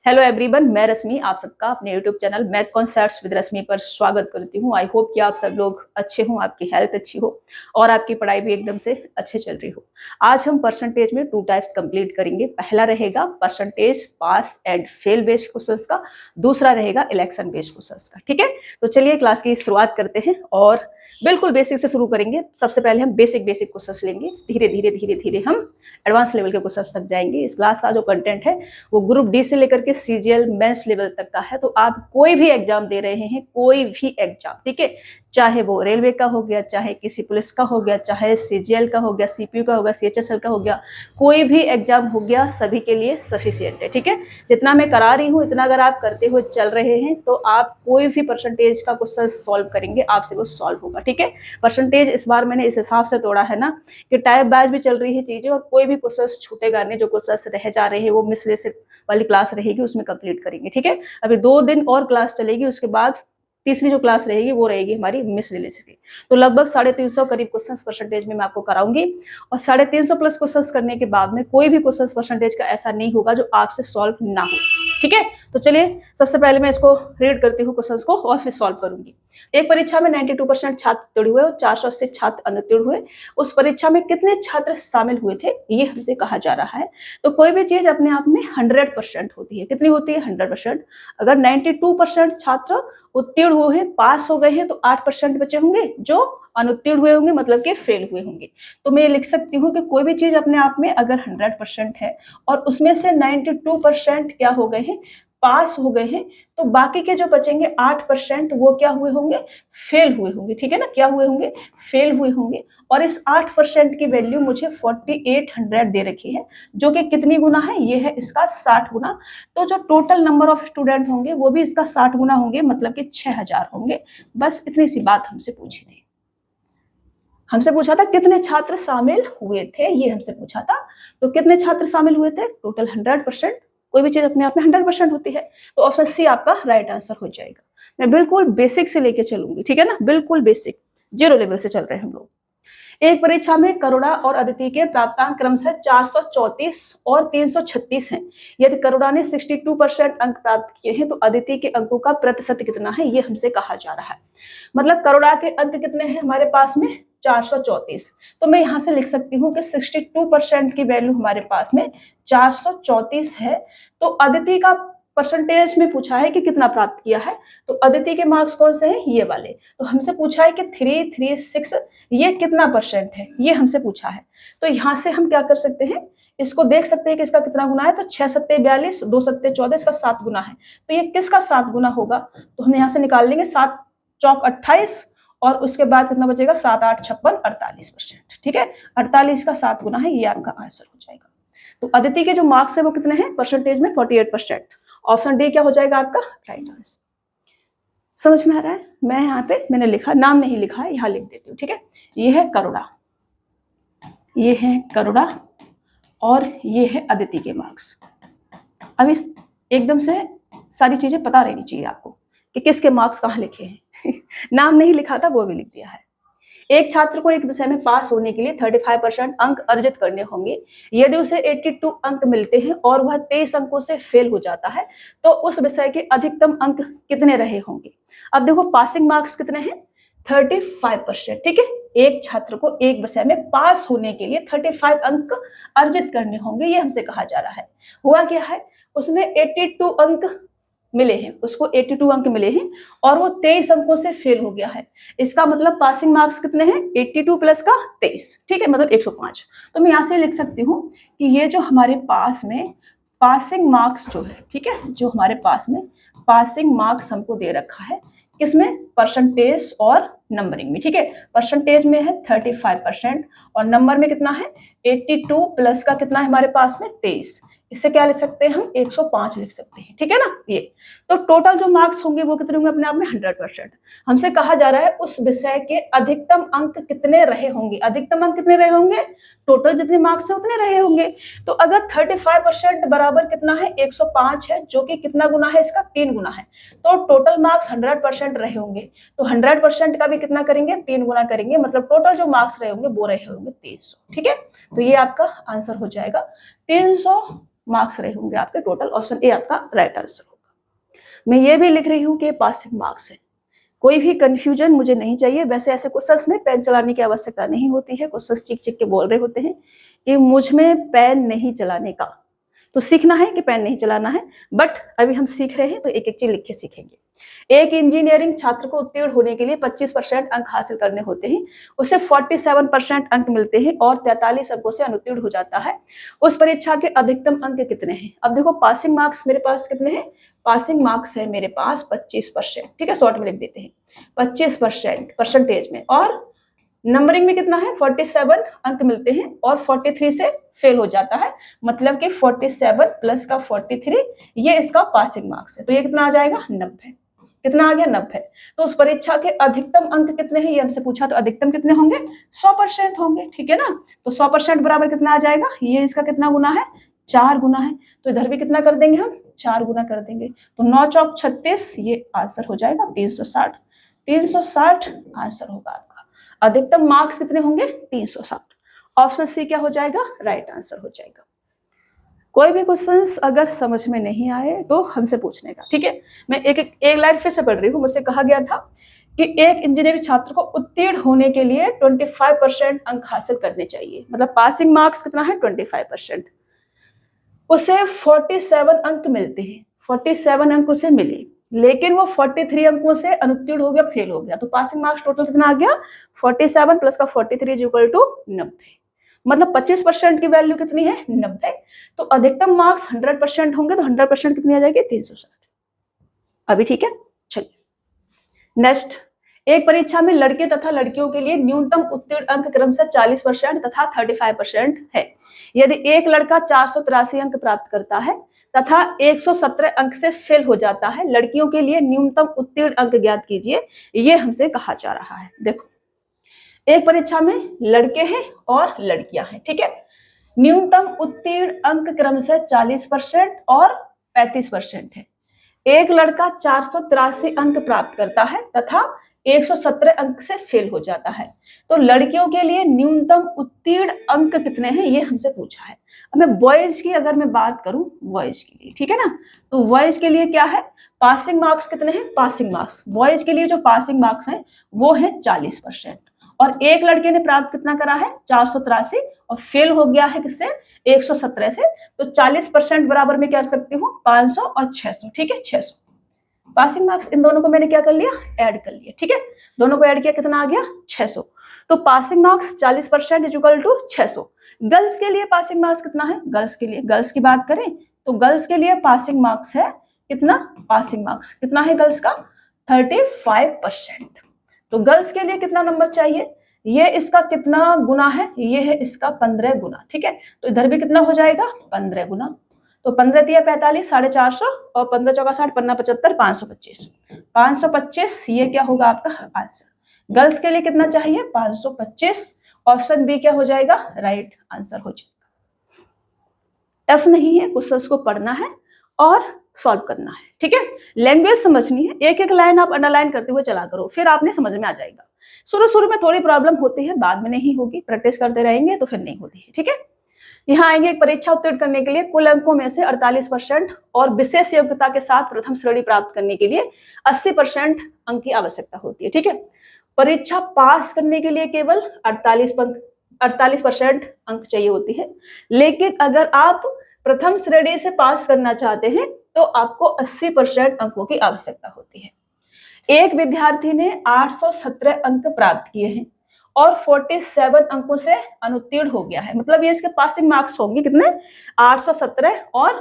Hello everyone, मैं रश्मि आप सबका अपने YouTube channel math concepts with Rashmi पर स्वागत करती हूँ। आई होप कि आप सब लोग अच्छे हों, आपकी हेल्थ अच्छी हो और आपकी पढ़ाई भी एकदम से अच्छे चल रही हो। आज हम परसेंटेज में 2 टाइप्स कंप्लीट करेंगे। पहला रहेगा percentage pass and fail based questions का, दूसरा रहेगा इलेक्शन बेस्ड क्वेश्चंस का। ठीक है, तो चलिए क्लास की शुरुआत करते हैं और बिल्कुल बेसिक से शुरू करेंगे। सबसे पहले हम बेसिक क्वेश्चंस लेंगे, धीरे धीरे हम एडवांस लेवल के क्वेश्चंस तक जाएंगे। इस क्लास का जो कंटेंट है वो ग्रुप डी से लेकर के सीजीएल मेंस लेवल तक का है। तो आप कोई भी एग्जाम दे रहे हैं, कोई भी एग्जाम, ठीक है, चाहे वो रेलवे का हो गया, चाहे किसी पुलिस का हो गया, चाहे सीजीएल का हो गया, सीपीयू का हो गया, सीएचएसएल का हो गया, कोई भी एग्जाम हो गया, सभी के लिए सफिशिएंट है। ठीक है, जितना मैं करा रही हूँ इतना अगर आप करते हुए चल रहे हैं तो आप कोई भी परसेंटेज का क्वेश्चन सॉल्व करेंगे, आपसे वो सॉल्व होगा। ठीक है, परसेंटेज इस बार मैंने इस हिसाब से तोड़ा है ना कि टाइप बैच भी चल रही है चीजें और कोई भी क्वेश्चन छूटेगा नहीं। जो क्वेश्चन रह जा रहे हैं वो मिसलेस वाली क्लास रहेगी, उसमें कंप्लीट करेंगे। ठीक है, अभी 2 दिन और क्लास चलेगी, उसके बाद तीसरी जो क्लास रहेगी वो रहेगी हमारी मिस रिलेशन की। तो लगभग 350 करीब क्वेश्चंस परसेंटेज में मैं आपको कराऊंगी और 350 प्लस क्वेश्चंस करने के बाद में कोई भी क्वेश्चंस परसेंटेज का ऐसा नहीं होगा जो आपसे सॉल्व ना हो। ठीक है, तो चलिए सबसे पहले मैं इसको रीड करती हूँ क्वेश्चंस को और फिर सॉल्व करूंगी। एक परीक्षा में 92% छात्र उत्तीर्ण हुए और 480 छात्र अनुत्तीर्ण हुए। उस परीक्षा में कितने छात्र शामिल हुए थे, ये हमसे कहा जा रहा है। तो कोई भी चीज अपने आप में 100% होती है। कितनी होती है? 100%। अगर 92% छात्र उत्तीर्ण हुए हैं, पास हो गए हैं, तो 8% बचे होंगे जो अनुत्तीर्ण हुए होंगे, मतलब कि फेल हुए होंगे। तो मैं ये लिख सकती हूँ कि कोई भी चीज अपने आप में अगर 100% है और उसमें से 92% क्या हो गए हैं, पास हो गए हैं, तो बाकी के जो बचेंगे 8% वो क्या हुए होंगे, फेल हुए होंगे। ठीक है ना, क्या हुए होंगे, फेल हुए होंगे। और इस 8% की वैल्यू मुझे 4800 दे रखी है, जो कि कितनी गुना है, ये है इसका 60 गुना। तो जो टोटल नंबर ऑफ स्टूडेंट होंगे वो भी इसका 60 गुना होंगे, मतलब कि 6000 होंगे। बस इतनी सी बात हमसे पूछी थी। हमसे पूछा था कितने छात्र शामिल हुए थे, ये हमसे पूछा था। तो कितने छात्र शामिल हुए थे, टोटल 100%। कोई भी चीज अपने आप में 100% होती है, तो ऑप्शन सी आपका राइट आंसर हो जाएगा। मैं बिल्कुल बेसिक से लेके चलूंगी, ठीक है ना, बिल्कुल बेसिक, 0 लेवल से चल रहे हैं हम लोग। एक परीक्षा में करुणा और अदिति के प्राप्तांक क्रमशः 434 और 336 हैं। यदि करुणा ने 62% अंक प्राप्त किए हैं तो अदिति के अंकों का प्रतिशत कितना है, ये हमसे कहा जा रहा है। मतलब करुणा के अंक कितने हैं हमारे पास में, 434। तो मैं यहां से लिख सकती हूँ कि 62% की वैल्यू हमारे पास में 434 है। तो अदिति का परसेंटेज में पूछा है कि कितना प्राप्त किया है, तो अदिति के मार्क्स कौन से हैं, ये वाले। तो हमसे पूछा है कि 336 ये कितना परसेंट है, ये हमसे पूछा है। तो यहां से हम क्या कर सकते हैं, इसको देख सकते हैं कि इसका कितना गुना है। तो 6 सत्ते 42, 2 सत्ते 14, इसका 7 गुना है। तो ये किसका 7 गुना होगा, तो हम यहाँ से निकाल लेंगे 7 चौक 28 और उसके बाद कितना बचेगा, 7 8 56 48%। ठीक है, 48 का 7 गुना है, ये आपका आंसर हो जाएगा। तो अदिति के जो मार्क्स है वो कितने हैं परसेंटेज में, 48%। ऑप्शन डी क्या हो जाएगा आपका राइट आंसर। समझ में आ रहा है? मैं यहाँ पे मैंने लिखा, नाम नहीं लिखा है, यहाँ लिख देती हूँ। ठीक है, ये है करुणा, ये है करुणा और ये है अदिति के मार्क्स। अब इस एकदम से सारी चीजें पता रहनी चाहिए आपको कि किसके मार्क्स कहाँ लिखे हैं नाम नहीं लिखा था, वो भी लिख दिया है। एक छात्र को एक विषय में पास होने के लिए 35% अंक अर्जित करने होंगे। यदि उसे 82 अंक मिलते हैं और वह 23 अंकों से फेल हो जाता है तो उस विषय के अधिकतम अंक कितने रहे होंगे। अब देखो पासिंग मार्क्स कितने हैं, 35%। ठीक है, एक छात्र को एक विषय में पास होने के लिए 35 अंक अर्जित करने होंगे, ये हमसे कहा जा रहा है। हुआ क्या है, उसने 82 अंक मिले हैं, उसको 82 अंक मिले हैं और वो 23 अंकों से फेल हो गया है। इसका मतलब पासिंग मार्क्स कितने हैं, 82 प्लस का 23। ठीक है, मतलब 105। तो मैं यहाँ से लिख सकती हूँ कि ये जो हमारे पास में पासिंग मार्क्स जो है, ठीक है, जो हमारे पास में पासिंग मार्क्स हमको दे रखा है, किसमें, परसेंटेज और नंबरिंग में। ठीक है, परसेंटेज में है 35% और नंबर में कितना है, 82 प्लस का कितना है हमारे पास में 23। इससे क्या लिख सकते हैं हम, 105 लिख सकते हैं। ठीक है ना, ये तो टोटल जो मार्क्स होंगे वो कितने होंगे अपने आप में 100%। हमसे कहा जा रहा है उस विषय के अधिकतम अंक कितने रहे होंगे। अधिकतम अंक कितने रहे होंगे, टोटल जितने मार्क्स है उतने रहे होंगे। तो अगर 35% बराबर कितना है, 105 है, जो कि कितना गुना है इसका, 3 गुना है। तो टोटल मार्क्स 100% रहे होंगे, तो 100% का भी कितना करेंगे, 3 गुना करेंगे, मतलब टोटल जो मार्क्स रहे होंगे वो रहे होंगे 300। ठीक है, तो ये आपका आंसर हो जाएगा। 300 मार्क्स रहे होंगे आपके टोटल। ऑप्शन ए आपका राइट आंसर होगा। मैं ये भी लिख रही हूँ कि पासिंग मार्क्स है, कोई भी कंफ्यूजन मुझे नहीं चाहिए। वैसे ऐसे क्वेश्चंस में पेन चलाने की आवश्यकता नहीं होती है, क्वेश्चंस चिक चिक के बोल रहे होते हैं कि मुझ में पेन नहीं चलाने का, तो सीखना है कि पेन नहीं चलाना है। बट अभी हम सीख रहे हैं तो एक एक चीज लिख के सीखेंगे। एक इंजीनियरिंग छात्र को उत्तीर्ण होने के लिए 25% अंक हासिल करने होते हैं, उसे 47% अंक मिलते हैं और 43 अंकों से अनुत्तीर्ण हो जाता है। उस परीक्षा के अधिकतम अंक कितने हैं? अब देखो पासिंग मार्क्स मेरे पास कितने हैं? पासिंग मार्क्स है मेरे पास 25%, ठीक है, शॉर्ट में लिख देते हैं 25% परसेंटेज में, और नंबरिंग में कितना है? 47 अंक मिलते हैं और 43 से फेल हो जाता है, मतलब कि 47 प्लस का 43 ये इसका पासिंग मार्क्स है। तो ये कितना आ जाएगा? 90। कितना आ गया? 90। तो उस परीक्षा के अधिकतम अंक कितने हैं ये हमसे पूछा, तो अधिकतम कितने होंगे? 100% होंगे, ठीक है ना। तो 100% बराबर कितना आ जाएगा? ये इसका कितना गुना है? 4 गुना है। तो इधर भी कितना कर देंगे हम? 4 गुना कर देंगे। तो 9 चौक 36, ये आंसर हो जाएगा 360। 360 आंसर होगा आपका। अधिकतम मार्क्स कितने होंगे? 360। ऑप्शन सी क्या हो जाएगा? राइट आंसर हो जाएगा। कोई भी क्वेश्चंस अगर समझ में नहीं आए तो हमसे पूछने का, ठीक है। मैं एक लाइन फिर से पढ़ रही हूँ। मुझसे कहा गया था कि एक इंजीनियरिंग छात्र को उत्तीर्ण होने के लिए 25% अंक हासिल करने चाहिए, मतलब पासिंग मार्क्स कितना है? 25%। उसे 47 अंक मिलते हैं, 47 अंक उसे मिले, लेकिन वो 43 अंकों से अनुत्तीर्ण हो गया, फेल हो गया। तो पासिंग मार्क्स टोटल कितना आ गया? 47 प्लस का 43 इज इक्वल टू 90। मतलब 25% की वैल्यू कितनी है? 90। तो अधिकतम मार्क्स 100% होंगे, तो 100% कितनी आ जाएगी? 360। अभी ठीक है, चलिए नेक्स्ट। एक परीक्षा में लड़के तथा लड़कियों के लिए न्यूनतम उत्तीर्ण अंक क्रमशः 40% तथा 35% है। यदि एक लड़का 483 अंक प्राप्त करता है तथा 117 अंक से फेल हो जाता है, लड़कियों के लिए न्यूनतम उत्तीर्ण अंक ज्ञात कीजिए, ये हमसे कहा जा रहा है। देखो एक परीक्षा में लड़के हैं और लड़कियां हैं, ठीक है। न्यूनतम उत्तीर्ण अंक क्रमशः 40% और 35% है। एक लड़का 483 अंक प्राप्त करता है तथा 117 अंक से फेल हो जाता है, तो लड़कियों के लिए न्यूनतम उत्तीर्ण अंक कितने हैं ये हमसे पूछा है। अब मैं बॉयज की अगर मैं बात करूं, बॉयज के लिए, ठीक है ना, तो बॉयज के लिए क्या है? पासिंग मार्क्स कितने हैं? पासिंग मार्क्स बॉयज के लिए जो पासिंग मार्क्स हैं वो है 40%। और एक लड़के ने प्राप्त कितना करा है? 483, और फेल हो गया है किससे? 117 से। तो 40% बराबर में क्या कर सकती हूँ? 500 और 600, ठीक है, 600 पासिंग मार्क्स। इन दोनों को मैंने क्या कर लिया? ऐड कर लिया, ठीक है। दोनों को ऐड किया, कितना आ गया? 600। तो passing marks 40% is equal to 600। Girls के लिए पासिंग मार्क्स कितना है? गर्ल्स के लिए, गर्ल्स की बात करें तो गर्ल्स के लिए पासिंग मार्क्स है कितना? पासिंग मार्क्स कितना है गर्ल्स का? 35%। तो गर्ल्स के लिए कितना नंबर चाहिए? ये इसका कितना गुना है? ये है इसका 15 गुना, ठीक है। तो इधर भी कितना हो जाएगा? 15 गुना। तो 15 तिया 45, 450, और 15 चौका 60, 15 75, 525। 525 ये क्या होगा आपका आंसर। गर्ल्स के लिए कितना चाहिए? 525। ऑप्शन बी क्या हो जाएगा? राइट आंसर हो जाएगा। टफ नहीं है, क्वेश्चंस को पढ़ना है और सॉल्व करना है, ठीक है। लैंग्वेज समझनी है, एक एक लाइन आप अंडरलाइन करते हुए चला करो, फिर आपने समझ में आ जाएगा। शुरू में थोड़ी प्रॉब्लम होती है, बाद में नहीं होगी, प्रैक्टिस करते रहेंगे तो फिर नहीं होती है, ठीक है। यहाँ आएंगे, एक परीक्षा उत्तीर्ण करने के लिए कुल अंकों में से 48% और विशेष योग्यता के साथ प्रथम श्रेणी प्राप्त करने के लिए 80% अंक की आवश्यकता होती है, ठीक है। परीक्षा पास करने के लिए केवल 48% अंक चाहिए होती है, लेकिन अगर आप प्रथम श्रेणी से पास करना चाहते हैं तो आपको 80% अंकों की आवश्यकता होती है। एक विद्यार्थी ने 817 अंक प्राप्त किए हैं और 47 अंकों से अनुत्तीर्ण हो गया है, मतलब ये इसके पासिंग मार्क्स होंगे कितने? 817 और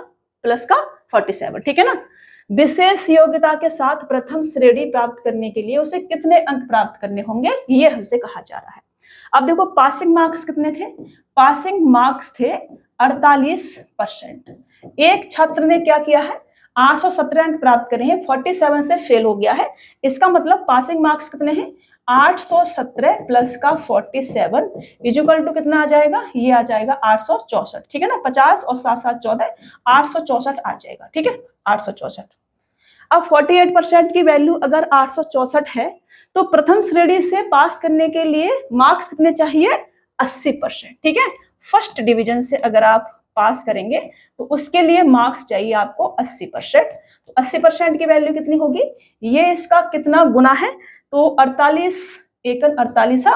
प्लस का 47, ठीक है ना। विशेष योग्यता के साथ प्रथम श्रेणी प्राप्त करने के लिए उसे कितने अंक प्राप्त करने होंगे ये हमसे कहा जा रहा है। अब देखो पासिंग मार्क्स कितने थे? पासिंग मार्क्स थे 48%। एक छात्र ने क्या किया है? 817 अंक प्राप्त करे हैं, 47 से फेल हो गया है, इसका मतलब पासिंग मार्क्स कितने हैं? 817 प्लस का 47 इक्वल टू कितना आ जाएगा? ये आ जाएगा 864, ठीक है ना। 50 और 7 7 14, 864 आ जाएगा, ठीक है, 864। अब 48% की वैल्यू अगर 864 है तो प्रथम श्रेणी से पास करने के लिए मार्क्स कितने चाहिए? 80%, ठीक है। फर्स्ट डिवीजन से अगर आप पास करेंगे तो उसके लिए मार्क्स चाहिए आपको 80%। तो 80% की वैल्यू कितनी होगी, ये इसका कितना गुना है, तो 48 एकन 48,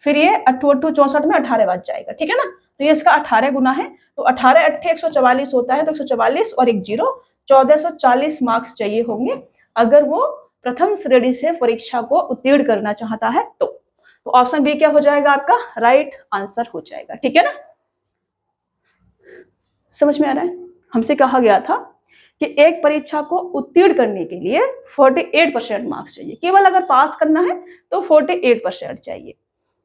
फिर ये 8 8 64 में 18 बच जाएगा, ठीक है ना। तो ये इसका 18 गुना है, तो 18 8 144 होता है, तो 144 और एक जीरो 1440 मार्क्स चाहिए होंगे अगर वो प्रथम श्रेणी से परीक्षा को उत्तीर्ण करना चाहता है तो ऑप्शन बी क्या हो जाएगा आपका राइट आंसर हो जाएगा, ठीक है ना। समझ में आ रहा है, हमसे कहा गया था कि एक परीक्षा को उत्तीर्ण करने के लिए 48% मार्क्स चाहिए, केवल अगर पास करना है तो 48% चाहिए,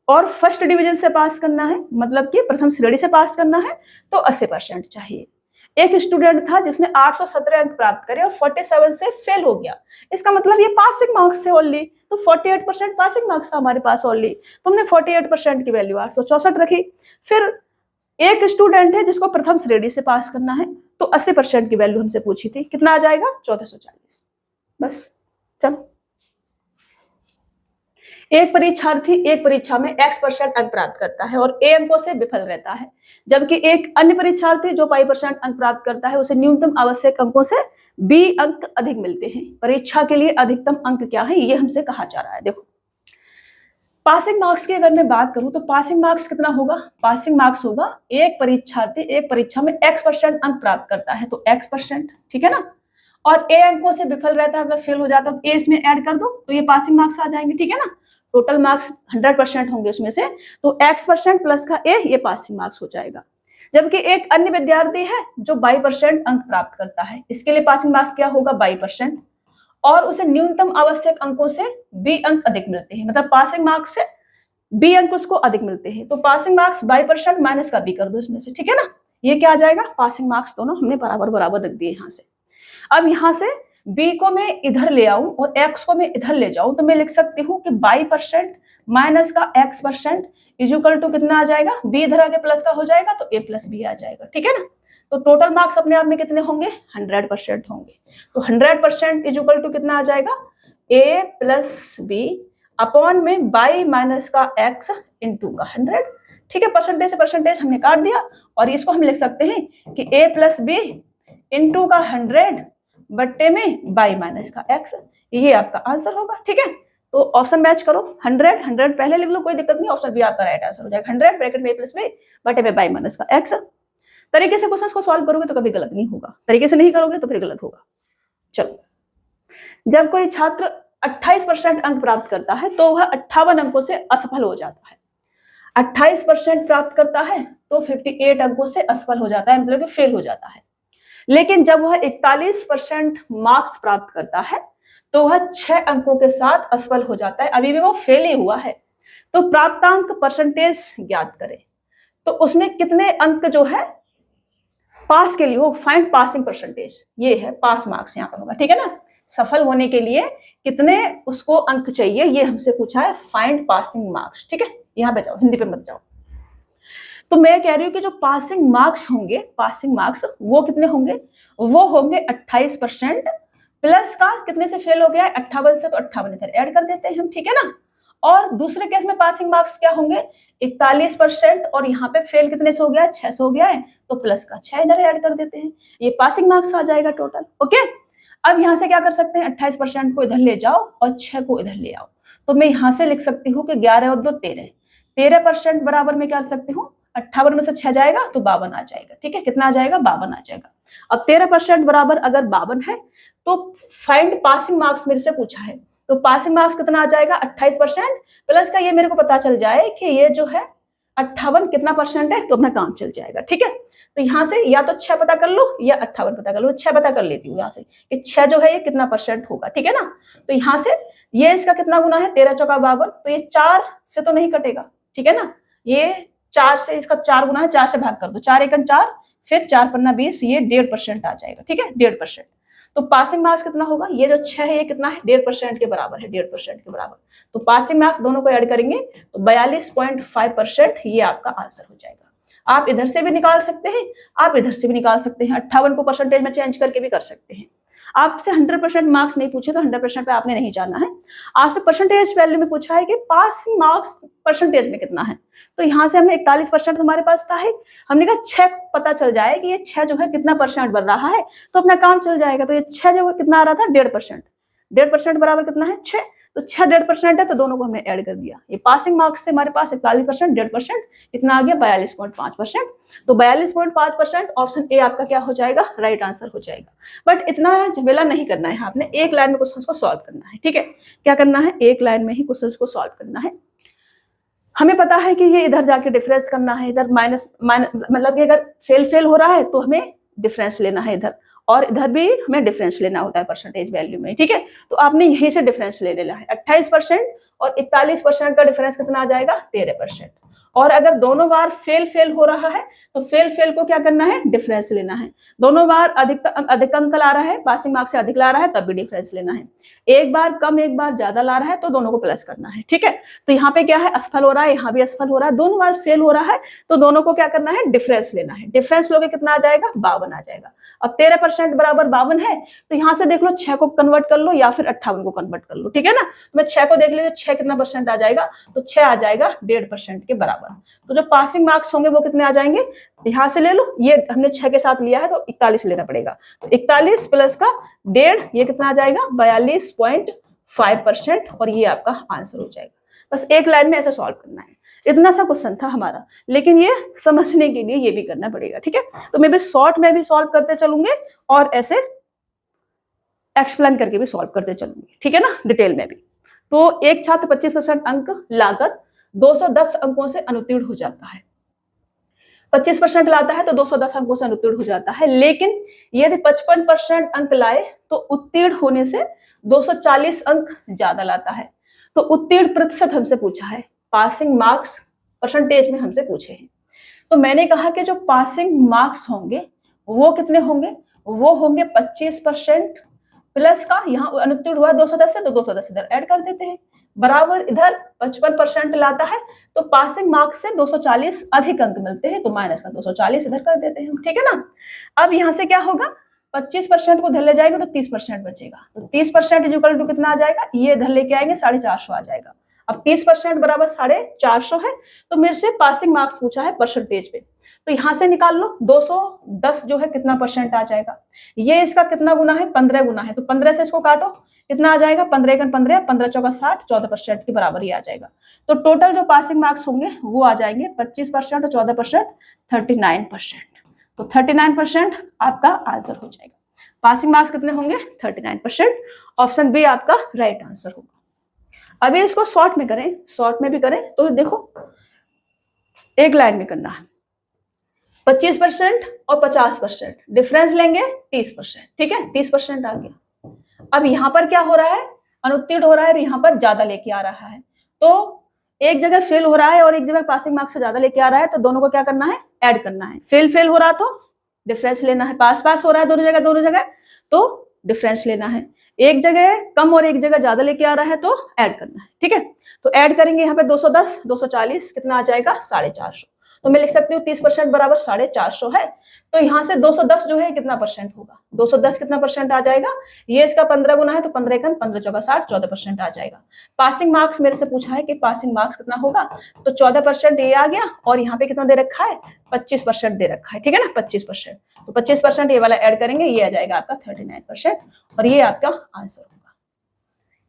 और फर्स्ट डिवीजन से पास करना है मतलब कि प्रथम श्रेणी से पास करना है तो 80% चाहिए। एक स्टूडेंट था जिसने 817 अंक प्राप्त करे और 47 से फेल हो गया, इसका मतलब ये पासिंग मार्क्स से ओनली, तो 48% पासिंग मार्क्स था हमारे पास ओनली, तो हमने 48% की वैल्यू 864 रखी। फिर एक स्टूडेंट है जिसको प्रथम श्रेणी से पास करना है तो 80% की वैल्यू हमसे पूछी थी, कितना आ जाएगा 1440। बस चलो, एक परीक्षार्थी एक परीक्षा में x% अंक प्राप्त करता है और a अंकों से विफल रहता है, जबकि एक अन्य परीक्षार्थी जो y% अंक प्राप्त करता है उसे न्यूनतम आवश्यक अंकों से b अंक अधिक मिलते हैं। परीक्षा के लिए अधिकतम अंक क्या है ये हमसे कहा जा रहा है। देखो पासिंग मार्क्स की अगर मैं बात करूं तो पासिंग मार्क्स कितना होगा, पासिंग मार्क्स होगा एक परीक्षार्थी एक परीक्षा में x% अंक प्राप्त करता है तो x%, ठीक है ना, और a अंकों से विफल रहता है, अगर फेल हो जाता है तो a इसमें ऐड कर दो तो ये पासिंग मार्क्स आ जाएंगे, ठीक है ना। टोटल मार्क्स 100% होंगे उसमें से, तो x% प्लस का a ये पासिंग मार्क्स हो जाएगा। जबकि एक अन्य विद्यार्थी है जो 22% अंक प्राप्त करता है, इसके लिए पासिंग मार्क्स क्या होगा 22%, और उसे न्यूनतम आवश्यक अंकों से b अंक अधिक मिलते हैं, मतलब पासिंग मार्क्स से b अंक उसको अधिक मिलते हैं, तो पासिंग मार्क्स 22% माइनस का b कर दो इसमें से, ठीक है ना। ये क्या आ जाएगा, पासिंग मार्क्स दोनों हमने बराबर बराबर रख दिए यहाँ से। अब यहाँ से b को मैं इधर ले आऊं और x को मैं इधर ले जाऊं तो मैं लिख सकती हूँ कि 22% माइनस का x% इक्वल टू कितना आ जाएगा, b इधर आगे प्लस का हो जाएगा तो a प्लस b आ जाएगा, ठीक है ना। तो टोटल मार्क्स अपने आप में कितने होंगे 100% होंगे, तो 100% इक्वल टू कितना आ जाएगा a प्लस b अपॉन में बाई माइनस का x इंटू का 100, ठीक है। परसेंटेज से परसेंटेज हमने काट दिया और इसको हम लिख सकते हैं कि a प्लस b इंटू का 100 बट्टे में बाई माइनस का x, ये आपका आंसर होगा, ठीक है। तो ऑप्शन मैच करो, 100 पहले लिख लो कोई दिक्कत नहीं, ऑप्शन बी आपका राइट आंसर हो जाएगा, 100 ब्रैकेट में a प्लस b बटे में बाई माइनस का x। तरीके से क्वेश्चन को सॉल्व करोगे तो कभी गलत नहीं होगा, तरीके से नहीं करोगे तो फिर गलत होगा। चलो, जब कोई छात्र 28% अंक प्राप्त करता है तो वह 58 अंकों से असफल हो जाता है, 28% प्राप्त करता है तो 58 अंकों से असफल हो जाता है, मतलब फेल हो जाता है। लेकिन जब वह 41% मार्क्स प्राप्त करता है तो वह 6 अंकों के साथ असफल हो जाता है, अभी भी वो फेल ही हुआ है। तो प्राप्तांक परसेंटेज ज्ञात करें, तो उसने कितने अंक जो है पास के लिए हो, फाइंड पासिंग परसेंटेज, ये है पास मार्क्स यहाँ पर होगा, ठीक है ना। सफल होने के लिए कितने उसको अंक चाहिए ये हमसे पूछा है, फाइंड पासिंग मार्क्स, ठीक है। यहाँ पे जाओ, हिंदी पे मत जाओ। तो मैं कह रही हूँ कि जो पासिंग मार्क्स होंगे, पासिंग मार्क्स वो कितने होंगे, वो होंगे 28% प्लस का कितने से फेल हो गया है 58 से, तो 58 इधर ऐड कर देते हैं हम, ठीक है ना। और दूसरे केस में पासिंग मार्क्स क्या होंगे 41% और यहाँ पे फेल कितने से हो गया है 6 से हो गया है, तो प्लस का 6 इधर ऐड कर देते हैं, ये पासिंग मार्क्स आ जाएगा टोटल, ओके। अब यहाँ से क्या कर सकते हैं 28% को इधर ले जाओ और 6 को इधर ले आओ, तो मैं यहाँ से लिख सकती हूँ कि 11 और 2 13, 13% बराबर में क्या कर सकती हूँ 58 में से 6 जाएगा तो 52 आ जाएगा, ठीक है। कितना आ जाएगा 52 आ जाएगा। अब 13% बराबर अगर 52 है तो फाइंड पासिंग मार्क्स मेरे से पूछा है, तो पासिंग मार्क्स कितना आ जाएगा 28% प्लस का ये मेरे को पता चल जाए कि ये जो है 58 कितना परसेंट है, तो अपना काम चल जाएगा, ठीक है। तो यहाँ से या तो 6 पता कर लो या 58 पता कर लो, 6 पता कर लेती हूँ यहाँ से कि 6 जो है ये कितना परसेंट होगा, ठीक है ना। तो यहाँ से ये इसका कितना गुना है 13 चौका 52, तो ये 4 से तो नहीं कटेगा, ठीक है ना। ये 4 से इसका 4 गुना है, 4 से भाग कर दो, 4 एकम 4, फिर 4 पन्ना 20, ये 1.5% आ जाएगा, ठीक है 1.5%। तो पासिंग मार्क्स कितना होगा, ये जो 6 है ये कितना है 1.5% के बराबर है, 1.5% के बराबर। तो पासिंग मार्क्स दोनों को ऐड करेंगे तो 42.5% ये आपका आंसर हो जाएगा। आप इधर से भी निकाल सकते हैं, आप इधर से भी निकाल सकते हैं, 58 को परसेंटेज में चेंज करके भी कर सकते हैं। आपसे 100% मार्क्स नहीं पूछे तो 100% पे आपने नहीं जाना है। आपसे परसेंटेज वैल्यू में पूछा है कि पासिंग मार्क्स परसेंटेज में कितना है, तो यहाँ से हमने 41% हमारे पास था ही, हमने कहा 6 पता चल जाए कि ये 6 जो है कितना परसेंट बन रहा है, तो अपना काम चल जाएगा। तो ये 6 जो कितना आ रहा था 1.5%, 1.5% बराबर कितना है 6, तो 6 1.5% है, तो दोनों को हमने ऐड कर दिया। ये पासिंग मार्क्स थे हमारे पास 41%, 1.5% कितना आ गया 42.5%। तो 42.5% ऑप्शन ए आपका क्या हो जाएगा, राइट आंसर हो जाएगा। बट इतना झमेला नहीं करना है, आपने एक लाइन में क्वेश्चन को सॉल्व करना है, ठीक है। क्या करना है, एक लाइन में ही क्वेश्चन को सॉल्व करना है। हमें पता है कि ये इधर जाके डिफरेंस करना है, इधर माइनस मतलब कि अगर फेल हो रहा है तो हमें डिफरेंस लेना है इधर, और इधर भी हमें डिफरेंस लेना होता है परसेंटेज वैल्यू में, ठीक है। तो आपने यहीं से डिफरेंस ले लेना है। 28% और 41% का डिफरेंस कितना आ जाएगा 13%। और अगर दोनों बार फेल हो रहा है तो फेल को क्या करना है, डिफरेंस लेना है। दोनों बार अधिक अंक ला रहा है, पासिंग मार्क्स से अधिक ला रहा है, तब भी डिफरेंस लेना है। एक बार कम एक बार ज्यादा ला रहा है तो दोनों को प्लस करना है, ठीक है। तो यहाँ पे क्या है, असफल हो रहा है, यहाँ भी असफल हो रहा है, दोनों बार फेल हो रहा है, तो दोनों को क्या करना है, डिफरेंस लेना है। डिफरेंस लोगे कितना आ जाएगा 52 आ जाएगा। अब 13% बराबर 52 है, तो यहाँ से देख लो 6 को कन्वर्ट कर लो या फिर 58 को कन्वर्ट कर लो, ठीक है ना। तो मैं 6 को देख लीजिए, 6 कितना परसेंट आ जाएगा, तो 6 आ जाएगा 1.5% के बराबर। तो जो पासिंग मार्क्स होंगे वो कितने आ जाएंगे, यहाँ से ले लो, ये हमने 6 के साथ लिया है तो 41 लेना पड़ेगा, तो 41 प्लस का 1.5 ये कितना आ जाएगा 42.5%, और ये आपका आंसर हो जाएगा। बस एक लाइन में ऐसे सॉल्व करना है। इतना सा क्वेश्चन था हमारा, लेकिन ये समझने के लिए ये भी करना पड़ेगा, ठीक है। तो मैं भी शॉर्ट में भी सॉल्व करते चलूंगे और ऐसे एक्सप्लेन करके भी सॉल्व करते चलूंगी, ठीक है ना, डिटेल में भी। तो एक छात्र 25% अंक लाकर 210 अंकों से अनुत्तीर्ण हो जाता है। 25% लाता है तो 210 अंकों से अनुत्तीर्ण हो जाता है, लेकिन यदि 55% अंक लाए तो उत्तीर्ण होने से 240 अंक ज्यादा लाता है। तो उत्तीर्ण प्रतिशत हमसे पूछा है, पासिंग मार्क्स परसेंटेज में हमसे पूछे हैं। तो मैंने कहा कि जो पासिंग मार्क्स होंगे वो कितने होंगे, वो होंगे 25% प्लस का, यहाँ अनुत्तीर्ण हुआ 210 से, तो 210 इधर ऐड कर देते हैं, बराबर इधर 55% लाता है तो पासिंग मार्क्स से 240 अधिक अंक मिलते हैं, तो माइनस का 240 इधर कर देते हैं, ठीक है ना। अब यहाँ से क्या होगा, 25% को इधर ले जाएंगे तो 30% बचेगा, तो 30% इक्वल टू कितना आ जाएगा, ये इधर लेके आएंगे 450 आ जाएगा। अब 30% बराबर 450 है, तो मेरे से पासिंग मार्क्स पूछा है परसेंटेज पे, तो यहां से निकाल लो 210 जो है कितना परसेंट आ जाएगा, ये इसका कितना गुना है 15 गुना है, तो 15 से इसको काटो कितना आ जाएगा 15 × 15, 15 चौका 60, 14% के बराबर ही आ जाएगा। तो टोटल जो पासिंग मार्क्स होंगे वो आ जाएंगे 25% और 14% 39%। तो 39% आपका आंसर हो जाएगा। पासिंग मार्क्स कितने होंगे 39%, ऑप्शन बी आपका राइट आंसर होगा। अभी इसको शॉर्ट में करें, शॉर्ट में भी करें तो देखो एक लाइन में करना है, 25% और 50% डिफरेंस लेंगे 30%, ठीक है, 30% आ गया। अब यहां पर क्या हो रहा है, अनुत्तीर्ण हो रहा है और यहां पर ज्यादा लेके आ रहा है, तो एक जगह फेल हो रहा है और एक जगह पासिंग मार्क्स से ज्यादा लेके आ रहा है, तो दोनों को क्या करना है, ऐड करना है। फेल हो रहा तो डिफरेंस लेना है, पास हो रहा है दोनों जगह तो डिफरेंस लेना है, एक जगह कम और एक जगह ज्यादा लेके आ रहा है तो ऐड करना है, ठीक है। तो ऐड करेंगे यहाँ पे 210 240 कितना आ जाएगा 450, तो मैं लिख सकती हूँ 30% बराबर 450 है, तो यहाँ से 210 जो है कितना परसेंट होगा, 210 कितना परसेंट आ जाएगा, ये इसका 15 गुना है तो 15 × 15 चौका 60, 14% आ जाएगा। पासिंग मार्क्स मेरे से पूछा है कि पासिंग मार्क्स कितना होगा, तो 14% ये आ गया, और यहाँ पे कितना दे रखा है 25% दे रखा है, ठीक है ना 25%, तो 25% ये वाला ऐड करेंगे, ये आ जाएगा आपका 39%, और ये आपका आंसर होगा।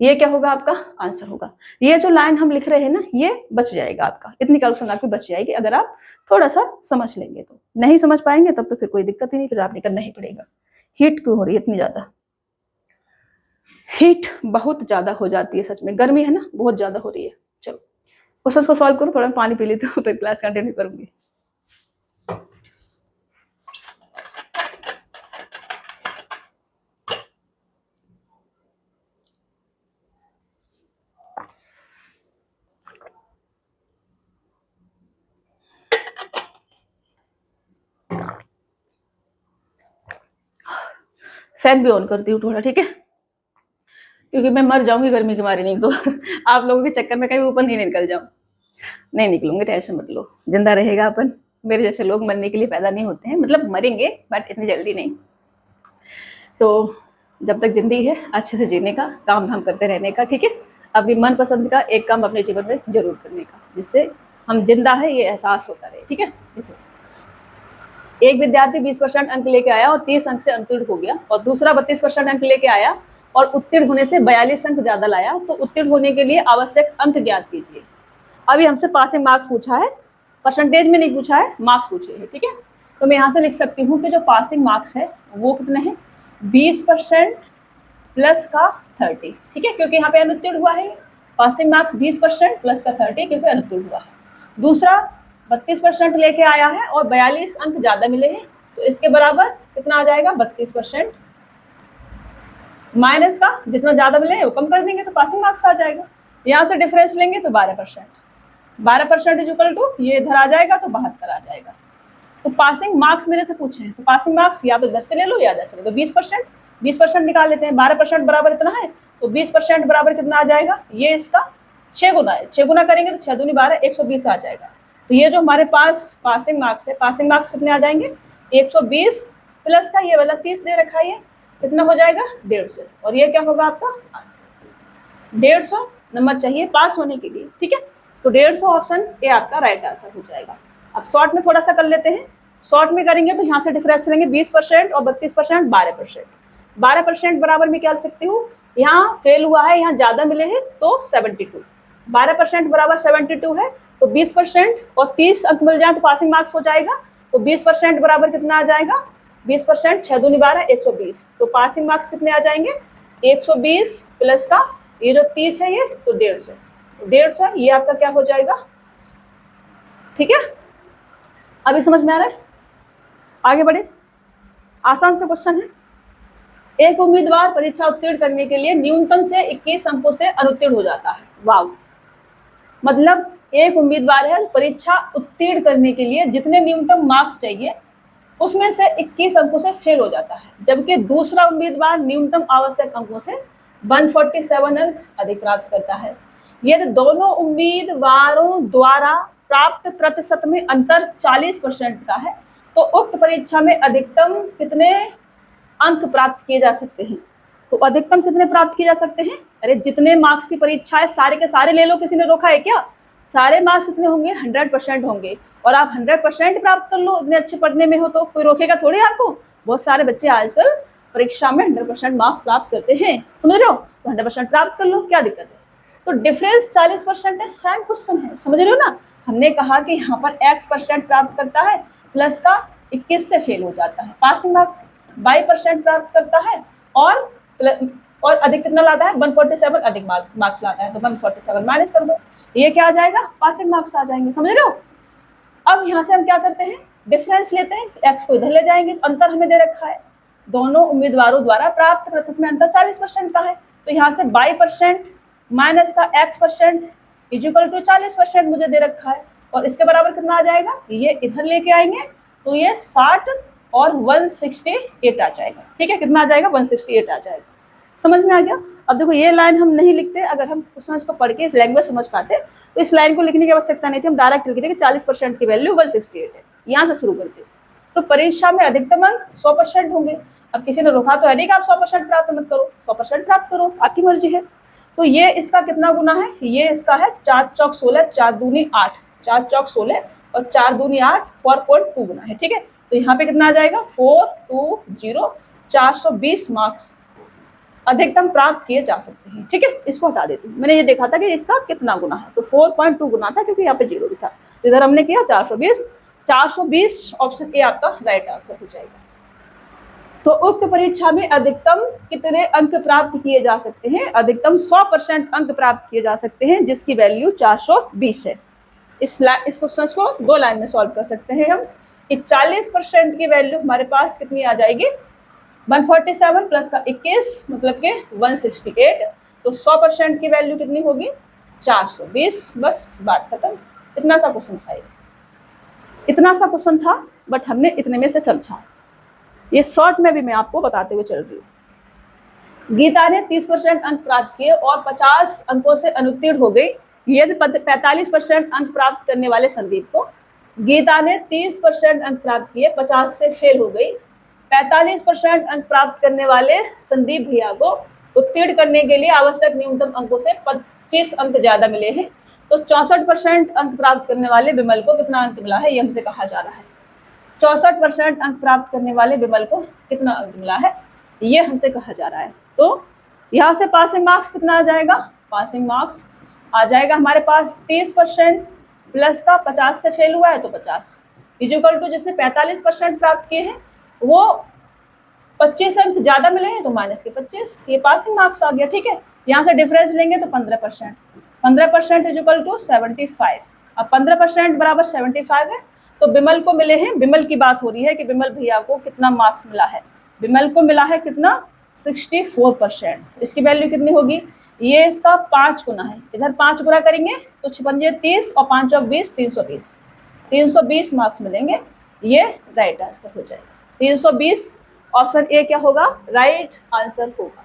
ये क्या होगा आपका आंसर होगा। ये जो लाइन हम लिख रहे हैं ना ये बच जाएगा आपका, इतनी कैलकुलेशन आपकी बच जाएगी अगर आप थोड़ा सा समझ लेंगे। तो नहीं समझ पाएंगे तब तो फिर कोई दिक्कत ही नहीं, फिर आपने करना ही पड़ेगा। हीट क्यों हो रही है इतनी ज्यादा, हीट बहुत ज्यादा हो जाती है सच में, गर्मी है ना बहुत ज्यादा हो रही है। चलो क्वेश्चन को सॉल्व करो, थोड़ा पानी पी लेते हो फिर क्लास कंटिन्यू करूंगी। फैन भी ऑन करती हूँ थोड़ा, ठीक है, क्योंकि मैं मर जाऊंगी गर्मी के मारे, नहीं तो आप लोगों के चक्कर में कहीं ऊपर नहीं निकल जाऊं। नहीं निकलूंगी, टेंशन मत लो, जिंदा रहेगा अपन। मेरे जैसे लोग मरने के लिए पैदा नहीं होते हैं, मतलब मरेंगे बट इतनी जल्दी नहीं। तो जब तक जिंदगी है अच्छे से जीने का, काम धाम करते रहने का, ठीक है। अपनी मनपसंद का एक काम अपने जीवन में जरूर करने का, जिससे हम जिंदा है ये एहसास होता रहे, ठीक है। देखो, एक विद्यार्थी 20% अंक लेके आया और 30 अंक से उत्तीर्ण हो गया, और दूसरा 32% अंक लेके आया और उत्तीर्ण होने से 42 अंक ज्यादा लाया, तो उत्तीर्ण होने के लिए आवश्यक अंक ज्ञात कीजिए। अभी हमसे पासिंग मार्क्स पूछा है, परसेंटेज में नहीं पूछा है, मार्क्स पूछे हैं, ठीक है। तो मैं यहाँ से लिख सकती हूँ कि जो पासिंग मार्क्स है वो कितने हैं, 20% प्लस का 30, ठीक है, क्योंकि यहाँ पे अनुत्तीर्ण हुआ है। पासिंग मार्क्स 20% प्लस का 30 क्योंकि अनुत्तीर्ण हुआ है। दूसरा 32% लेके आया है और 42 अंक ज्यादा मिले हैं, तो इसके बराबर कितना आ जाएगा, 32% माइनस का जितना ज्यादा मिले हैं वो कम कर देंगे तो पासिंग मार्क्स आ जाएगा। यहाँ से डिफरेंस लेंगे तो 12% इज इक्वल टू ये इधर आ जाएगा तो 72 आ जाएगा। तो पासिंग मार्क्स मेरे से पूछे हैं, तो पासिंग मार्क्स या तो 10 से ले लो या 10 से ले लो। 20% निकाल लेते हैं, 12% बराबर इतना है, तो 20% बराबर कितना आ जाएगा, ये इसका 6 गुना है, 6 गुना करेंगे तो 6 दूनी 12, 120 आ जाएगा। तो ये जो हमारे पास पासिंग मार्क्स है, पासिंग मार्क्स कितने आ जाएंगे, 120 प्लस का ये वाला 30 दे रखा है, कितना हो जाएगा, 150, और ये क्या होगा आपका आंसर। 150 नंबर चाहिए पास होने के लिए, ठीक है। तो 150 ऑप्शन ए आपका राइट आंसर हो जाएगा। अब शॉर्ट में थोड़ा सा कर लेते हैं, शॉर्ट में करेंगे तो यहाँ से डिफरेंस लेंगे 20% और 32% 12%। 12% बराबर में क्या लिख सकती हूँ, यहाँ फेल हुआ है, यहाँ ज्यादा मिले हैं तो 72, 12% बराबर 72 है, तो 20% और 30 अंक मिल जाए तो पासिंग मार्क्स हो जाएगा। तो 20% बराबर कितना आ जाएगा, 20% 6 दूनी 12, 120, तो पासिंग मार्क्स कितने आ जाएंगे, 120 प्लस का ये जो 30 है ये, तो 150 ये आपका क्या हो जाएगा, ठीक है। अभी समझ में आ रहा है, आगे बढ़े। आसान से क्वेश्चन है, एक उम्मीदवार परीक्षा उत्तीर्ण करने के लिए न्यूनतम से 21 अंकों से अनुत्तीर्ण हो जाता है। वाह, मतलब एक उम्मीदवार है परीक्षा उत्तीर्ण करने के लिए जितने न्यूनतम मार्क्स चाहिए उसमें से 21 अंकों से फेल हो जाता है, जबकि दूसरा उम्मीदवार न्यूनतम आवश्यक अंकों से 147 अंक अधिक प्राप्त करता है। यदि दोनों उम्मीदवारों द्वारा प्राप्त प्रतिशत में अंतर 40% का है तो उक्त परीक्षा में अधिकतम कितने अंक प्राप्त किए जा सकते हैं। तो अधिकतम कितने प्राप्त किए जा सकते हैं, अरे जितने मार्क्स की परीक्षा है सारे के सारे ले लो, किसी ने रोका है क्या, सारे मार्क्स कितने होंगे, 100% होंगे, और आप 100% प्राप्त कर लो, इतने अच्छे पढ़ने में हो तो कोई रोकेगा थोड़ी आपको। बहुत सारे बच्चे आजकल परीक्षा में 100% मार्क्स प्राप्त करते हैं, समझ रहे हो, तो 100% प्राप्त कर लो, क्या दिक्कत है। तो डिफरेंस 40% है, सेम क्वेश्चन है, समझ रहे हो ना। हमने कहा कि यहाँ पर x% प्राप्त करता है प्लस का 21 से फेल हो जाता है, पासिंग मार्क्स 22% प्राप्त करता है और अधिक कितना लाता है, 147 अधिक मार्क्स लाता है, तो 147 माइनस कर दो, ये क्या आ जाएगा, पासिंग मार्क्स आ जाएंगे, समझ रहे हो। अब यहाँ से हम क्या करते हैं, डिफरेंस लेते हैं, x को इधर ले जाएंगे, तो अंतर हमें दे रखा है, दोनों उम्मीदवारों द्वारा प्राप्त प्रतिशत में अंतर 40% का है, तो यहाँ से 22% माइनस का x% इज इक्वल टू 40% मुझे दे रखा है, और इसके बराबर कितना आ जाएगा, ये इधर लेके आएंगे तो ये 60 और 168 आ जाएगा, ठीक है, कितना आ जाएगा, 168 आ जाएगा। समझ में आ गया। अब देखो ये लाइन हम नहीं लिखते, अगर हम क्वेश्चन को पढ़ के इस लैंग्वेज समझ पाते तो इस लाइन को लिखने की आवश्यकता नहीं थी, हम डायरेक्ट लिख देते कि 40% की वैल्यू 168 है, यहाँ से शुरू करते। तो परीक्षा में अधिकतम अंक 100% होंगे, अब किसी ने रोका तो है नहीं कि आप 100% प्राप्त मत करो, 100% प्राप्त करो, आपकी मर्जी है। तो ये इसका कितना गुना है, ये इसका है 4 चौक 16, 4 दूनी 8, 4 चौक 16 और 4 दूनी 8, 4.2 गुना है, ठीक है। तो यहाँ पे कितना आ जाएगा, 420, 420 मार्क्स अधिकतम प्राप्त किए जा सकते हैं, ठीक है। इसको हटा देती हूँ, मैंने ये देखा था कि इसका कितना गुना है, तो 4.2 गुना था क्योंकि यहाँ पे 0 भी था, तो इधर हमने किया 420 ऑप्शन ए आपका राइट आंसर हो जाएगा। तो उक्त परीक्षा में अधिकतम कितने अंक प्राप्त किए जा सकते हैं, अधिकतम 100% अंक प्राप्त किए जा सकते हैं, जिसकी वैल्यू 420 है। इस क्वेश्चन को 2 लाइन में सॉल्व कर सकते हैं हम। 40% की वैल्यू हमारे पास कितनी आ जाएगी, 147 प्लस का 21 मतलब के 168, तो 100% की वैल्यू कितनी होगी, 420, बस बात खत्म। इतना सा क्वेश्चन था, इतना सा क्वेश्चन था, बट हमने इतने में से समझा। ये शॉर्ट में भी मैं आपको बताते हुए चल रही हूँ। गीता ने 30% अंक प्राप्त किए और 50 अंकों से अनुत्तीर्ण हो गई। यदि 45% अंक प्राप्त करने वाले संदीप को, गीता ने 30% अंक प्राप्त किए, 50 से फेल हो गई, 45% अंक प्राप्त करने वाले संदीप भैया को उत्तीर्ण करने के लिए आवश्यक न्यूनतम अंकों से 25 अंक ज्यादा मिले हैं। तो 64% अंक प्राप्त करने वाले विमल को कितना अंक मिला है, ये हमसे कहा जा रहा है। 64% अंक प्राप्त करने वाले विमल को कितना अंक मिला है, ये हमसे कहा जा रहा है। तो यहाँ से पासिंग मार्क्स कितना आ जाएगा, पासिंग मार्क्स आ जाएगा हमारे पास 30% प्लस का 50 से फेल हुआ है तो 50 इक्वल टू जिसने 45% प्राप्त किए हैं वो 25 अंक ज्यादा मिले हैं तो माइनस के 25, ये पासिंग मार्क्स आ गया। ठीक है, यहाँ से डिफरेंस लेंगे तो 15%, 15% इक्वल टू 75। अब 15% बराबर 75 है तो विमल को मिले हैं, विमल की बात हो रही है कि विमल भैया को कितना मार्क्स मिला है, विमल को मिला है कितना 64%। इसकी वैल्यू कितनी होगी, ये इसका 5 गुना है, इधर 5 गुना करेंगे तो 56 30 और 5 और 20 320, 320 मार्क्स मिलेंगे। ये राइट आंसर हो जाएगा 320। ऑप्शन ए क्या होगा, राइट आंसर होगा।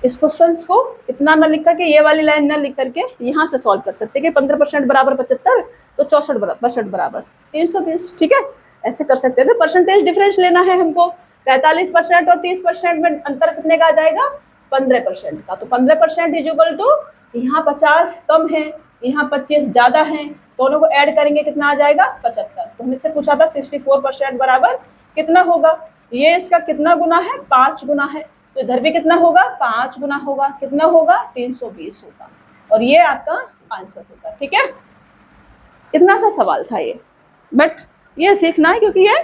इस क्वेश्चन को इतना ना लिख करके, ये वाली लाइन ना लिख करके यहाँ से सॉल्व कर सकते हैं कि 15% बराबर 75 तो 64% बराबर 320। ठीक है, ऐसे कर सकते हैं। तो परसेंटेज डिफरेंस लेना है हमको, 45% और 30% में अंतर कितने का आ जाएगा, 15% का। तो 15% इज इक्वल टू यहाँ 50 कम है, यहाँ 25 ज्यादा है, दोनों को ऐड करेंगे कितना आ जाएगा 75। तो हमसे पूछा था 64% बराबर कितना होगा, ये इसका कितना गुना है, 5 गुना है, तो इधर भी कितना होगा 5 गुना होगा, कितना होगा 320 होगा, और ये आपका आंसर होगा। ठीक है, इतना सा सवाल था ये, बट ये सीखना है क्योंकि ये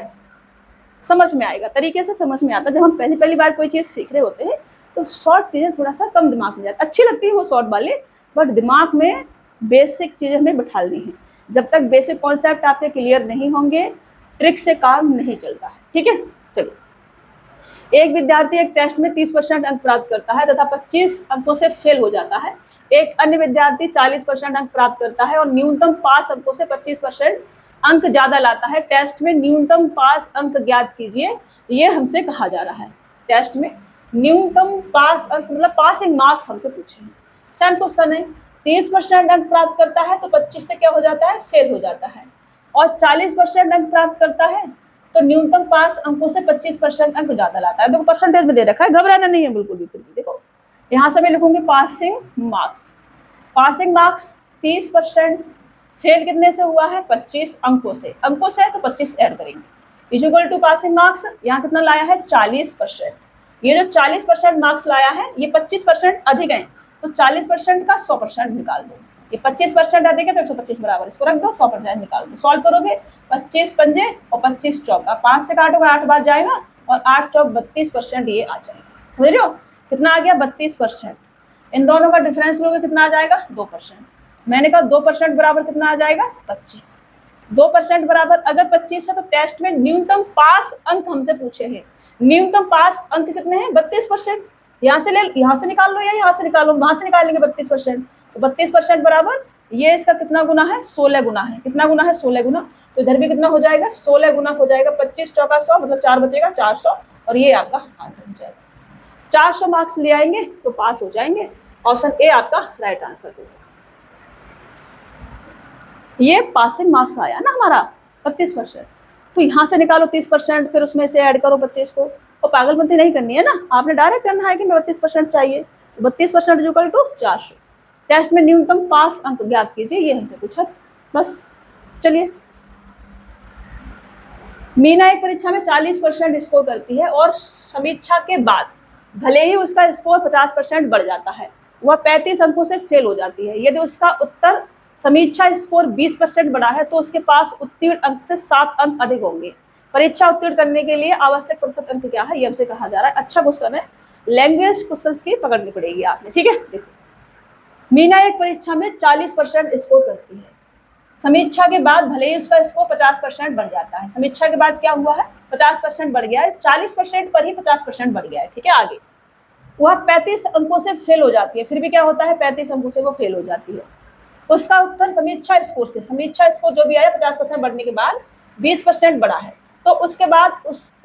समझ में आएगा, तरीके से समझ में आता है। जब हम पहली बार कोई चीज़ सीख रहे होते हैं तो शॉर्ट चीज़ें थोड़ा सा कम दिमाग में जाती, अच्छी लगती है वो शॉर्ट वाली, बट दिमाग में बेसिक चीज़ें हमें बैठानी है। जब तक बेसिक कॉन्सेप्ट आपके क्लियर नहीं होंगे ट्रिक से काम नहीं चलता है। ठीक है, चलिए। एक विद्यार्थी एक टेस्ट में 30% अंक प्राप्त करता है तथा 25 अंकों से फेल हो जाता है। एक अन्य विद्यार्थी 40% अंक प्राप्त करता है और न्यूनतम पास अंकों से 25% अंक ज्यादा लाता है। टेस्ट में न्यूनतम पास अंक ज्ञात कीजिए, ये हमसे कहा जा रहा है। टेस्ट में न्यूनतम पास अंक मतलब पासिंग मार्क्स हमसे पूछे हैं। सेम क्वेश्चन है, 30% अंक प्राप्त करता है तो 25 से क्या हो जाता है, फेल हो जाता है, और 40% अंक प्राप्त करता है तो न्यूनतम पास अंकों से 25% अंक ज्यादा लाता है। देखो परसेंटेज में दे रखा है, घबराना नहीं है बिल्कुल भी। देखो यहाँ से मैं लिखूंगी passing marks, passing marks 30%, fail कितने से हुआ है 25 अंकों से, अंकों से तो 25 ऐड करेंगे, इक्वल टू पासिंग मार्क्स यहाँ कितना लाया है 40%। ये जो 40% मार्क्स लाया है ये 25% अधिक है, तो 40% का 100% निकाल दो। ये 25% अधिक है तो 125 बराबर, इसको रख दो, 100% निकाल दो। सॉल्व करोगे 25 पंजे और 25 चौका, 5 से काटोगे 8 बार जाएगा और 8 चौक 32% ये आ जाएगा। समझ रहे हो कितना आ गया 32%। इन दोनों का डिफरेंस लोगे कितना आ जाएगा 2%। मैंने कहा 2% बराबर कितना आ जाएगा 25। 2% बराबर अगर 25 है तो टेस्ट में न्यूनतम पास अंक हमसे पूछे हैं, न्यूनतम पास अंक कितने हैं 32%। यहाँ से निकाल लो या यहाँ से निकालो, वहां से निकालेंगे 32%, तो 32% बराबर ये इसका कितना गुना है 16 गुना है, कितना गुना है 16 गुना, तो इधर भी कितना हो जाएगा 16 गुना हो जाएगा, 25 चौका 100 मतलब 4 बचेगा 400, और ये आपका आंसर हो जाएगा। 400 मार्क्स ले आएंगे तो पास हो जाएंगे। ऑप्शन ए आपका राइट आंसर होगा। ये पासिंग मार्क्स आया ना हमारा 32%, तो यहाँ से निकालो 30%, फिर उसमें से ऐड करो 25 को, और पागलपंती नहीं करनी है ना, आपने डायरेक्ट करना है कि मैं 32% चाहिए, तो 32% इक्वल टू 400। टेस्ट में न्यूनतम पास अंक ज्ञात कीजिए, ये हमसे पूछा था बस। चलिए, मीना एक परीक्षा में 40% स्कोर करती है और समीक्षा के बाद भले ही उसका स्कोर 50% बढ़ जाता है, वह 35 अंकों से फेल हो जाती है। यदि उसका उत्तर समीक्षा स्कोर 20% बढ़ा है तो उसके पास उत्तीर्ण अंक से 7 अंक अधिक होंगे। परीक्षा उत्तीर्ण करने के लिए आवश्यक प्रतिशत अंक क्या है, ये हमसे कहा जा रहा है। अच्छा क्वेश्चन है, लैंग्वेज क्वेश्चन की पकड़नी पड़ेगी आपने। ठीक है, देखो मीना एक परीक्षा में 40% स्कोर करती है, समीक्षा के बाद भले ही उसका स्कोर 50% बढ़ जाता है। समीक्षा के बाद क्या हुआ है 50% बढ़ गया है, 40% पर ही 50% बढ़ गया है। ठीक है, आगे वह 35 अंकों से फेल हो जाती है, फिर भी क्या होता है 35 अंकों से वो फेल हो जाती है। उसका उत्तर समीक्षा स्कोर से, समीक्षा स्कोर जो भी आया 50% बढ़ने के बाद 20% बढ़ा है, तो उसके बाद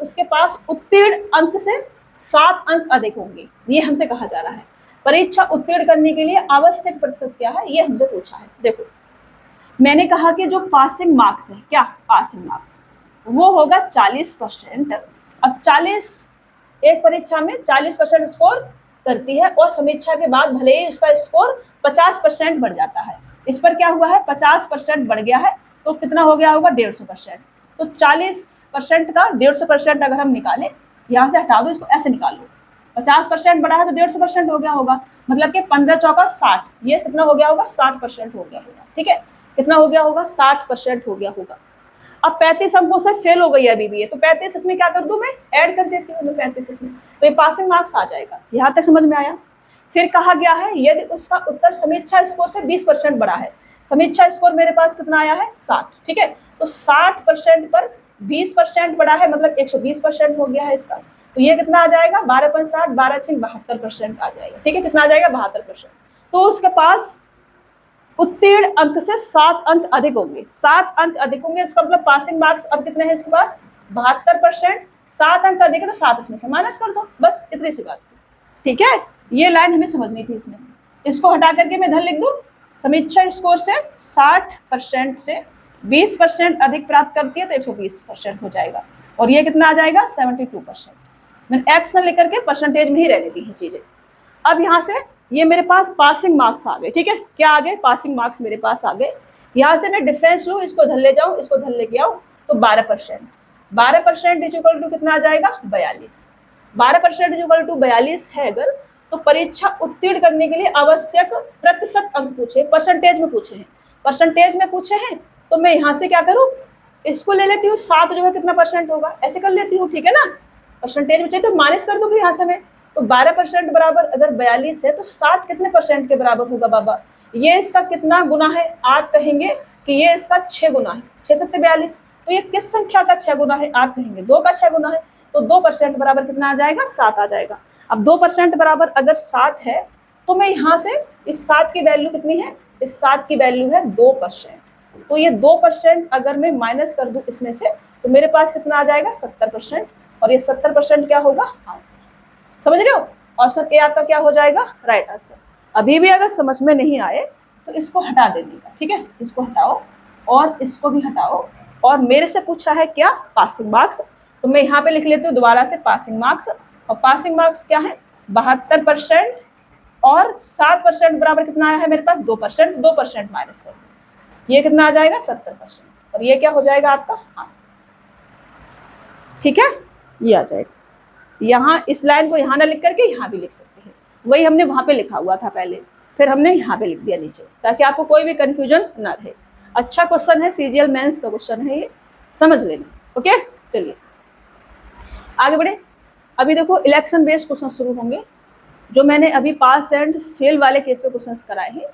उसके पास उत्तीर्ण अंक से 7 अंक अधिक होंगे, ये हमसे कहा जा रहा है। परीक्षा उत्तीर्ण करने के लिए आवश्यक प्रतिशत क्या है, ये हमसे पूछा है। देखो मैंने कहा कि जो पासिंग मार्क्स है, क्या पासिंग मार्क्स वो होगा 40%, अब 40 एक परीक्षा में 40% स्कोर करती है और समीक्षा के बाद भले ही उसका स्कोर 50% बढ़ जाता है, इस पर क्या हुआ है 50% बढ़ गया है, तो कितना हो गया होगा 150%। तो 40% का 150% अगर हम निकालें, यहाँ से हटा दो इसको, ऐसे निकाल लो, 50% बढ़ा है तो 150% हो गया होगा, मतलब कि 15 चौका 60, ये कितना हो गया होगा 60% हो गया होगा। ठीक है, कितना हो गया होगा 60% हो गया होगा। अब 35 अंकों से फेल हो गई है अभी भी ये, तो 35 इसमें क्या कर दूं मैं, ऐड कर देती हूँ मैं 35 इसमें, तो ये पासिंग मार्क्स आ जाएगा। यहाँ तक समझ में आया। फिर कहा गया है यदि उसका उत्तर समीक्षा स्कोर से 20% बड़ा है, समीक्षा स्कोर मेरे पास कितना आया है 60, ठीक है, तो 60% पर 20% बड़ा है, मतलब 120% हो गया है इसका, तो ये कितना आ जाएगा 12.60, 12×6 72% आ जाएगा। ठीक है, कितना आ जाएगा 72%। तो उसके पास उत्तीर्ण अंक से 7 अंक अधिक होंगे, 7 अंक अधिक होंगे, इसका मतलब पासिंग मार्क्स अब कितने हैं इसके पास 72%, 7 अंक अधिक है तो 7 इसमें से माइनस कर दो, बस इतनी सी बात थी। ठीक है, ये लाइन हमें समझनी थी इसमें, इसको हटा करके मैं इधर लिख दूं, समीक्षा स्कोर से 60% से 20% अधिक प्राप्त करती है तो 120% हो जाएगा, और ये कितना आ जाएगा 72%। मैंने एक्स न लिख करके परसेंटेज में ही रहने दी है चीजें। अब यहाँ से ये मेरे पास पासिंग मार्क्स आ गए, ठीक है, क्या आ गए पासिंग मार्क्स मेरे पास आ गए। यहाँ से मैं डिफरेंस लूँ, इसको धर ले जाऊँ, इसको धर लेके आऊँ, तो 12%, 12% इज इक्वल टू कितना आ जाएगा 42, 12% इज इक्वल टू 42 है अगर, तो परीक्षा उत्तीर्ण करने के लिए आवश्यक प्रतिशत अंक पूछे, परसेंटेज में पूछे हैं, परसेंटेज में पूछे हैं, तो मैं यहाँ से क्या करूँ, इसको ले लेती हूँ, 7 जो है कितना परसेंट होगा, ऐसे कर लेती हूँ, ठीक है ना, परसेंटेज में चाहिए तो माइनस कर दूंगी यहाँ से मैं, तो 12% बराबर अगर 42 है तो 7 कितने परसेंट के बराबर होगा बाबा, ये इसका कितना गुना है, आप कहेंगे कि ये इसका 6 गुना है, 6 7 42, तो ये किस संख्या का 6 गुना है, आप कहेंगे 2 का 6 गुना है, तो 2% बराबर कितना आ जाएगा 7 आ जाएगा। अब 2% बराबर अगर 7 है तो मैं यहाँ से इस 7 की वैल्यू कितनी है, इस 7 की वैल्यू है 2%, तो ये 2% अगर मैं माइनस कर दूं इसमें से तो मेरे पास कितना आ जाएगा 70%, और ये 70% क्या होगा आंसर, समझ रहे हो, ऑप्शन ए आपका क्या हो जाएगा राइट आंसर। अभी भी अगर समझ में नहीं आए तो इसको हटा देने का, ठीक है, इसको हटाओ और इसको भी हटाओ, और मेरे से पूछा है क्या पासिंग मार्क्स, तो मैं यहाँ पे लिख लेती हूँ दोबारा से पासिंग मार्क्स, और पासिंग मार्क्स क्या है 72%, और 7% बराबर कितना आया है मेरे पास 2%, 2% माइनस कर दो, ये कितना आ जाएगा 70%, और ये क्या हो जाएगा आपका आंसर। ठीक है, ये आ जाएगा। यहाँ इस लाइन को यहाँ ना लिख करके यहाँ भी लिख सकते हैं, वही हमने वहाँ पे लिखा हुआ था पहले, फिर हमने यहाँ पे लिख दिया नीचे, ताकि आपको कोई भी कंफ्यूजन ना रहे। अच्छा क्वेश्चन है, सीजीएल मेंस का क्वेश्चन है, ये समझ लेना। ओके, चलिए आगे बढ़े। अभी देखो इलेक्शन बेस्ड क्वेश्चन शुरू होंगे, जो मैंने अभी पास एंड फेल वाले केस पे क्वेश्चन कराए हैं।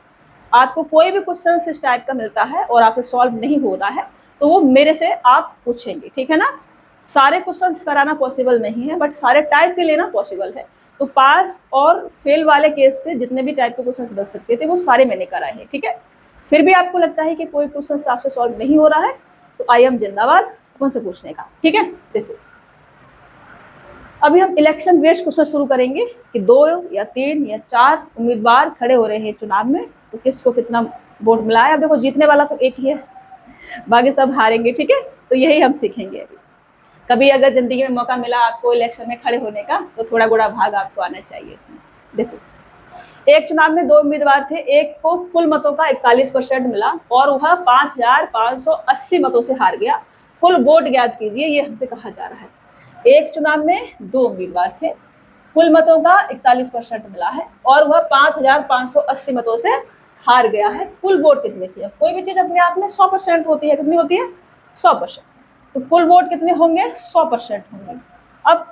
आपको कोई भी क्वेश्चन इस टाइप का मिलता है और आपसे सॉल्व नहीं हो रहा है तो वो मेरे से आप पूछेंगे, ठीक है ना। सारे क्वेश्चंस कराना पॉसिबल नहीं है, बट सारे टाइप के लेना पॉसिबल है। तो पास और फेल वाले केस से जितने भी टाइप के क्वेश्चंस बच सकते थे वो सारे मैंने कराए हैं, ठीक है। फिर भी आपको लगता है कि कोई क्वेश्चन आपसे सॉल्व नहीं हो रहा है तो आई एम जिंदाबाद अपन से पूछने का, ठीक है। देखो अभी हम इलेक्शन बेस्ड क्वेश्चन शुरू करेंगे कि 2 या 3 या 4 उम्मीदवार खड़े हो रहे हैं चुनाव में, तो किसको कितना वोट मिला है। अब देखो जीतने वाला तो एक ही है, बाकी सब हारेंगे, ठीक है। तो यही हम सीखेंगे अभी। कभी अगर जिंदगी में मौका मिला आपको इलेक्शन में खड़े होने का तो थोड़ा गुड़ा भाग आपको आना चाहिए इसमें। देखो एक चुनाव में 2 उम्मीदवार थे, एक को कुल मतों का 41% मिला और वह 5580 मतों से हार गया। कुल वोट ज्ञात कीजिए, ये हमसे कहा जा रहा है। एक चुनाव में 2 उम्मीदवार थे, कुल मतों का 41% मिला है और वह 5580 मतों से हार गया है। कुल वोट कितने थे। कोई भी चीज अपने आप में 100% होती है, कितनी होती है 100%, तो कुल वोट कितने होंगे 100% होंगे। अब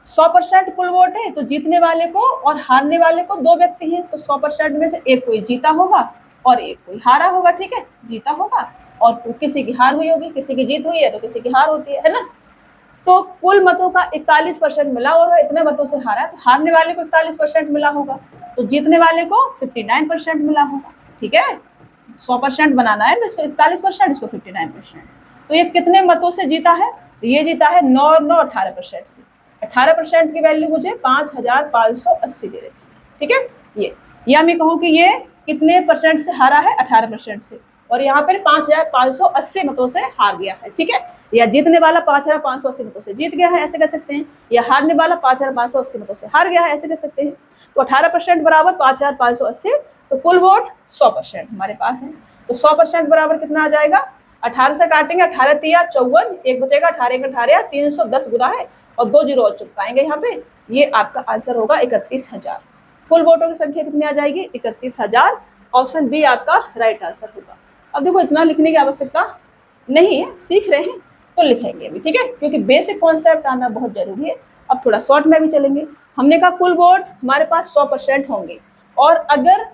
100% कुल वोट है तो जीतने वाले को और हारने वाले को 2 व्यक्ति हैं, तो 100% में से एक कोई जीता होगा और एक कोई हारा होगा, ठीक है। जीता होगा और किसी की हार हुई होगी, किसी की जीत हुई है तो किसी की हार होती है ना। तो कुल मतों का 41% मिला और वह इतने मतों से हारा, तो हारने वाले को 41% मिला होगा, तो जीतने वाले को 59% मिला होगा, ठीक है। 100% बनाना है तो इसको 41%, इसको 59%। तो ये कितने मतों से जीता है, तो ये जीता है 9 और 9 18% से। 18% की वैल्यू मुझे 5580 दे रखी है, ठीक है। ये या मैं कहूँ कि ये कितने परसेंट से हारा है 18% से, और यहाँ पर 5,580 मतों से हार गया है, ठीक है। या जीतने वाला 5,580 मतों से जीत गया है, ऐसे कह सकते हैं, या हारने वाला 5,580 मतों से हार गया है, ऐसे कह सकते हैं। तो 18% बराबर 5,580, तो कुल वोट 100% हमारे पास है। तो 100% बराबर कितना आ जाएगा, 18 से काटेंगे, 18 तिया 54, एक बचेगा, 18 का 18, 310 गुना है और 2 जीरो और चुपकाएंगे यहाँ पे। ये आपका आंसर होगा 31,000। कुल वोटों की संख्या कितनी आ जाएगी, 31,000। ऑप्शन बी आपका राइट आंसर होगा। अब देखो इतना लिखने की आवश्यकता नहीं है, सीख रहे हैं तो लिखेंगे भी, ठीक है, क्योंकि बेसिक कॉन्सेप्ट आना बहुत जरूरी है। अब थोड़ा शॉर्ट में भी चलेंगे। हमने कहा कुल वोट हमारे पास 100% होंगे, और अगर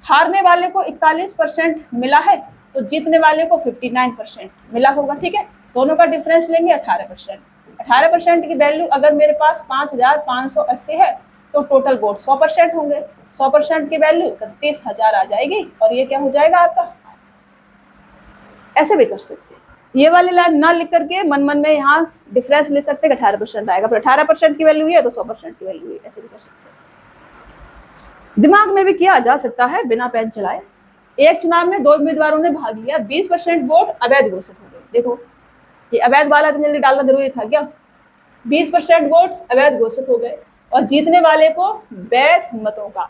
हारने वाले को 41% मिला है तो जीतने वाले को 59% मिला होगा, ठीक है। दोनों का डिफरेंस लेंगे 18%। 18% की वैल्यू अगर मेरे पास 5,580 है तो टोटल वोट 100% होंगे। 100% की वैल्यू 31,000 आ जाएगी, और ये क्या हो जाएगा आपका। ऐसे भी कर सकते हैं, ये वाली लाइन ना लिख करके मन में यहाँ डिफरेंस ले सकते हैं कि 18% आएगा, पर 18% की वैल्यू है तो 100% की वैल्यू है, ऐसे भी कर सकते हैं। दिमाग में भी किया जा सकता है बिना पेन चलाए। एक चुनाव में 2 उम्मीदवारों ने भाग लिया, 20% वोट अवैध घोषित हो गए। देखो ये अवैध वाला इतनी जल्दी डालना जरूरी था क्या। 20% वोट अवैध घोषित हो गए और जीतने वाले को वैध मतों का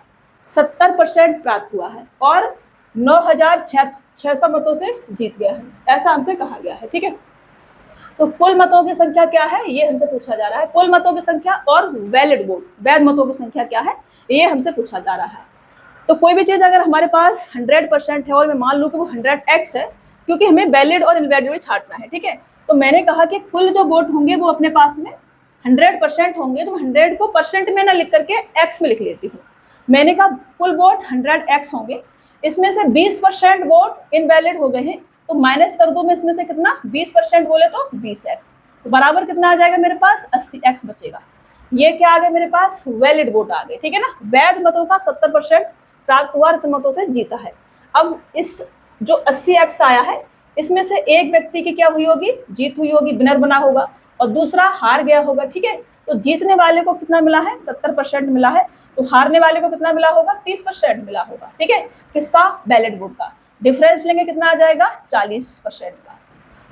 70% प्राप्त हुआ है और 9,600 मतों से जीत गया है, ऐसा हमसे कहा गया है, ठीक है। तो कुल मतों की संख्या क्या है, ये हमसे पूछा जा रहा है। कुल मतों की संख्या और वैलिड वोट, वैध मतों की संख्या क्या है, ये हमसे पूछा जा रहा है। तो कोई भी चीज अगर हमारे पास 100% है और मैं मान लूँ कि वो 100x है, क्योंकि हमें वैलिड और इनवैलिड छांटना है, ठीक है। तो मैंने कहा कि कुल जो वोट होंगे वो अपने पास में 100% होंगे, तो 100 को परसेंट में ना लिख करके x में लिख लेती हूँ। मैंने कहा कुल वोट 100x होंगे, इसमें से 20% वोट इनवैलिड हो गए हैं, तो माइनस कर दो मैं इसमें से कितना, 20% बोले तो 20x, तो बराबर कितना आ जाएगा मेरे पास, 80x बचेगा। ये क्या आ गया मेरे पास, वैलिड वोट आ गए, ठीक है ना। वैध मतों का 70% प्राप्त हुआ, रत्न मतों से जीता है। अब इस जो 80x आया है, इसमें से एक व्यक्ति की क्या हुई होगी, जीत हुई होगी, विनर बना होगा, और दूसरा हार गया होगा, ठीक है। तो जीतने वाले को कितना मिला है, 70% मिला है, तो हारने वाले को कितना मिला होगा, 30% मिला होगा, ठीक है। किसका, वैलिड वोट का। डिफरेंस लेंगे कितना आ जाएगा, 40% का।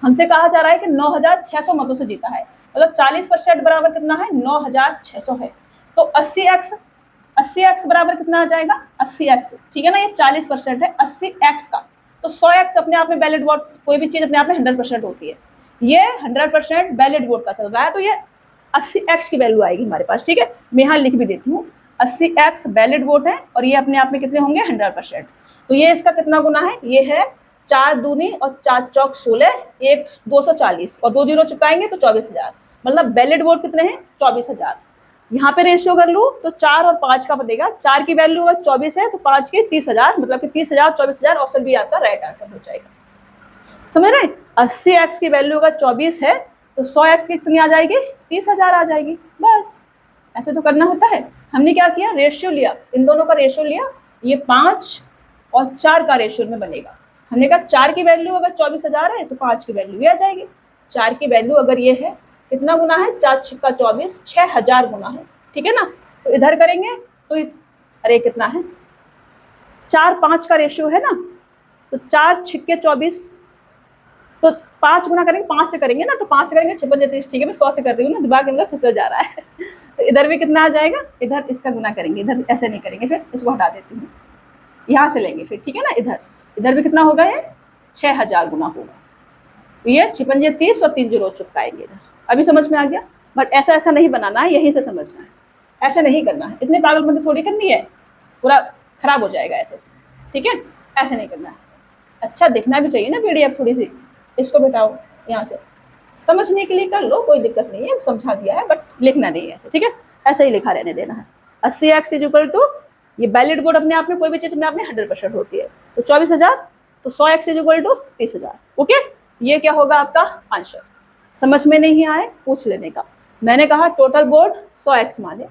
हमसे कहा जा रहा है कि 9,600 मतों से जीता है, मतलब 40% बराबर कितना है, 9,600 है। तो 80x बराबर कितना आ जाएगा, 80x, ठीक है ना। ये 40% है 80x का, तो 100x अपने आप में वैलिड वोट, कोई भी चीज अपने आप में 100% होती है, ये 100% वैलिड वोट का चल रहा है, तो ये 80x की वैल्यू आएगी हमारे पास, ठीक है। मैं यहाँ लिख भी देती हूँ, 80x वैलिड वोट है और ये अपने आप में कितने होंगे, 100%। तो ये इसका कितना गुना है, ये है 4 दूनी और 4 चौक 16, 1 240 और 2 जीरो चुकाएंगे तो 24,000, मतलब वैलिड वोट कितने हैं, 24,000। यहाँ पे रेशियो कर लूँ तो 4 और 5 का बनेगा, 4 की वैल्यू अगर 24 है तो 5 के 30,000, मतलब कि 30,000 24,000, ऑप्शन बी आपका राइट आंसर हो जाएगा। समझ रहे, 80x की वैल्यू अगर 24 है तो 100x की कितनी आ जाएगी, 30,000 आ जाएगी, बस। ऐसे तो करना होता है। हमने क्या किया, रेशियो लिया, इन दोनों का रेशियो लिया, ये 5 और 4 का रेशियो में बनेगा। हमने कहा 4 की वैल्यू अगर 24,000 है तो 5 की वैल्यू ये आ जाएगी। 4 की वैल्यू अगर ये है, कितना गुना है, 4 छिक्का 24, 6,000 गुना है, ठीक है ना। तो इधर करेंगे तो अरे कितना है, 4 5 का रेशियो है ना, तो 4 छिक्के 24, तो 5 गुना करेंगे, 5 से करेंगे ना, तो 5 से करेंगे 56 30, ठीक है। मैं 100 से कर रही हूँ ना, दिमाग में फिसल जा रहा है। तो इधर भी कितना आ जाएगा, इधर इसका गुना करेंगे, इधर ऐसे नहीं करेंगे, फिर इसको हटा देती हूँ, यहाँ से लेंगे फिर, ठीक है ना। इधर भी कितना होगा, ये 6,000 गुना होगा, तो ये 56 30 और 3 जीरो चुपकाएंगे इधर। अभी समझ में आ गया, बट ऐसा नहीं बनाना है, यहीं से समझना है, ऐसे नहीं करना है, इतने पागलपंती थोड़ी करनी है, पूरा खराब हो जाएगा ऐसे, ठीक है। ऐसे नहीं करना है, अच्छा दिखना भी चाहिए ना पीडीएफ थोड़ी सी, इसको बिठाओ यहाँ से, समझने के लिए कर लो, कोई दिक्कत नहीं है, समझा दिया है, बट लिखना नहीं है ऐसे, ठीक है। ऐसे ही लिखा रहने देना है। 80x इक्वल टू, ये वैलिड वोट अपने आप में, कोई भी चीज अपने आप में 100% होती है, तो 24,000, तो 100x इक्वल टू 30,000, ओके। ये क्या होगा आपका आंसर। समझ में नहीं आए पूछ लेने का। मैंने कहा टोटल वोट 100x माने,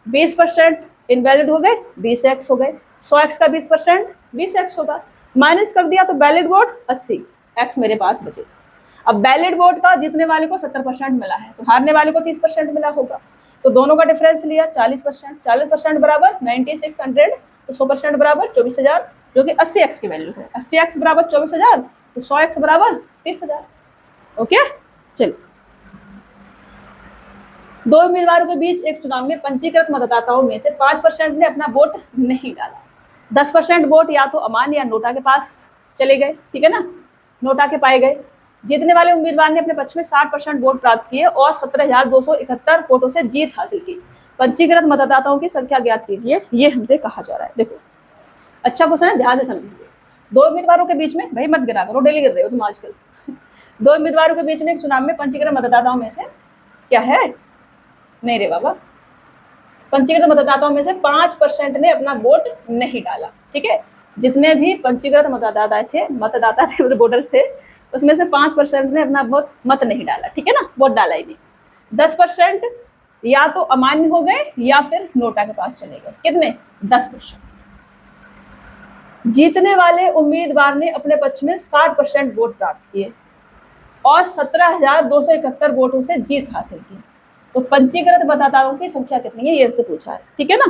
20% इनवैलिड हो गए, 20x हो गए, 100x का 20% 20x होगा, माइनस कर दिया तो वैलिड वोट 80x मेरे पास बचे। अब वैलिड वोट का जीतने वाले को 70% मिला है, तो हारने वाले को 30% मिला होगा, तो दोनों का डिफरेंस लिया 40%, 40% बराबर 9600, तो 100% बराबर 24,000, जो कि 80x की वैल्यू है। 80x बराबर 24,000, तो 100x बराबर 30,000। ओके, चलिए। दो उम्मीदवारों के बीच एक चुनाव में पंजीकृत मतदाताओं में से 5% ने अपना वोट नहीं डाला। 10% वोट या तो अमान्य या नोटा के पास चले गए, ठीक है ना, नोटा के पाए गए। जीतने वाले उम्मीदवार ने अपने पक्ष में 60% वोट प्राप्त किए और 17,271 वोटों से जीत हासिल की। पंजीकृत मतदाताओं की संख्या ज्ञात कीजिए, ये हमसे कहा जा रहा है। देखो, अच्छा क्वेश्चन है, ध्यान से समझिए। दो उम्मीदवारों के बीच में, भाई मत गिरा करो, डेली गिर रहे हो तुम आजकल। दो उम्मीदवारों के बीच में एक चुनाव में पंजीकृत मतदाताओं में से क्या है, नहीं रे बाबा, पंजीकृत मतदाताओं में से 5% ने अपना वोट नहीं डाला। ठीक है, जितने भी पंजीकृत मतदाता थे वोटर्स थे, उसमें से 5% ने अपना वोट मत नहीं डाला। ठीक है ना, वोट डाला ही नहीं। 10% या तो अमान्य हो गए या फिर नोटा के पास चले गए। कितने? 10%। जीतने वाले उम्मीदवार ने अपने पक्ष में 60% वोट प्राप्त किए और 17,271 वोटों से जीत हासिल की। तो पंजीकृत मतदाताओं की संख्या कितनी है, ये इनसे पूछा है। ठीक है ना,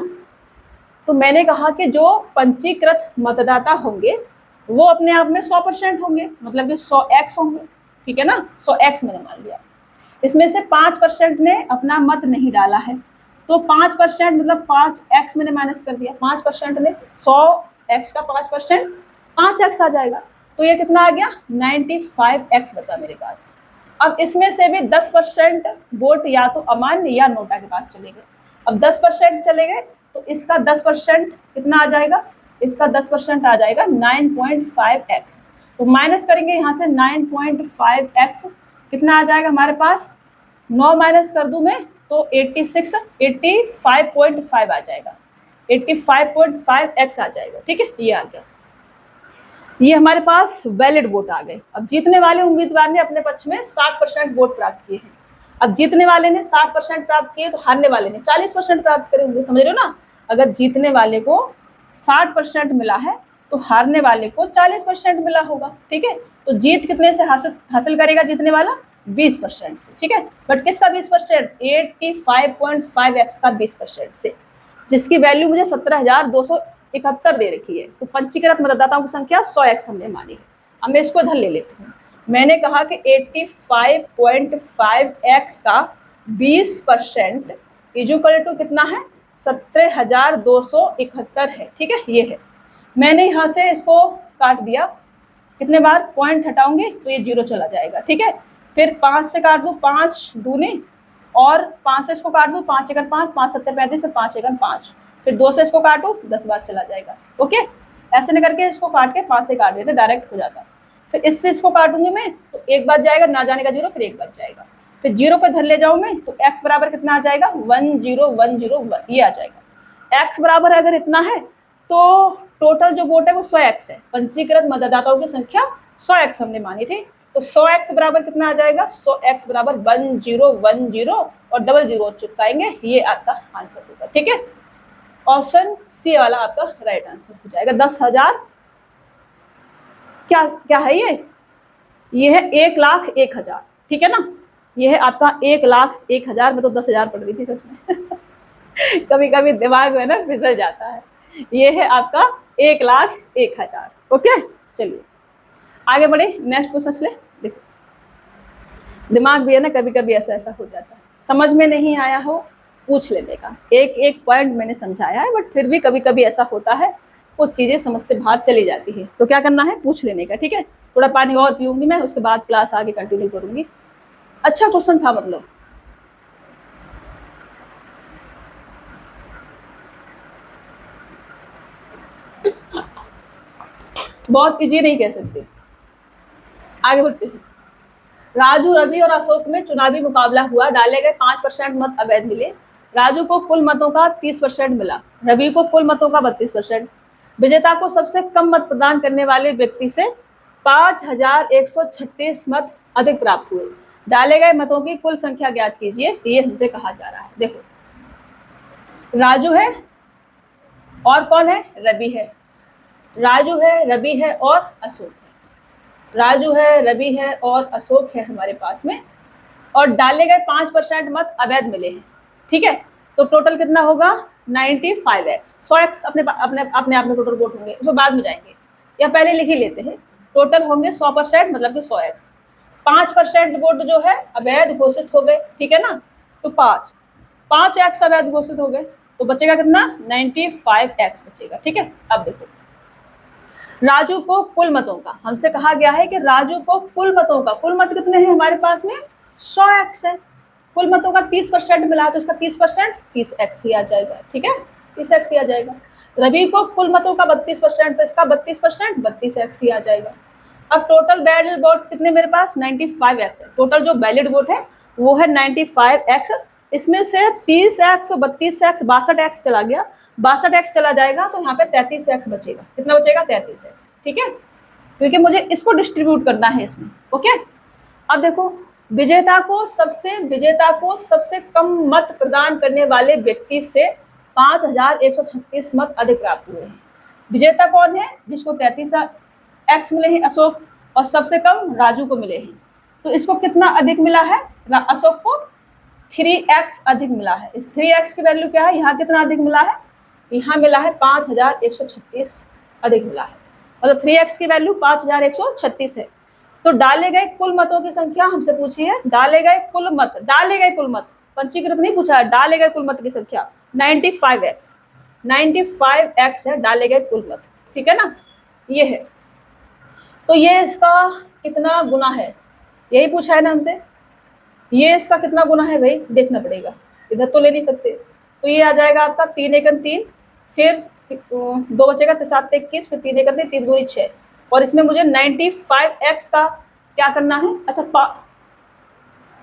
तो मैंने कहा कि जो पंजीकृत मतदाता होंगे वो अपने आप में 100% होंगे, मतलब कि 100x होंगे। ठीक है ना, 100x मैंने मान लिया। इसमें से 5% ने अपना मत नहीं डाला है, तो 5% मतलब 5x मैंने माइनस कर दिया। 5% ने 100x का 5% 5x आ जाएगा, तो ये कितना आ गया, 95x बचा मेरे पास। अब इसमें से भी 10% वोट या तो अमान्य या नोटा के पास चले गए। अब 10% चले गए तो इसका 10% कितना आ जाएगा, इसका 10% आ जाएगा 9.5x। तो माइनस करेंगे यहाँ से 9.5x, कितना आ जाएगा हमारे पास, 9 माइनस कर दूं मैं तो 85.5 आ जाएगा, 85.5x आ जाएगा। ठीक है, ये आ गया, ये हमारे पास वैलिड वोट आ गए। अब जीतने वाले उम्मीदवार ने अपने पक्ष में 60% वोट प्राप्त किए हैं। अब जीतने वाले ने 60% प्राप्त किए तो हारने वाले ने 40% प्राप्त करे होंगे, समझ रहे हो ना। अगर जीतने वाले को 60% मिला है तो हारने वाले को 40% मिला होगा। ठीक है, तो जीत कितने से हासिल करेगा जीतने वाला, 20% से। ठीक है, बट किसका 20%, 85.5x का 20% से, जिसकी वैल्यू मुझे 17,271 दे रखी है। तो पंजीकृत मतदाताओं की संख्या 100x हमने मानी है। अब मैं इसको इधर ले लेती हूँ। मैंने कहा कि 85.5x का 20% इक्वल टू कितना है, 17,271 है। ठीक है, ये है। मैंने यहाँ से इसको काट दिया, कितने बार पॉइंट हटाऊंगी तो ये 0 चला जाएगा। ठीक है, फिर 5 से काट दूँ, 5 दूनी, और 5 से इसको काट दूँ, 5 एकड़ 5, 5 7 35, फिर 5 एकड़ 5, फिर 2 से इसको काटूँ 10 बार चला जाएगा। ओके, ऐसे न करके इसको काट के 5 से काट देते, डायरेक्ट हो जाता। फिर इससे इसको काटूंगी मैं तो एक बार जाएगा, ना जाने का 0, फिर एक बार जाएगा, फिर 0 पे धर ले जाऊं मैं तो x बराबर कितना आ जाएगा, 10101, ये आ जाएगा। x बराबर अगर इतना है तो टोटल जो वोट है वो 100x है। पंजीकृत मतदाताओं की संख्या 100x हमने मानी थी, तो 100x बराबर कितना आ जाएगा, 100x बराबर 1010 और 00 चिपकाएंगे, ये आपका आंसर होगा। ठीक है, ऑप्शन सी वाला आपका राइट आंसर हो जाएगा। 10,000 क्या है ये है 1,01,000। ठीक है ना, ये है आपका 1,01,000। मैं तो 10,000 पढ़ रही थी सच में कभी कभी दिमाग में ना फिसल जाता है। ये है आपका 1,01,000। ओके, चलिए आगे बढ़े, नेक्स्ट क्वेश्चन से। देखो, दिमाग भी है ना, कभी कभी ऐसा ऐसा हो जाता है, समझ में नहीं आया हो पूछ लेने का। एक पॉइंट मैंने समझाया है, बट फिर भी कभी कभी ऐसा होता है, कुछ चीजें समझ से बाहर चली जाती है, तो क्या करना है, पूछ लेने का। ठीक है, थोड़ा पानी और पीऊंगी मैं, उसके बाद क्लास आगे कंटिन्यू करूंगी। अच्छा क्वेश्चन था, मतलब बहुत इजी नहीं कह सकते। आगे बढ़ते हैं। राजू, रवि और अशोक में चुनावी मुकाबला हुआ, डाले गए 5% मत अवैध मिले। राजू को कुल मतों का 30% मिला, रवि को कुल मतों का 32%। विजेता को सबसे कम मत प्रदान करने वाले व्यक्ति से 5,136 मत अधिक प्राप्त हुए। डाले गए मतों की कुल संख्या ज्ञात कीजिए, ये हमसे कहा जा रहा है। देखो, राजू है और कौन है, रवि है। राजू है, रवि है और अशोक है। राजू है, रवि है और अशोक है हमारे पास में, और डाले गए 5% मत अवैध मिले हैं। ठीक है, तो टोटल कितना होगा, 95x। 100x अपने आप में टोटल वोट होंगे, इसको बाद में जाएंगे। या पहले लिख ही लेते हैं। टोटल होंगे 100%, मतलब कि 100x। 5% वोट जो है अवैध घोषित हो गए, ठीक है ना, तो 5x अवैध घोषित हो गए, तो बचेगा कितना, 95x बचेगा, ठीक है। अब देखो राजू को कुल मतों का, हमसे कहा गया है कि राजू को कुल मतों का, कुल मत कितने हैं हमारे पास में, 100x है। कुल मतों का 30% मिला तो इसका 30% 30x ही आ जाएगा, ठीक है, 30x ही आ जाएगा। रवि को कुल मतों का 32%, तो इसका 32% 32x ही आ जाएगा। अब टोटल वैलिड वोट कितने मेरे पास, 95x है। टोटल जो वैलिड वोट है वो है 95x। इसमें से 30x और 32x 62x चला गया, 62x चला जाएगा तो यहाँ पे 33x बचेगा। कितना बचेगा, 33x, ठीक है, क्योंकि मुझे इसको डिस्ट्रीब्यूट करना है इसमें, ओके। अब देखो विजेता को सबसे कम मत प्रदान करने वाले व्यक्ति से 5136 मत अधिक प्राप्त हुए हैं। विजेता कौन है, जिसको 33x मिले हैं अशोक, और सबसे कम राजू को मिले हैं। तो इसको कितना अधिक मिला है, अशोक को 3x अधिक मिला है। इस 3x की वैल्यू क्या है, यहाँ कितना अधिक मिला है, यहाँ मिला है 5136 अधिक मिला है, मतलब 3x की वैल्यू 5136 है। तो डाले गए कुल मतों की संख्या हमसे पूछी है, डाले गए कुल मत, पंचीकृत नहीं पूछा है, डाले गए कुल मत की संख्या 95x है डाले गए कुल मत, ठीक है ना, ये है। तो ये इसका कितना गुना है, यही पूछा है ना हमसे, ये इसका कितना गुना है भाई, देखना पड़ेगा, इधर तो ले नहीं सकते। तो ये आ जाएगा आपका 3 एकम 3, फिर 2 बचेगा 7 21, फिर 3 एकम 3, 3 दूनी 6, और इसमें मुझे 95x का क्या करना है। अच्छा,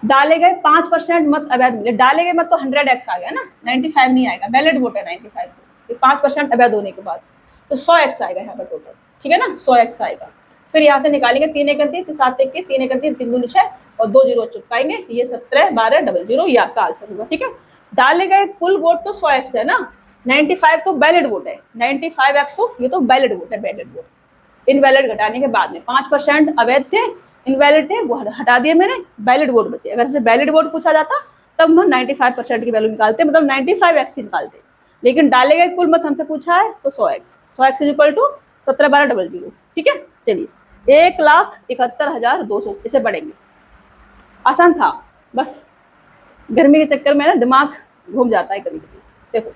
डाले गए 5% मत अवैध मिले, डाले गए मत तो 100x आ गया ना, 95 नहीं आएगा, वैलिड वोट है 95, तो 5% अवैध होने के बाद तो 100x आएगा यहाँ पर टोटल, ठीक है ना, 100x आएगा। फिर यहाँ से निकालेंगे 3 एकम 3, 7 21, 3 एकम 3, 3 दूनी 6, और 2 जीरो चिपकाएंगे, ये 17 12 00, ये आपका आंसर होगा, ठीक है। डाले गए कुल वोट तो 100x है ना, 95 तो वैलिड वोट है, 95x तो ये तो वैलिड वोट है, वैलिड वोट। इनवैलिड घटाने के बाद में 5% अवैध थे, इनवैलिड थे, वो हटा दिए मैंने, वैलिड वोट बचे। अगर से वैलिड वोट पूछा जाता तब हम 95% की वैल्यू निकालते, मतलब 95x की निकालते, लेकिन डाले गए कुल मत हमसे पूछा है तो 100x इज इक्वल टू 17 12 00, ठीक है। चलिए 1,71,200, इसे बढ़ेंगे, आसान था, बस गर्मी के चक्कर में ना दिमाग घूम जाता है कभी कभी। देखो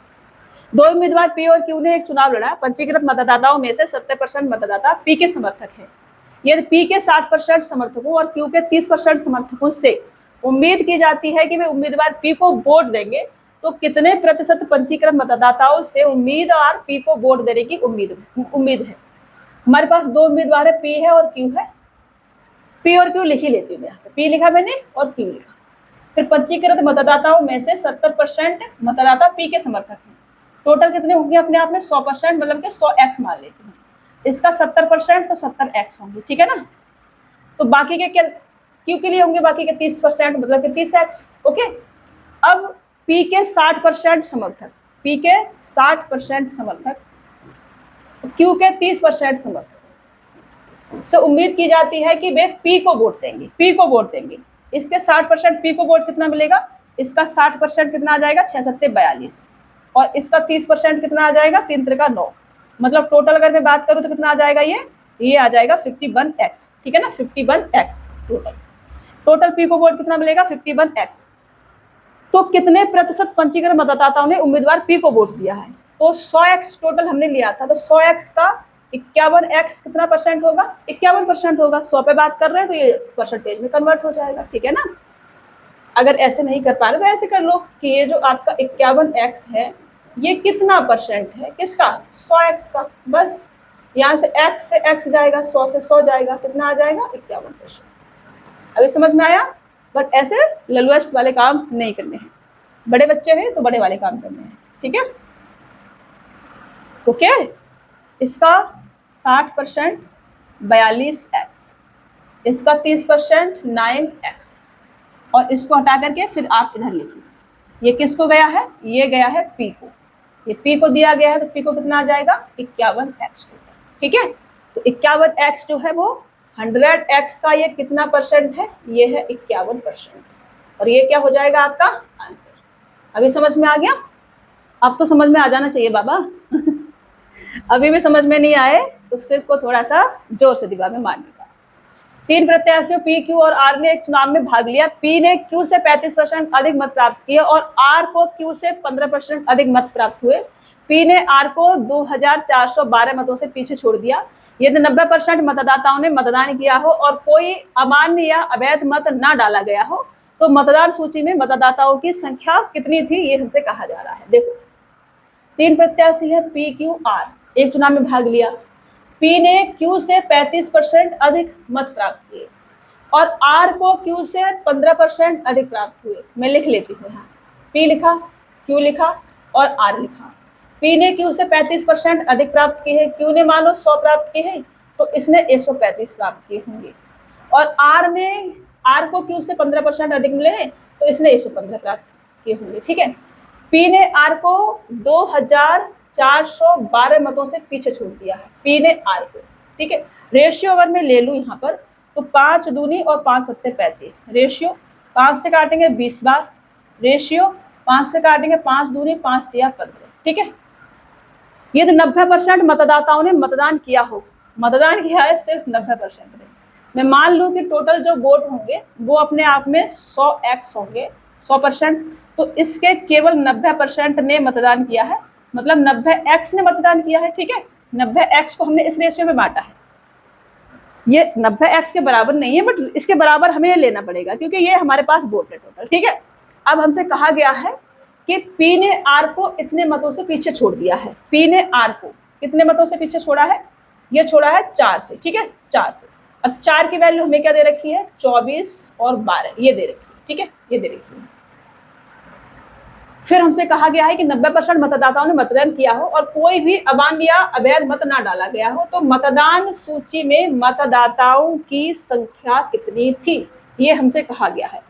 2 उम्मीदवार पी और क्यू ने एक चुनाव लड़ा, पंजीकृत मतदाताओं में से 70% मतदाता पी के समर्थक हैं। यदि पी के 60% समर्थकों और क्यू के 30% समर्थकों से उम्मीद की जाती है कि वे उम्मीदवार पी को वोट देंगे, तो कितने प्रतिशत पंजीकृत मतदाताओं से उम्मीदवार पी को वोट देने की उम्मीद है। हमारे पास 2 उम्मीदवार है, पी है और क्यू है, पी और क्यू लिख ही लेती हूँ मैं, यहाँ पे पी लिखा मैंने और क्यू लिखा। फिर पंजीकृत मतदाताओं में से 70% मतदाता पी के समर्थक हैं। टोटल कितने होंगे अपने आप में 100%, मतलब कि 100x मान लेती हूँ, इसका 70% तो 70x होंगे, ठीक है ना। तो बाकी के क्या क्यू के लिए होंगे, बाकी के 30%, मतलब कि 30x, ओके। अब पी के 60% समर्थक, पी के 60% समर्थक, क्यू के 30% समर्थक से उम्मीद की जाती है कि वे पी को वोट देंगे, पी को वोट देंगे। इसके 60% पी को वोट कितना मिलेगा, इसका 60% कितना आ जाएगा, 6 7 42, और इसका 30% कितना आ जाएगा, 3 3 9, मतलब टोटल अगर मैं बात करूं तो कितना आ जाएगा, ये आ जाएगा 51x, ठीक है ना, 51x टोटल पी को वोट कितना मिलेगा, 51x। तो कितने प्रतिशत पंजीकृत मतदाताओं ने उम्मीदवार पी को वोट दिया है, तो 100x टोटल हमने लिया था, तो 100x का 51x कितना परसेंट होगा, 51% होगा। 100 पे बात कर रहे हैं तो ये परसेंटेज में कन्वर्ट हो जाएगा, ठीक है ना। अगर ऐसे नहीं कर पा रहे तो ऐसे कर लो कि ये जो आपका 51x है ये कितना परसेंट है, किसका, 100x का, बस यहाँ से x से x जाएगा, 100 से 100 जाएगा, कितना आ जाएगा, 51%। अभी समझ में आया। बट ऐसे ललुएस्ट वाले काम नहीं करने हैं, बड़े बच्चे हैं तो बड़े वाले काम करने हैं, ठीक है, ओके। इसका 60% 42x, इसका 30% 9x, और इसको हटा करके फिर आप इधर लिखिए, ये किसको गया है, ये गया है पी को, ये पी को दिया गया है, तो पी को कितना आ जाएगा, 51x, ठीक है। तो 51x जो है वो 100x का ये कितना परसेंट है, ये है 51%, और ये क्या हो जाएगा आपका आंसर। अभी समझ में आ गया, अब तो समझ में आ जाना चाहिए बाबा अभी भी समझ में नहीं आए तो सिर को थोड़ा सा जोर से दिमाग में मानिएगा। 3 प्रत्याशियों पी, क्यू और आर ने एक चुनाव में भाग लिया। पी ने क्यू से 35% अधिक मत प्राप्त किए और आर को क्यू से 15% अधिक मत प्राप्त हुए। पी ने आर को 2412 मतों से पीछे छोड़ दिया। यदि 90% मतदाताओं ने मतदान किया हो और कोई अमान्य या अवैध मत न डाला गया हो तो मतदान सूची में मतदाताओं की संख्या कितनी थी, ये हमसे कहा जा रहा है। देखो 3 प्रत्याशी है पी, क्यू, आर, एक चुनाव में भाग लिया। पी ने क्यू से 35% अधिक मत प्राप्त किए और आर को क्यू से 15% अधिक प्राप्त हुए। मैं लिख लेती हूँ यहाँ, पी लिखा, क्यू लिखा और आर लिखा। पी ने क्यू से 35% अधिक प्राप्त किए हैं, क्यू ने मान लो 100 प्राप्त किए हैं तो इसने 135 प्राप्त किए होंगे। और आर को क्यू से 15% अधिक मिले हैं तो इसने 115 प्राप्त किए होंगे। ठीक है, पी ने आर को 2412 मतों से पीछे छोड़ दिया है, पी ने आर को। ठीक है, रेशियो अगर मैं ले लूँ यहाँ पर तो 5 दूनी और 5 सत्ते 35, रेशियो 5 से काटेंगे 20 बार, रेशियो 5 से काटेंगे 5 दूनी 5 तिया 15। ठीक है, यदि 90% मतदाताओं ने मतदान किया हो, मतदान किया है सिर्फ 90% ने, मैं मान लूं कि टोटल जो वोट होंगे वो अपने आप में 100x होंगे, 100%, तो इसके केवल 90% ने मतदान किया है, मतलब 90x ने मतदान किया है। ठीक है, 90x को हमने इस रेशियो में बांटा है। ये 90x के बराबर नहीं है, बट इसके बराबर हमें लेना पड़ेगा क्योंकि ये हमारे पास वोट है टोटल। ठीक है, अब हमसे कहा गया है कि पी ने आर को इतने मतों से पीछे छोड़ दिया है। पी ने आर को कितने मतों से पीछे छोड़ा है, ये छोड़ा है 4 से। ठीक है, 4 से। अब 4 की वैल्यू हमें क्या दे रखी है, 24 और 12 ये दे रखी है। ठीक है, ये दे रखी है। फिर हमसे कहा गया है कि 90% मतदाताओं ने मतदान किया हो और कोई भी अमान्य या अवैध मत ना डाला गया हो तो मतदान सूची में मतदाताओं की संख्या कितनी थी, ये हमसे कहा गया है।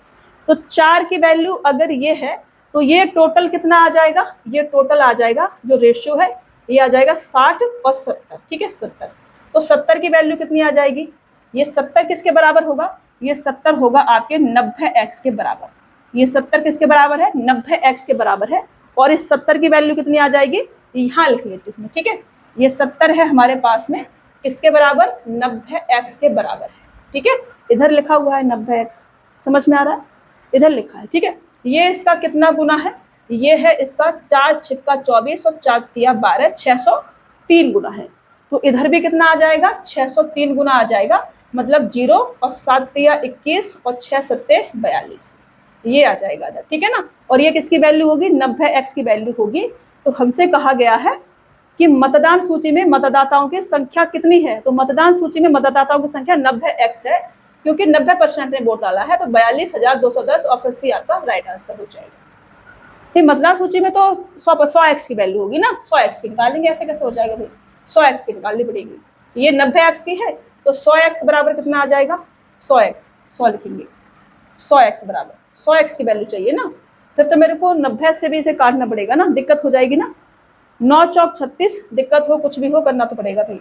तो 4 की वैल्यू अगर ये है तो ये टोटल कितना आ जाएगा, ये टोटल आ जाएगा, जो रेशियो है ये आ जाएगा 60 और 70। ठीक है, 70। तो 70 की वैल्यू कितनी आ जाएगी, ये 70 किसके बराबर होगा, ये 70 होगा आपके 90x के बराबर। ये 70 किसके बराबर है, 90x के बराबर है। और इस 70 की वैल्यू कितनी आ जाएगी, यहाँ लिख लेती हूँ। ठीक है, ये 70 है हमारे पास में किसके बराबर, 90x के बराबर है। ठीक है, इधर लिखा हुआ है 90x, समझ में आ रहा है, इधर लिखा है। ठीक है, ये इसका कितना गुना है, ये है इसका 4 छिक्का 24 और 4 तिया 12, 603 गुना है। तो इधर भी कितना आ जाएगा, 603 गुना आ जाएगा, मतलब 0 और 7 तिया 21 और 6 सत्ते 42, ये आ जाएगा इधर। ठीक है ना, और ये किसकी वैल्यू होगी, 90x की वैल्यू होगी। तो हमसे कहा गया है कि मतदान सूची में मतदाताओं की संख्या कितनी है, तो मतदान सूची में मतदाताओं की संख्या 90x है क्योंकि 90% ने वोट डाला है, तो 42,210 ऑप्शन सी आपका राइट आंसर हो जाएगा। फिर मतदान सूची में तो 100x की वैल्यू होगी ना, 100x की निकालेंगे, ऐसे कैसे हो जाएगा भाई, 100x की निकालनी पड़ेगी। ये 90x की है तो 100x बराबर कितना आ जाएगा, 100x, 100 लिखेंगे, 100x बराबर 100x की वैल्यू चाहिए ना, फिर तो मेरे को 90 से भी इसे काटना पड़ेगा ना, दिक्कत हो जाएगी ना, 9 चौक 36, दिक्कत हो कुछ भी हो करना तो पड़ेगा भाई।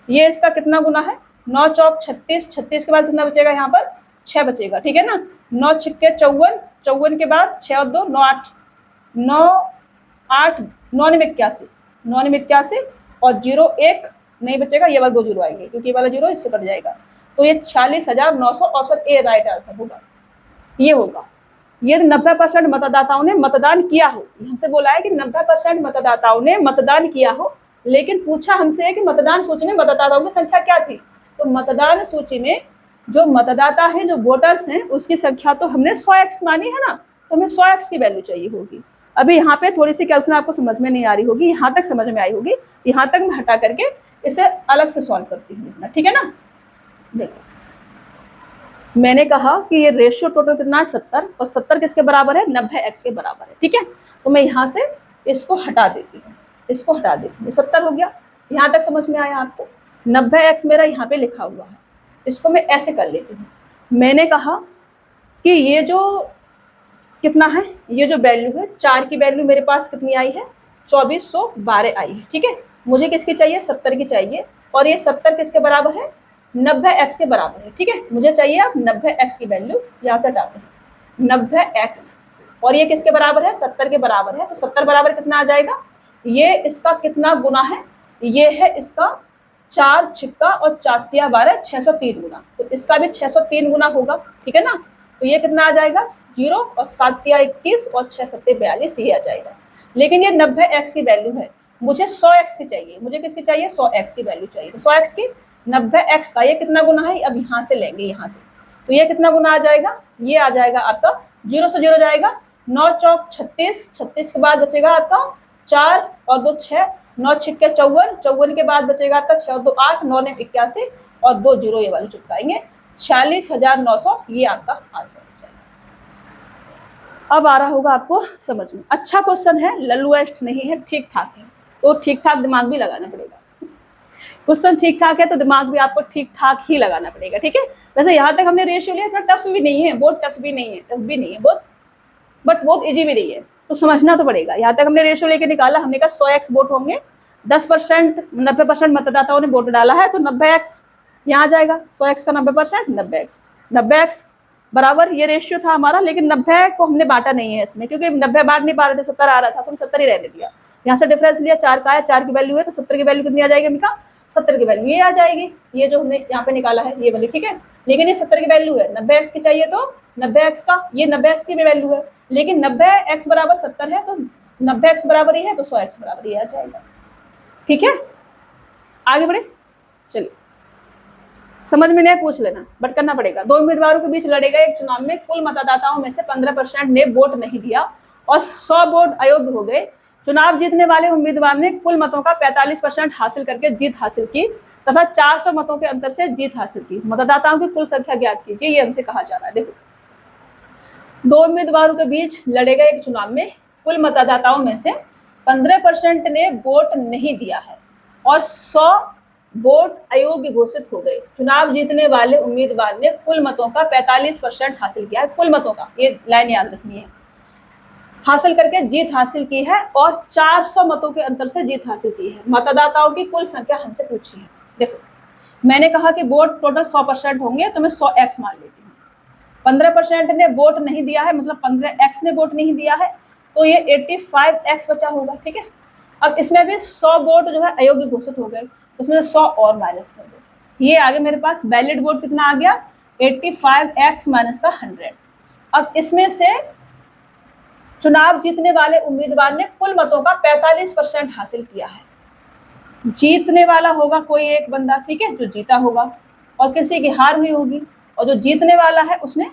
ये इसका कितना गुना है, 9 चौक 36, 36 के बाद कितना बचेगा, यहाँ पर 6 बचेगा। ठीक है ना, 9 छिक्के 54, 54 के बाद 6 और 2 9 8, 9 8 9 में 81, 9 में 81 और 0 1 नहीं बचेगा, ये वाला 2 जीरो आएंगे क्योंकि ये वाला 0 इससे कट जाएगा, तो ये 46,900 ऑप्शन ए राइट आंसर होगा, ये होगा। ये 90% मतदाताओं ने मतदान किया हो, हमसे बोला है कि 90% मतदाताओं ने मतदान किया हो, लेकिन पूछा हमसे है कि मतदान सूची में मतदाताओं की संख्या क्या थी। तो मतदान सूची में जो मतदाता है, जो वोटर्स हैं, उसकी संख्या तो हमने 100x मानी है ना, तो हमें 100x की वैल्यू चाहिए होगी। अभी यहाँ पे थोड़ी सी कैलकुलेशन आपको समझ में नहीं आ रही होगी, यहाँ तक समझ में आई होगी, यहाँ तक मैं हटा करके इसे अलग से सॉल्व करती हूँ। ठीक है ना, देखो मैंने कहा कि ये रेशियो टोटल कितना है 70 और 70 किसके बराबर है, 90x के बराबर है। ठीक है, तो मैं यहाँ से इसको हटा देती हूँ, इसको हटा देती हूँ, 70 हो गया। यहाँ तक समझ में आया आपको, 90x मेरा यहाँ पे लिखा हुआ है, इसको मैं ऐसे कर लेती हूँ। मैंने कहा कि ये जो कितना है, ये जो वैल्यू है 4 की वैल्यू मेरे पास कितनी आई है, 2412 आई है। ठीक है, मुझे किसकी चाहिए, 70 की चाहिए, और ये 70 किसके बराबर है, 90x के बराबर है। ठीक है, मुझे चाहिए अब 90x की वैल्यू, यहाँ से हटाते हैं 90x, और ये किसके बराबर है, 70 के बराबर है। तो 70 बराबर कितना आ जाएगा, ये इसका कितना गुना है, ये है इसका 4 छिक्का और 4 12 603 गुना, तो इसका भी 603 गुना होगा, ठीक है ना। तो ये कितना आ जाएगा 0 और 7 21 और 6 7 42 ये आ जाएगा। लेकिन ये 90x की वैल्यू है, मुझे 100x की चाहिए। मुझे किसकी चाहिए? 100x की वैल्यू चाहिए। तो 100x की 90x का ये कितना गुना है, अब यहाँ से लेंगे, यहाँ से, तो ये कितना गुना आ जाएगा, ये आ जाएगा आपका 0 से 0 जाएगा, 9 चौक 36, 36 के बाद बचेगा आपका 4 और 2 6, 9 छिक्के 54, 54 के बाद बचेगा आपका 6 और 2 8, 9 ने 81 और 2 0 ये वाले चिपकाएंगे, 46,900 ये आपका आंसर हो जाएगा। अब आ रहा होगा आपको समझ में। अच्छा क्वेश्चन है, लल्लुएस्ट नहीं है, ठीक ठाक है, तो ठीक ठाक दिमाग भी लगाना पड़ेगा। क्वेश्चन ठीक ठाक है तो दिमाग भी आपको ठीक ठाक ही लगाना पड़ेगा, ठीक है। वैसे यहाँ तक हमने रेशियो लिया, इतना टफ भी नहीं है, बहुत टफ भी नहीं है, टफ भी नहीं है बहुत, बट बहुत इजी भी नहीं है, तो समझना तो पड़ेगा। यहाँ तक हमने रेशियो लेके निकाला, हमने कहा 100x वोट होंगे, 10% 90% मतदाताओं ने वोट डाला है, तो 90x यहाँ आ जाएगा, 100x का 90% 90x बराबर ये रेशियो था हमारा। लेकिन 90 को हमने बांटा नहीं है इसमें, क्योंकि 90 बांट नहीं पा रहे थे, 70 आ रहा था, तो हम 70 ही रहने दिया। यहाँ से डिफरेंस लिया, 4 का है, 4 की वैल्यू है, तो 70 की वैल्यू कितनी आ जाएगी इनका, 70 की वैल्यू ये आ जाएगी, ये जो हमने यहाँ पे निकाला है ये वाली, ठीक है। लेकिन ये 70 की वैल्यू है, 90x की चाहिए तो 90x का, ये 90x की भी वैल्यू है, लेकिन 90x बराबर 70 है, तो 90x बराबर ही है, तो 100x बराबर ये आ जाएगा, ठीक है। आगे बढ़े, चलिए, समझ में नहीं पूछ लेना, बट करना पड़ेगा। 2 उम्मीदवारों के बीच लड़े गए एक चुनाव में कुल मतदाताओं में से 15% ने वोट नहीं दिया और 100 वोट अयोग्य हो गए। चुनाव जीतने वाले उम्मीदवार ने कुल मतों का 45% हासिल करके जीत हासिल की तथा 400 मतों के अंतर से जीत हासिल की। मतदाताओं की कुल संख्या ज्ञात कीजिए, ये हमसे कहा जा रहा है। देखो, 2 उम्मीदवारों के बीच लड़े गए एक चुनाव में कुल मतदाताओं में से 15% ने वोट नहीं दिया है और 100 वोट अयोग्य घोषित हो गए। चुनाव जीतने वाले उम्मीदवार ने कुल मतों का 45% हासिल किया है, कुल मतों का, ये लाइन याद रखनी है, हासिल करके जीत हासिल की है और 400 मतों के अंतर से जीत हासिल की है। मतदाताओं की कुल संख्या हमसे पूछी है। देखो, मैंने कहा कि वोट टोटल 100% होंगे, तो मैं 100x मान लेती हूँ। 15% ने वोट नहीं दिया है, मतलब 15x ने वोट नहीं दिया है, तो ये 85x बचा होगा, ठीक है। अब इसमें भी 100 वोट जो है अयोग्य घोषित हो गए, तो उसमें 100 और माइनस कर दो, ये आगे मेरे पास वैलिड वोट कितना आ गया, 85x माइनस का 100। अब इसमें से चुनाव जीतने वाले उम्मीदवार ने कुल मतों का 45% हासिल किया है। जीतने वाला होगा कोई एक बंदा, ठीक है, जो जीता होगा, और किसी की हार हुई होगी, और जो जीतने वाला है उसने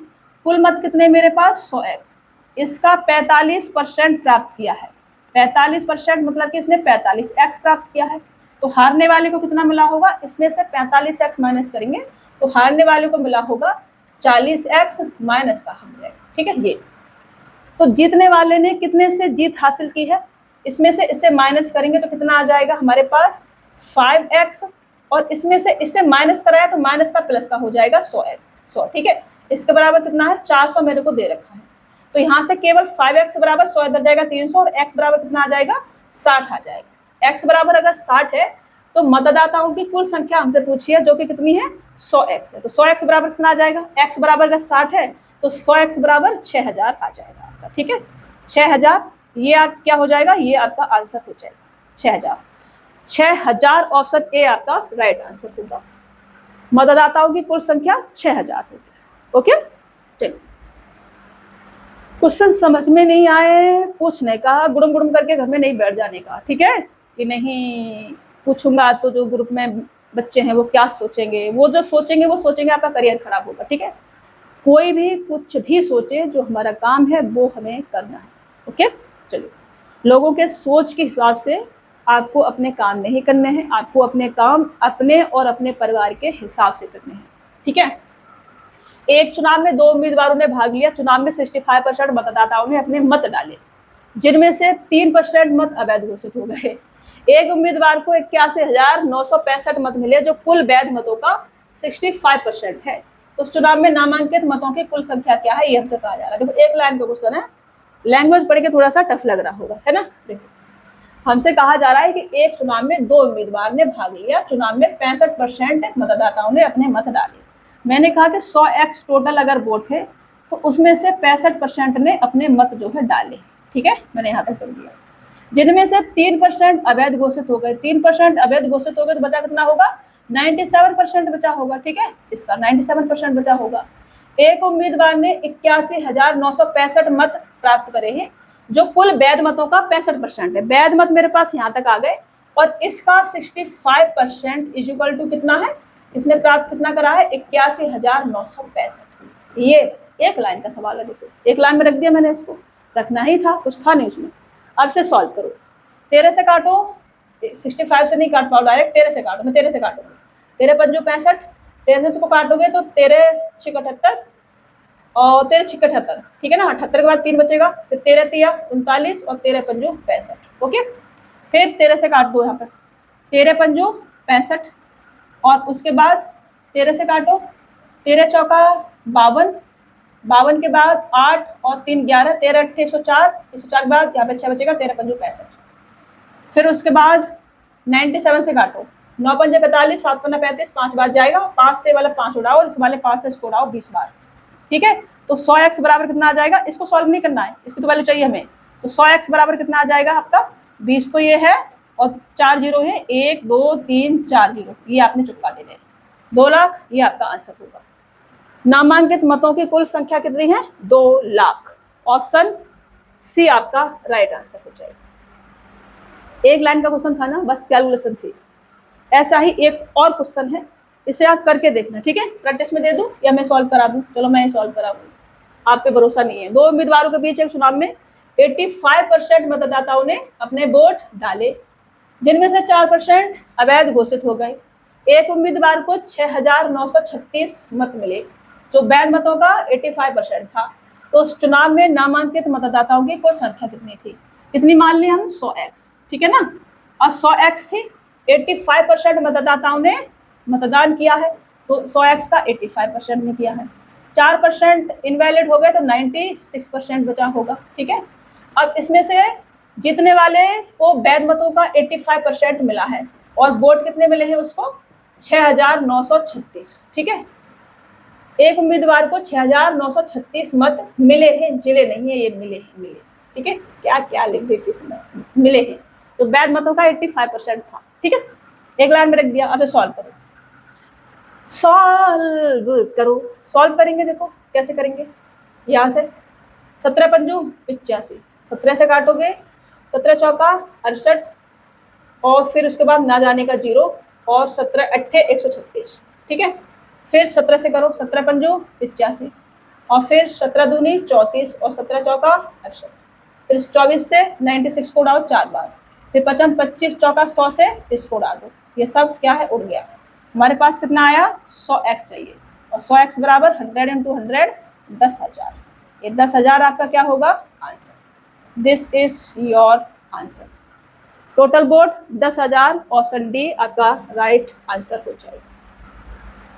कुल मत कितने मेरे पास 100x, इसका 45% प्राप्त किया है। 45% मतलब कि इसने 45x प्राप्त किया है। तो हारने वाले को कितना मिला होगा, इसमें से 45x माइनस करेंगे तो हारने वाले को मिला होगा 40x माइनस का 100, ठीक है। ये तो जीतने वाले ने कितने से जीत हासिल की है, इसमें से इससे माइनस करेंगे तो कितना आ जाएगा हमारे पास 5x, और इसमें से इससे माइनस कराया तो माइनस का प्लस का हो जाएगा 100, ठीक है। इसके बराबर कितना है, 400 मेरे को दे रखा है, तो यहाँ से केवल 5x बराबर 100 इधर जाएगा 300, और x बराबर कितना आ जाएगा 60 आ जाएगा। x बराबर अगर 60 है तो मतदाताओं की कुल संख्या हमसे पूछी है, जो कि कितनी है 100x है, तो 100x बराबर कितना आ जाएगा, x बराबर अगर 60 है तो 100x बराबर 6000 आ जाएगा आपका, ठीक है। 6000 ये क्या हो जाएगा, ये आपका आंसर हो जाएगा 6000 ऑप्शन ए आपका राइट आंसर होगा। मतदाताओं की कुल संख्या 6000 होगी, ओके। चलिए, क्वेश्चन समझ में नहीं आए पूछने का, गुड़म गुड़म करके घर में नहीं बैठ जाने का, ठीक है, कि नहीं पूछूंगा तो जो ग्रुप में बच्चे हैं वो क्या सोचेंगे, वो जो सोचेंगे वो सोचेंगे आपका करियर खराब होगा, ठीक है। कोई भी कुछ भी सोचे, जो हमारा काम है वो हमें करना है, ओके। चलिए, लोगों के सोच के हिसाब से आपको अपने काम नहीं करने हैं, आपको अपने काम अपने और अपने परिवार के हिसाब से करने हैं, ठीक है। एक चुनाव में 2 उम्मीदवारों ने भाग लिया। चुनाव में 65% मतदाताओं ने अपने मत डाले, जिनमें से 3% मत अवैध घोषित हो गए। एक उम्मीदवार को 81,965 मत मिले, जो कुल वैध मतों का 65% है। उस चुनाव में नामांकित मतों की कुल संख्या क्या है, ये हमसे कहा जा रहा है। देखो, एक लाइन का क्वेश्चन है, लैंग्वेज पढ़ के थोड़ा सा टफ लग रहा होगा, है ना। देखो, हमसे कहा जा रहा है कि एक चुनाव में 2 उम्मीदवार ने भाग लिया। चुनाव में 65% मतदाताओं ने अपने मत डाले। मैंने कहा कि 100x टोटल अगर वोट है तो उसमें से 65% ने अपने मत जो है डाले, ठीक है, मैंने यहाँ तक कर दिया। जिनमें से 3% अवैध घोषित हो गए। 3% अवैध घोषित हो गए तो बचा कितना होगा, 97% बचा होगा, ठीक है, इसका 97% बचा होगा। एक उम्मीदवार ने 81,965 मत प्राप्त करे हैं, जो कुल वैध मतों का 65% है। वैध मत मेरे पास यहाँ तक आ गए, और इसका 65% इज इक्वल टू कितना है, इसने प्राप्त कितना करा है, 81,965। ये एक लाइन का सवाल है, देखो एक लाइन में रख दिया मैंने, इसको रखना ही था, कुछ था नहीं उसमें। अब से सॉल्व करो, 13 से काटो, 65 से नहीं काट पाओ डायरेक्ट, 13 से काटो, मैं 13 से काटूंगी, 13 पंजो 65, 13 से को काटोगे तो 13 6 78 और 13 6 78, ठीक है ना, 78 के बाद 3 बचेगा, फिर 13 तिया 39 और 13 पंजो 65, ओके। फिर 13 से काट दो, यहाँ पर 13 पंजो 65 और उसके बाद 13 से काटो, 13 चौका 52, 52 के बाद 8 और 3 11, 13 8 104, 104 के बाद यहाँ पे 6 बचेगा, 13 पंजो 65। फिर उसके बाद 97 से काटो, 9 पंजे 45, 7 पंजा 35, 5 बार जाएगा, 5 से वाला 5 उड़ाओ, इस वाले 5 से इसको उड़ाओ 20 बार, ठीक है। तो 100x बराबर कितना आ जाएगा, इसको सॉल्व नहीं करना है, इसकी तो वैल्यू चाहिए हमें। तो 100x बराबर कितना आ जाएगा आपका 20, तो ये है, और 4 जीरो है, 1 2 3 4 जीरो, ये आपने चुपका देने 2 लाख, ये आपका आंसर होगा। नामांकित मतों की कुल संख्या कितनी है, 2 लाख। ऑप्शन सी आपका राइट आंसर हो जाएगा। एक लाइन का क्वेश्चन था ना, बस कैलकुलेशन थी। ऐसा ही एक और क्वेश्चन है, इसे आप करके देखना, ठीक है। प्रैक्टिस में दे दूं या मैं सॉल्व करा दूं, चलो मैं सॉल्व करा दूं, आप पे भरोसा नहीं है। 2 उम्मीदवारों के बीच एक चुनाव में 85% मतदाताओं ने अपने वोट डाले, जिनमें से 4% अवैध घोषित हो गए। एक उम्मीदवार को 6,936 मत मिले, जो वैध मतों का 85% था। तो उस चुनाव में नामांकित मतदाताओं की कुल संख्या कितनी थी, कितनी मान ली हम, 100x, ठीक है ना। और 100x थी, 85% मतदाताओं ने मतदान किया है, तो 100x का 85% ने किया है। 4% इनवैलिड हो गए, तो 96% बचा होगा, ठीक है। अब इसमें से जीतने वाले को वैध मतों का 85% मिला है, और वोट कितने मिले हैं उसको, 6,936, ठीक है। एक उम्मीदवार को 6,936 मत मिले हैं, जिले नहीं है ये, मिले हैं, मिले, ठीक है। क्या क्या लिख देती हूँ मैं, मिले हैं, तो वैध मतों का 85% था, ठीक है। एक लाइन में रख दिया। अच्छा सॉल्व करो, सॉल्व करो, सॉल्व करेंगे, देखो कैसे करेंगे। यहाँ से 17 पंजू 85, 17 से काटोगे, 17 चौका 68, और फिर उसके बाद ना जाने का 0, और 17 अट्ठे 136, ठीक है। फिर 17 से करो, 17 पंजू 85, और फिर 17 दूनी 34, और 17 चौका 68, फिर 24 से 96 को उड़ाओ 4 बार, फिर 25 चौका 100 से इसको उड़ा दो, ये सब क्या है, उड़ गया। हमारे पास कितना आया, 100x चाहिए, और 100x बराबर 100 इंटू 100 10,000, ये 10,000 आपका क्या होगा, answer. This is your answer. Total vote 10,000, option D आपका राइट आंसर हो जाएगा।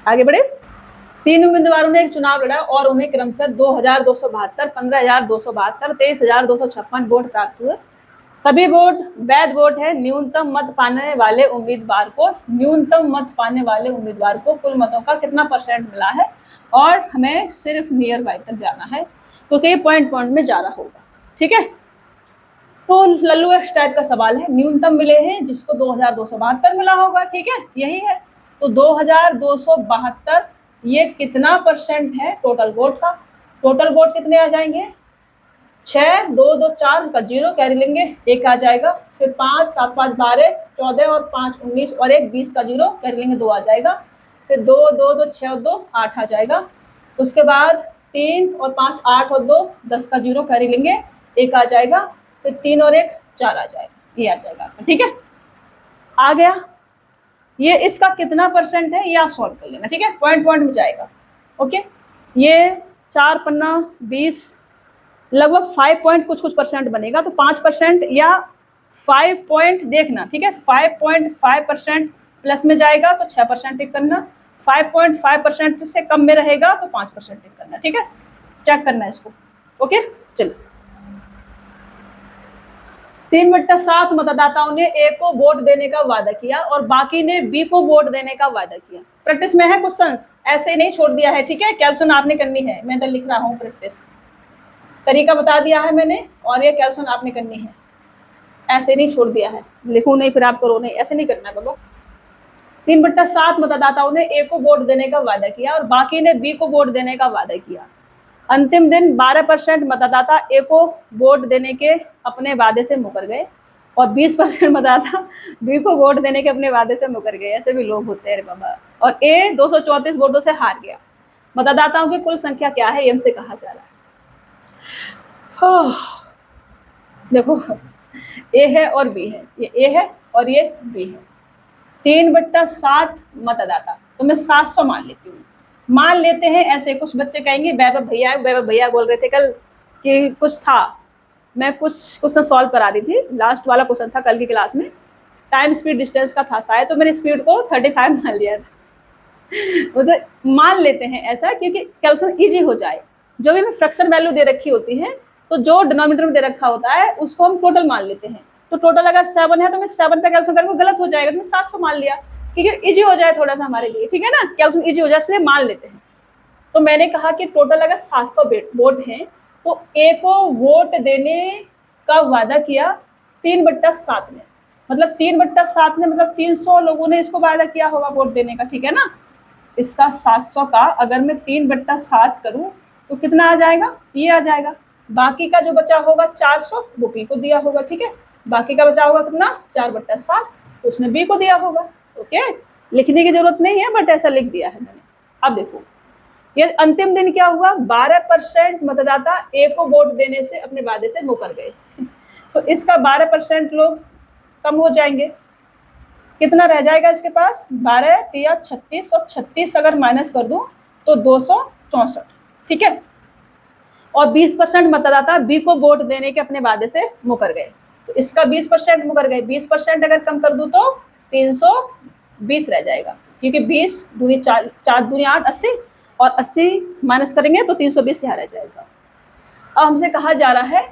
आगे बढ़े। 3 उम्मीदवारों ने एक चुनाव लड़ा और उन्हें क्रमशः 2,272, 15,272, 23,256 वोट प्राप्त हुए। सभी वोट वैध वोट है। न्यूनतम मत पाने वाले उम्मीदवार को, न्यूनतम मत पाने वाले उम्मीदवार को कुल मतों का कितना % मिला है, और हमें सिर्फ नियर बाय तक जाना है, क्योंकि ये पॉइंट में जा रहा होगा, ठीक है। तो लल्लू एक्स टाइप का सवाल है, न्यूनतम मिले हैं जिसको 2,272 मिला होगा, ठीक है, यही है। तो 2,272 ये कितना % है टोटल वोट का, टोटल वोट कितने आ जाएंगे, 6 2 2 4 का 0 कैरी लेंगे, 1 आ जाएगा, फिर 5 7 5 12 14 और 5 19 और 1 20 का 0 कैरी लेंगे, 2 आ जाएगा, फिर 2 2 2 6 और 2 8 आ जाएगा, उसके बाद 3 और 5 8 और 2 10 का 0 कैरी लेंगे, 1 आ जाएगा, फिर 3 और 1 4 आ जाएगा, ये आ जाएगा आपका, ठीक है। आ गया, ये इसका कितना % है ये आप सॉल्व कर लेना, ठीक है, पॉइंट में जाएगा, ओके। ये 4 पन्ना 20 लगभग 5 पॉइंट कुछ % बनेगा, तो 5% या 5 पॉइंट देखना, ठीक है, 5.5% प्लस में जाएगा तो 6% टिक करना, 5.5% से कम में रहेगा तो 5% टिक करना, ठीक है, चेक करना है इसको, ओके। चलो, 3/7 मतदाताओं ने ए को वोट देने का वादा किया और बाकी ने बी को वोट देने का वादा किया। प्रैक्टिस में है क्वेश्चंस, ऐसे नहीं छोड़ दिया है, ठीक है, कैल्कुलेशन आपने करनी है, मैं तो लिख रहा हूँ, प्रैक्टिस तरीका बता दिया है मैंने, और ये कैल्कुलेशन आपने करनी है, ऐसे नहीं छोड़ दिया है, लिखूं नहीं फिर आप करो नहीं, ऐसे नहीं करना है बाबा। 3/7 मतदाताओं ने ए को वोट देने का वादा किया और बाकी ने बी को वोट देने का वादा किया। अंतिम दिन 12% मतदाता ए को वोट देने के अपने वादे से मुकर गए और 20% मतदाता बी को वोट देने के अपने वादे से मुकर गए। ऐसे भी लोग होते हैं रे बाबा। और ए 234 वोटों से हार गया। मतदाताओं की कुल संख्या क्या है, ये हमसे कहा जा रहा है। देखो, ए है और बी है, ये ए है और ये बी है। 3/7 मतदाता, तो मैं 700 मान लेती हूँ। मान लेते हैं ऐसे, कुछ बच्चे कहेंगे वैभव भैया बोल रहे थे कल कि कुछ था, मैं कुछ क्वेश्चन सॉल्व करा रही थी, लास्ट वाला क्वेश्चन था कल की क्लास में, टाइम स्पीड डिस्टेंस का था शायद, तो मैंने स्पीड को 35 मान लिया था। तो मान लेते हैं ऐसा क्योंकि कैलकुलेशन इजी हो जाए। जो भी हमें फ्रैक्शन वैल्यू दे रखी होती है तो जो डिनोमिनेटर में दे रखा होता है उसको हम टोटल मान लेते हैं। तो टोटल अगर 7 है तो मैं 7 पे कैलकुलेशन करूँगा, गलत हो जाएगा, तो मैं 700 मान लिया क्योंकि इजी हो जाए थोड़ा सा हमारे लिए, ठीक है ना, कैलकुलेशन इजी हो जाए इसलिए मान लेते हैं। तो मैंने कहा कि टोटल अगर 700 वोट हैं तो ए को वोट देने का वादा किया 3/7 ने, मतलब 3/7 ने मतलब 300 लोगों ने इसको वादा किया होगा वोट देने का, ठीक है ना। इसका 700 का अगर मैं 3/7 करूं तो कितना आ जाएगा, ये आ जाएगा। बाकी का जो बचा होगा 400 वो बी को दिया होगा, ठीक है। बाकी का बचा होगा कितना, 4/7, तो उसने बी को दिया होगा। ओके, लिखने की जरूरत नहीं है बट ऐसा लिख दिया है मैंने। अब देखो ये अंतिम दिन क्या हुआ, 12% मतदाता ए को वोट देने से अपने वादे से मुकर गए। तो इसका 12% लोग कम हो जाएंगे, कितना रह जाएगा इसके पास, 12 या 36, और 36 अगर माइनस कर दूं तो 264, ठीक है। और 20% मतदाता बी को वोट देने के अपने वादे से मुकर गए, तो इसका 20% मुकर गए। 20% अगर कम कर दूं तो 320 रह जाएगा, क्योंकि 20 दूनी 4 दूनी 8, 80, और 80 माइनस करेंगे तो 320 यहाँ रह जाएगा। अब हमसे कहा जा रहा है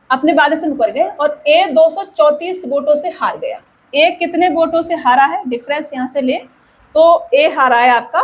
अपने वादे से मुकर गए और ए 234 वोटों से हार गया। ए कितने वोटों से हारा है, डिफरेंस यहाँ से ले तो ए हारा है आपका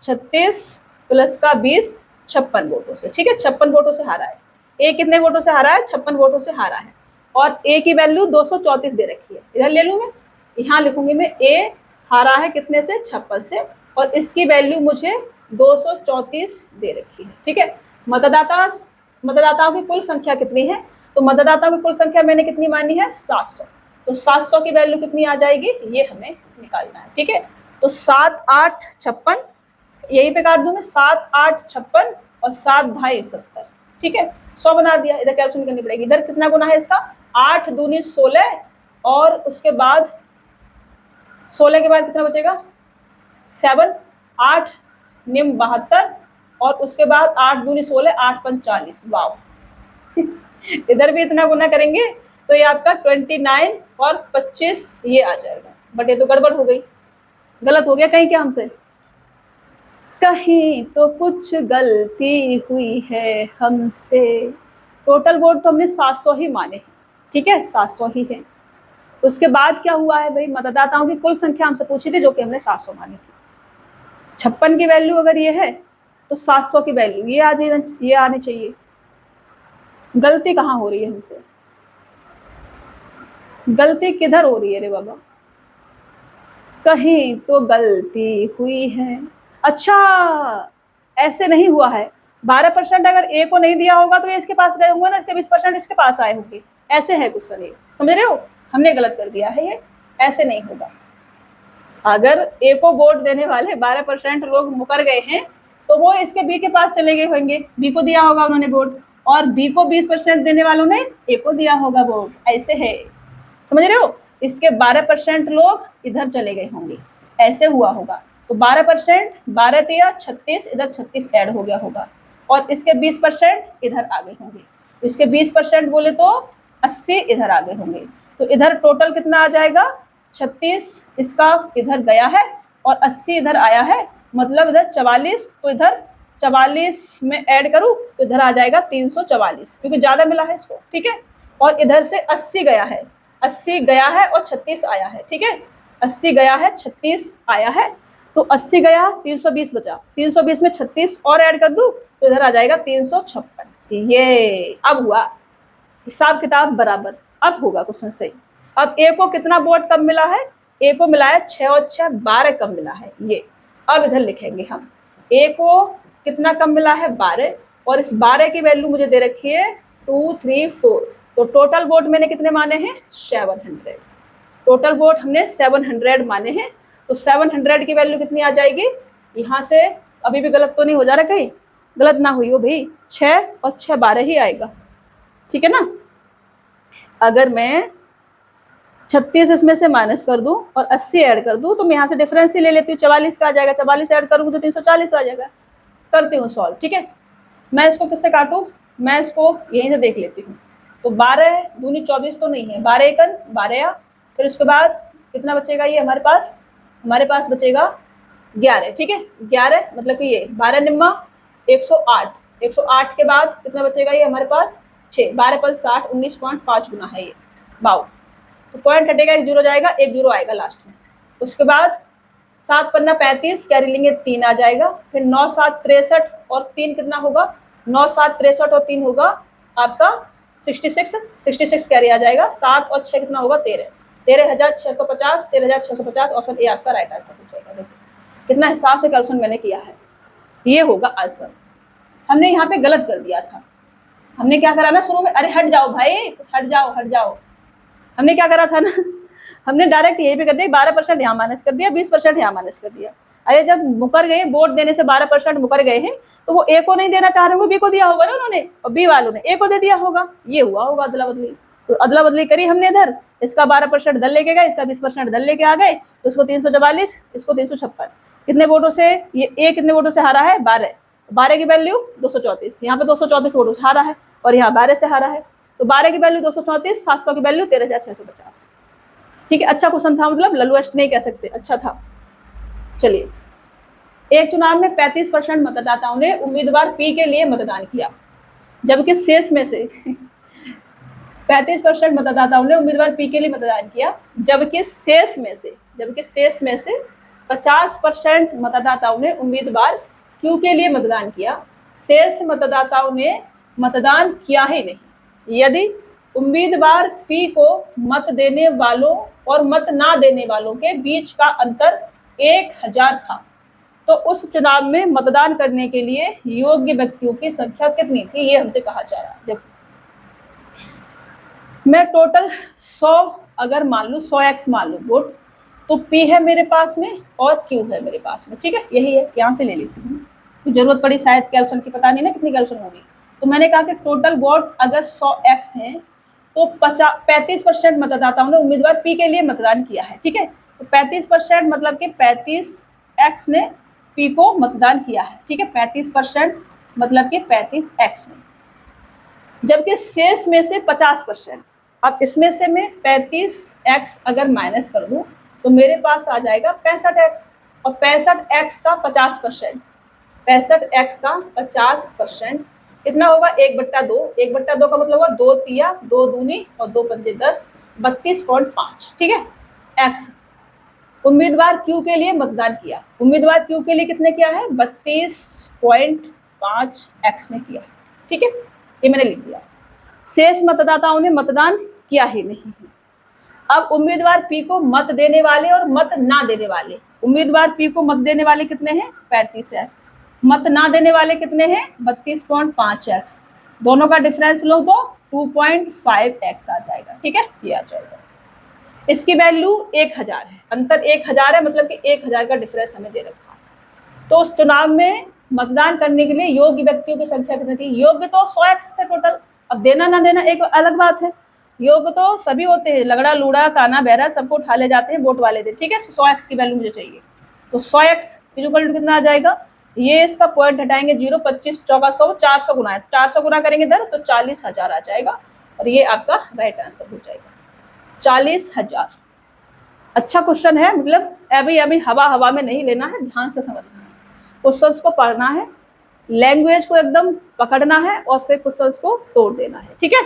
36 प्लस का 20, 56 वोटों से, ठीक है। 56 वोटों से हारा है। ए कितने वोटों से हारा है, 56 वोटों से हारा है। और ए की वैल्यू 234 दे रखी है, इधर ले लूँ मैं, यहाँ लिखूंगी मैं ए हारा है कितने से, 56 से, और इसकी वैल्यू मुझे 234 दे रखी है, ठीक है। मतदाताओं की कुल संख्या कितनी है, तो मतदाताओं की कुल संख्या मैंने कितनी मानी है, 700। तो 700 की वैल्यू कितनी आ जाएगी, ये हमें निकालना है, ठीक है। तो 7, 8, 56, यहीं पे काट दूं मैं, 7, 8, 56 और 7, 2 70, ठीक है। 100 बना दिया। इधर कैलकुलेशन करनी पड़ेगी, इधर कितना गुना है इसका, 8 दूनी 16, और उसके बाद 16 के बाद कितना बचेगा, 7, 8 निम 72, और उसके बाद 8 दूनी 16, 8 पंच 40, वाव। इधर भी इतना गुना करेंगे तो ये आपका 29 और 25 ये आ जाएगा, बट ये तो गड़बड़ हो गई, गलत हो गया कहीं क्या हमसे, कहीं तो कुछ गलती हुई है हमसे। टोटल वोट तो हमने 700 ही माने, ठीक है, 700 ही है। उसके बाद क्या हुआ है भाई, मतदाताओं की कुल संख्या हमसे पूछी थी जो कि हमने 700 मानी थी। 56 की वैल्यू अगर ये है तो 700 की वैल्यू ये आनी चाहिए। गलती कहाँ हो रही है हमसे, गलती किधर हो रही है रे बाबा, कहीं तो गलती हुई है। अच्छा, ऐसे नहीं हुआ है, 12% अगर ए को नहीं दिया होगा तो ये इसके पास गए होंगे ना, इसके 20% इसके पास आए होंगे, ऐसे है कुछ सर, समझ रहे हो, हमने गलत कर दिया है, ये ऐसे नहीं होगा। अगर ए को वोट देने वाले 12% लोग मुकर गए हैं तो वो इसके बी के पास चले गए होंगे, बी को दिया होगा उन्होंने वोट, और बी को 20% देने वालों ने ए को दिया होगा वोट, ऐसे है, समझ रहे हो। इसके 12% लोग इधर चले गए होंगे, ऐसे हुआ होगा। तो 12%, 12 या 36, इधर 36 ऐड हो गया होगा, और इसके 20% इधर आ गए होंगे। तो इसके 20% बोले तो 80 इधर आ गए होंगे। तो इधर टोटल कितना आ जाएगा, 36 इसका इधर गया है और 80 इधर आया है, मतलब इधर 44, तो इधर 44 में ऐड करूं तो इधर आ जाएगा 344, क्योंकि ज्यादा मिला है इसको, ठीक है। और इधर से 80 गया है, 80 गया है और 36 आया है, ठीक है। 80 गया है, 36 आया है, तो 80 गया, 320 बचा, 320 में 36 और ऐड कर दूं तो इधर आ जाएगा 356। ये अब हुआ हिसाब किताब बराबर, अब होगा क्वेश्चन सही। अब ए को कितना वोट कम मिला है, ए को मिला है 6 और 6 12 कम मिला है ये। अब इधर लिखेंगे हम ए को कितना कम मिला है 12, और इस 12 की वैल्यू मुझे दे रखी है 2 3 4। तो टोटल वोट मैंने कितने माने हैं 700। टोटल वोट हमने 700 माने हैं। तो 700 की वैल्यू कितनी आ जाएगी, यहाँ से अभी भी गलत तो नहीं हो जा रहा, कहीं गलत ना हुई हो भाई, 6 और 6 12 ही आएगा, ठीक है ना। अगर मैं 36 इसमें से माइनस कर दूं और 80 ऐड कर दूं तो मैं यहाँ से डिफरेंस ही ले लेती हूँ, 44 का आ जाएगा, 44 ऐड करूँगी तो 340 आ जाएगा। करती हूँ सॉल्व, ठीक है। मैं इसको किससे काटूँ, मैं इसको यहीं से देख लेती हूँ। तो 12 दूनी 24 तो नहीं है, 12 एकन 12, फिर उसके बाद कितना बचेगा, ये हमारे पास बचेगा 11, ठीक है। 11 मतलब कि ये 12 निम्मा 108, 108 के बाद कितना बचेगा, ये हमारे पास 6, 12 + 60 19.5 गुना है ये 52। तो पॉइंट हटेगा, 1 जीरो जाएगा, 1 जीरो आएगा लास्ट में। उसके बाद 7 पन्ना 35, कैरी लेंगे 3 आ जाएगा, फिर 9 7 63 और 3 कितना होगा, 9 7 63 और 3 होगा आपका 66 कैरी आ जाएगा। 7 और 6 कितना होगा 13, 13,650 ऑप्शन ए आपका राइट आंसर हो जाएगा। देखो कितना हिसाब से कैलकुलेशन मैंने किया है, ये होगा आंसर। हमने यहाँ पे गलत कर दिया था, हमने क्या करा ना शुरू में, अरे हट जाओ भाई, हट जाओ। हमने क्या करा था ना, हमने डायरेक्ट यही पे कर दिया, 12% यहाँ माइनस कर दिया, 20% यहाँ माइनस कर दिया। अरे जब मुकर गए, वोट देने से 12% मुकर गए हैं, तो वो ए को नहीं देना चाह रहे होंगे, बी को दिया होगा ना उन्होंने, और बी वालों ने ए को दे दिया होगा, ये हुआ होगा अदला बदली। तो अदला बदली करी हमने इधर, इसका 12% इधर लेके गए, इसका 20% इधर लेके आ गए, तो इसको 344, इसको 356। कितने वोटों से ये ए कितने वोटों से हारा है, 12 की वैल्यू 234, यहाँ पे 234 वोटों से हारा है, और यहाँ 12 से हारा है। तो 12 की वैल्यू 234, 700 की वैल्यू 13,650, ठीक है। अच्छा क्वेश्चन था, मतलब ललुएस्ट नहीं कह सकते, अच्छा था। चलिए, एक चुनाव में 35% मतदाताओं ने उम्मीदवार पी के लिए मतदान किया, जबकि शेष में से 35% मतदाताओं ने उम्मीदवार पी के लिए मतदान किया, जबकि शेष में से 50% मतदाताओं ने उम्मीदवार क्यू के लिए मतदान किया, शेष मतदाताओं ने मतदान किया ही नहीं। यदि उम्मीदवार पी को मत देने वालों और मत ना देने वालों के बीच का अंतर 1000 था, तो उस चुनाव में मतदान करने के लिए योग्य व्यक्तियों की संख्या कितनी थी, ये हमसे कहा जा रहा है। देखो मैं टोटल 100 अगर मान लूँ, 100x मान लूँ वोट, तो P है मेरे पास में और Q है मेरे पास में, ठीक है, यही है, यहाँ से ले लेती हूँ। तो जरूरत पड़ी शायद कैलकुलेशन की, पता नहीं ना कितनी कैलकुलेशन होगी। तो मैंने कहा कि टोटल वोट अगर 100x हैं तो 35% मतदाताओं ने उम्मीदवार P के लिए मतदान किया है, ठीक है। तो 35% मतलब कि 35x ने P को मतदान किया है, ठीक है, 35% मतलब कि 35x ने, जबकि शेष में से 50%। अब इसमें से मैं 35x अगर माइनस कर दूं तो मेरे पास आ जाएगा 65x, और 65x का 50%, 65x का 50% कितना होगा, 1/2, 1/2 का मतलब हुआ 2 तिया 2 दूनी और 2 पंजे 10, 32.5, ठीक है। x उम्मीदवार क्यू के लिए मतदान किया, उम्मीदवार क्यू के लिए कितने किया है, 32.5 x ने किया, ठीक है, ये मैंने लिख दिया। शेष मतदाताओं ने मतदान किया ही नहीं है। अब उम्मीदवार पी को मत देने वाले और मत ना देने वाले, उम्मीदवार पी को मत देने वाले कितने हैं, 35x, मत ना देने वाले कितने हैं, 32.5x, दोनों का डिफरेंस लो तो 2.5x आ जाएगा, ठीक है, ये आ जाएगा। इसकी वैल्यू 1000 है, अंतर 1000 है, मतलब कि 1000 का डिफरेंस हमें दे रखा है। तो उस चुनाव में मतदान करने के लिए योग्य व्यक्तियों की संख्या कितनी थी, योग्य तो 100x थे टोटल, अब देना ना देना एक अलग बात है, योग्य तो सभी होते हैं, लगड़ा लूड़ा काना बहरा सबको उठा ले जाते हैं वोट वाले दिन, ठीक है। 100x की वैल्यू मुझे चाहिए, तो 100x इक्वल टू कितना आ जाएगा, ये इसका पॉइंट हटाएंगे 0, 25 चौका 100, 400 गुना है, 400 गुना करेंगे इधर तो 40,000 आ जाएगा, और ये आपका राइट आंसर हो जाएगा 40,000। अच्छा क्वेश्चन है, मतलब अभी हवा में नहीं लेना है, ध्यान से समझना है, क्वेश्चंस को पढ़ना है, लैंग्वेज को एकदम पकड़ना है और फिर क्वेश्चंस को तोड़ देना है, ठीक है।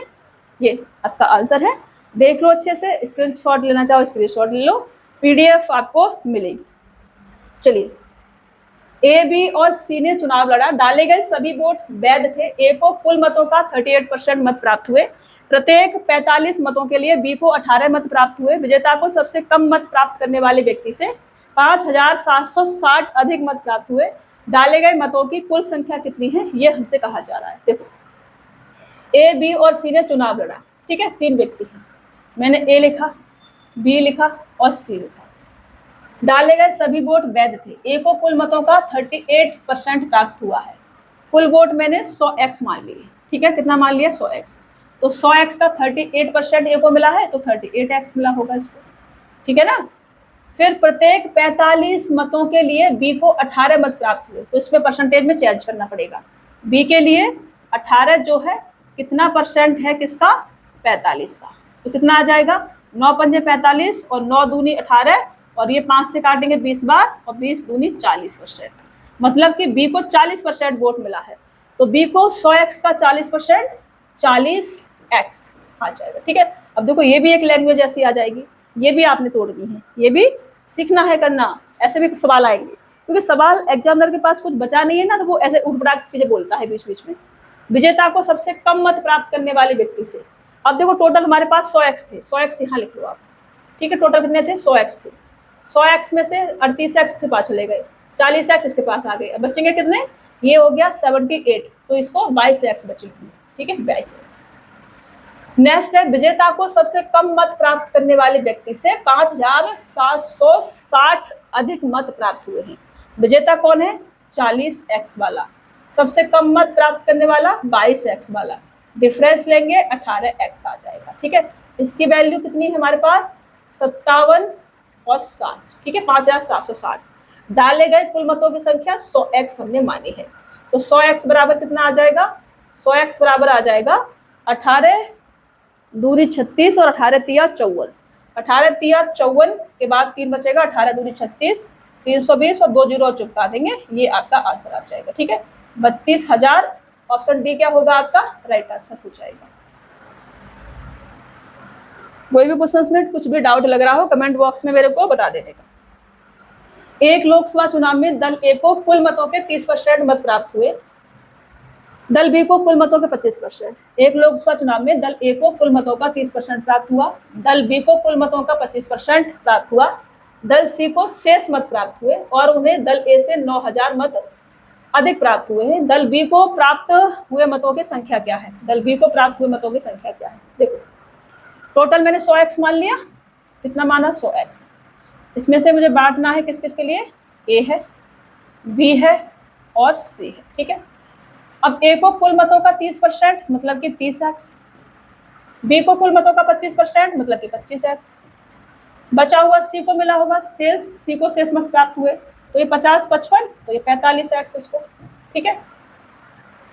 ये आपका आंसर है, देख लो अच्छे से, स्क्रीनशॉट लेना चाहो स्क्रीनशॉट ले लो, पीडीएफ आपको मिलेगी। चलिए, ए बी और सी ने चुनाव लड़ा, डाले गए सभी वोट वैध थे, ए को कुल मतों का 38% मत प्राप्त हुए, प्रत्येक 45 मतों के लिए बी को 18 मत प्राप्त हुए। विजेता को सबसे कम मत प्राप्त करने वाले व्यक्ति से 5760 अधिक मत प्राप्त हुए। डाले गए मतों की कुल संख्या कितनी है, ये हमसे कहा जा रहा है। देखो, ए, बी और सी ने चुनाव लड़ा, ठीक है, 3 व्यक्ति हैं। मैंने ए लिखा, बी लिखा और सी लिखा। डाले गए सभी वोट वैध थे। ए को कुल मतों का 38% प्राप्त हुआ है। कुल वोट मैंने 100x मान लिए, ठीक है, कितना मान लिया, 100x। तो 100x का 38% ए को मिला है, तो 38x मिला होगा इसको, ठीक है ना। फिर प्रत्येक 45 मतों के लिए बी को 18 मत प्राप्त हुए, तो इसमें परसेंटेज में चेंज करना पड़ेगा। बी के लिए 18 जो है कितना परसेंट है, किसका, 45 का, तो कितना आ जाएगा, 9 पंजे 45 और 9 दूनी 18 और ये 5 से काटेंगे 20 बार और 20 दूनी 40%, मतलब कि बी को 40% वोट मिला है। तो बी को 100x का 40% 40x आ जाएगा, ठीक है। अब देखो, ये भी एक लैंग्वेज ऐसी आ जाएगी, ये भी आपने तोड़नी है, ये भी सीखना है करना। ऐसे भी सवाल आएंगे, क्योंकि सवाल एग्जामिनर के पास कुछ बचा नहीं है ना, तो वो ऐसे उठपटांग चीजें बोलता है बीच बीच में। विजेता को सबसे कम मत प्राप्त करने वाले व्यक्ति से, अब देखो टोटल हमारे पास 100x थे, 100x यहाँ लिख लो आप, ठीक है। टोटल कितने थे, 100x थे। 100x में से 38x के पास चले गए, 40x इसके पास आ गए, अब बचेंगे कितने, ये हो गया 78, तो इसको 22x बचेंगे, ठीक है, 22x। नेक्स्ट है, विजेता को सबसे कम मत प्राप्त करने वाले व्यक्ति से 5760 अधिक मत प्राप्त हुए हैं। विजेता कौन है, 40x वाला, सबसे कम मत प्राप्त करने वाला 22x वाला, डिफरेंस लेंगे 18x आ जाएगा, ठीक है। इसकी वैल्यू कितनी है हमारे पास, 57 और 60, ठीक है, 5760। डाले गए कुल मतों की संख्या 100x हमने मानी है, तो 100x बराबर कितना आ जाएगा, 100x बराबर आ जाएगा 18 दूनी 36 और 18 तिया 54, 18 तिया 54 के बाद 3 बचेगा, 18 दूनी 36, 320 और 2 जीरो चिपका देंगे, ये आपका आंसर आ जाएगा, ठीक है, 32,000। ऑप्शन डी क्या होगा आपका राइट आंसर हो जाएगा। कोई भी क्वेश्चन में कुछ भी डाउट लग रहा हो, कमेंट बॉक्स में मेरे को बता देने का। एक लोकसभा चुनाव में दल ए को कुल मतों के 30% मत प्राप्त हुए, दल बी को कुल मतों के 25%। एक लोकसभा चुनाव में दल ए को कुल मतों का 30% प्राप्त हुआ, दल बी को कुल मतों का 25% प्राप्त हुआ, दल सी को शेष मत प्राप्त हुए और उन्हें दल ए से 9000 मत अधिक प्राप्त हुए हैं। दल बी को प्राप्त हुए मतों की संख्या क्या है, दल बी को प्राप्त हुए मतों की संख्या क्या है। देखो, टोटल मैंने 100x मान लिया, कितना माना, 100x। इसमें से मुझे बांटना है किस किस के लिए, ए है, बी है और सी है, ठीक है। अब ए को कुल मतों का 30% मतलब कि 30x, बी को कुल मतों का 25% मतलब कि 25x, बचा हुआ सी को मिला होगा शेष, सी को शेष मत प्राप्त हुए, तो ये 50 55, तो ये 45x इसको, ठीक है।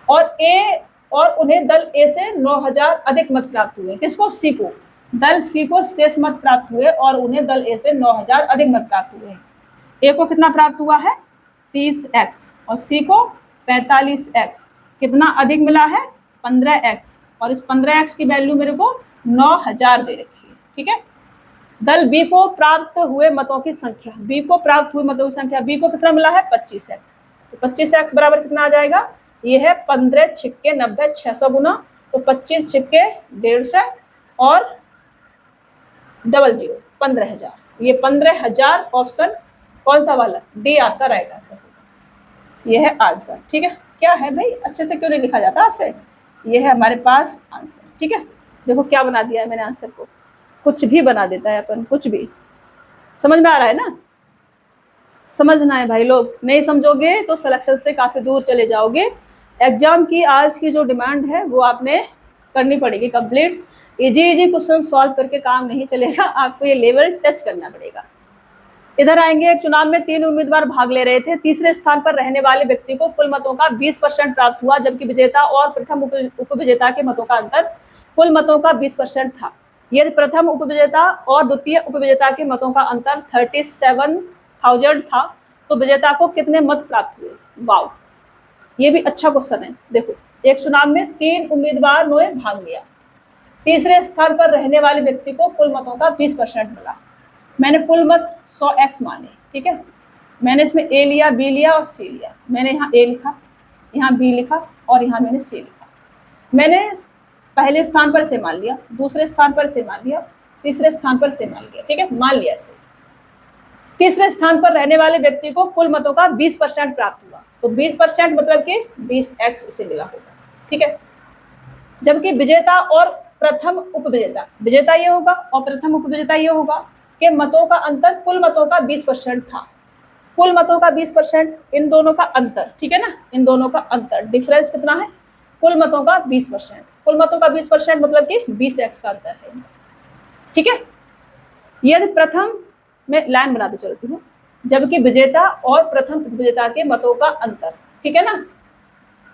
और ए और उन्हें दल ए से 9000 अधिक मत प्राप्त हुए, किसको, सी को, दल सी को शेष मत प्राप्त हुए और उन्हें दल ए से 9000 अधिक मत प्राप्त हुए। ए को कितना प्राप्त हुआ है, 30x और सी को 45x, कितना अधिक मिला है, 15x, और इस 15x की वैल्यू मेरे को 9000 दे रखी है, ठीक है। दल बी को प्राप्त हुए मतों की संख्या, बी को प्राप्त हुए मतों की संख्या, बी को कितना मिला है, 25x, तो 25x बराबर कितना आ जाएगा, ये है 15 छिक्के 90, 600 गुना, तो 25 छिक्के 150 और डबल जीरो 15,000, ये 15,000 ऑप्शन कौन सा वाला, डी आपका राइट आंसर होगा। ये है आंसर, ठीक है। क्या है भाई, अच्छे से क्यों नहीं लिखा जाता आपसे, ये है हमारे पास आंसर, ठीक है। देखो क्या बना दिया है मैंने आंसर को, कुछ भी बना देता है अपन, कुछ भी। समझ में आ रहा है ना, समझना है भाई लोग, नहीं समझोगे तो सिलेक्शन से काफी दूर चले जाओगे। एग्जाम की आज की जो डिमांड है वो आपने करनी पड़ेगी कंप्लीट। इजी क्वेश्चन सॉल्व करके काम नहीं चलेगा, आपको ये लेवल टच करना पड़ेगा। इधर आएंगे, एक चुनाव में 3 उम्मीदवार भाग ले रहे थे, तीसरे स्थान पर रहने वाले व्यक्ति को कुल मतों का 20% प्राप्त हुआ, जबकि विजेता और प्रथम उपविजेता के मतों का अंतर कुल मतों का 20% था। यदि प्रथम उपविजेता और द्वितीय उपविजेता के मतों का अंतर 37,000 था तो विजेता को कितने मत प्राप्त हुए। वाओ, ये भी अच्छा क्वेश्चन है। देखो, एक चुनाव में 3 उम्मीदवार ने भाग लिया, तीसरे स्थान पर रहने वाले व्यक्ति को कुल मतों का 20% मिला। मैंने कुल मत 100x माने, ठीक है। मैंने इसमें ए लिया, बी लिया और सी लिया। मैंने यहाँ ए लिखा, यहाँ बी लिखा और यहाँ मैंने सी लिखा। मैंने पहले स्थान पर इसे मान लिया, दूसरे स्थान पर इसे मान लिया, तीसरे स्थान पर इसे मान लिया, ठीक है, मान लिया इसे। तीसरे स्थान पर रहने वाले व्यक्ति को कुल मतों का 20% प्राप्त हुआ, तो 20% मतलब कि 20x इसे मिला होगा, ठीक है। जबकि विजेता और प्रथम उपविजेता, विजेता ये होगा और प्रथम उपविजेता ये होगा कि मतों का अंतर कुल मतों का 20% था। कुल मतों का 20%, इन दोनों का अंतर, ठीक है ना, इन दोनों का अंतर, डिफरेंस कितना है, कुल मतों का 20%, कुल मतों का 20% मतलब कि 20x का अंतर है, ठीक है। यदि प्रथम में लाइन बनाते चलती हूँ, जबकि विजेता और प्रथम उपविजेता के मतों का अंतर, ठीक है ना,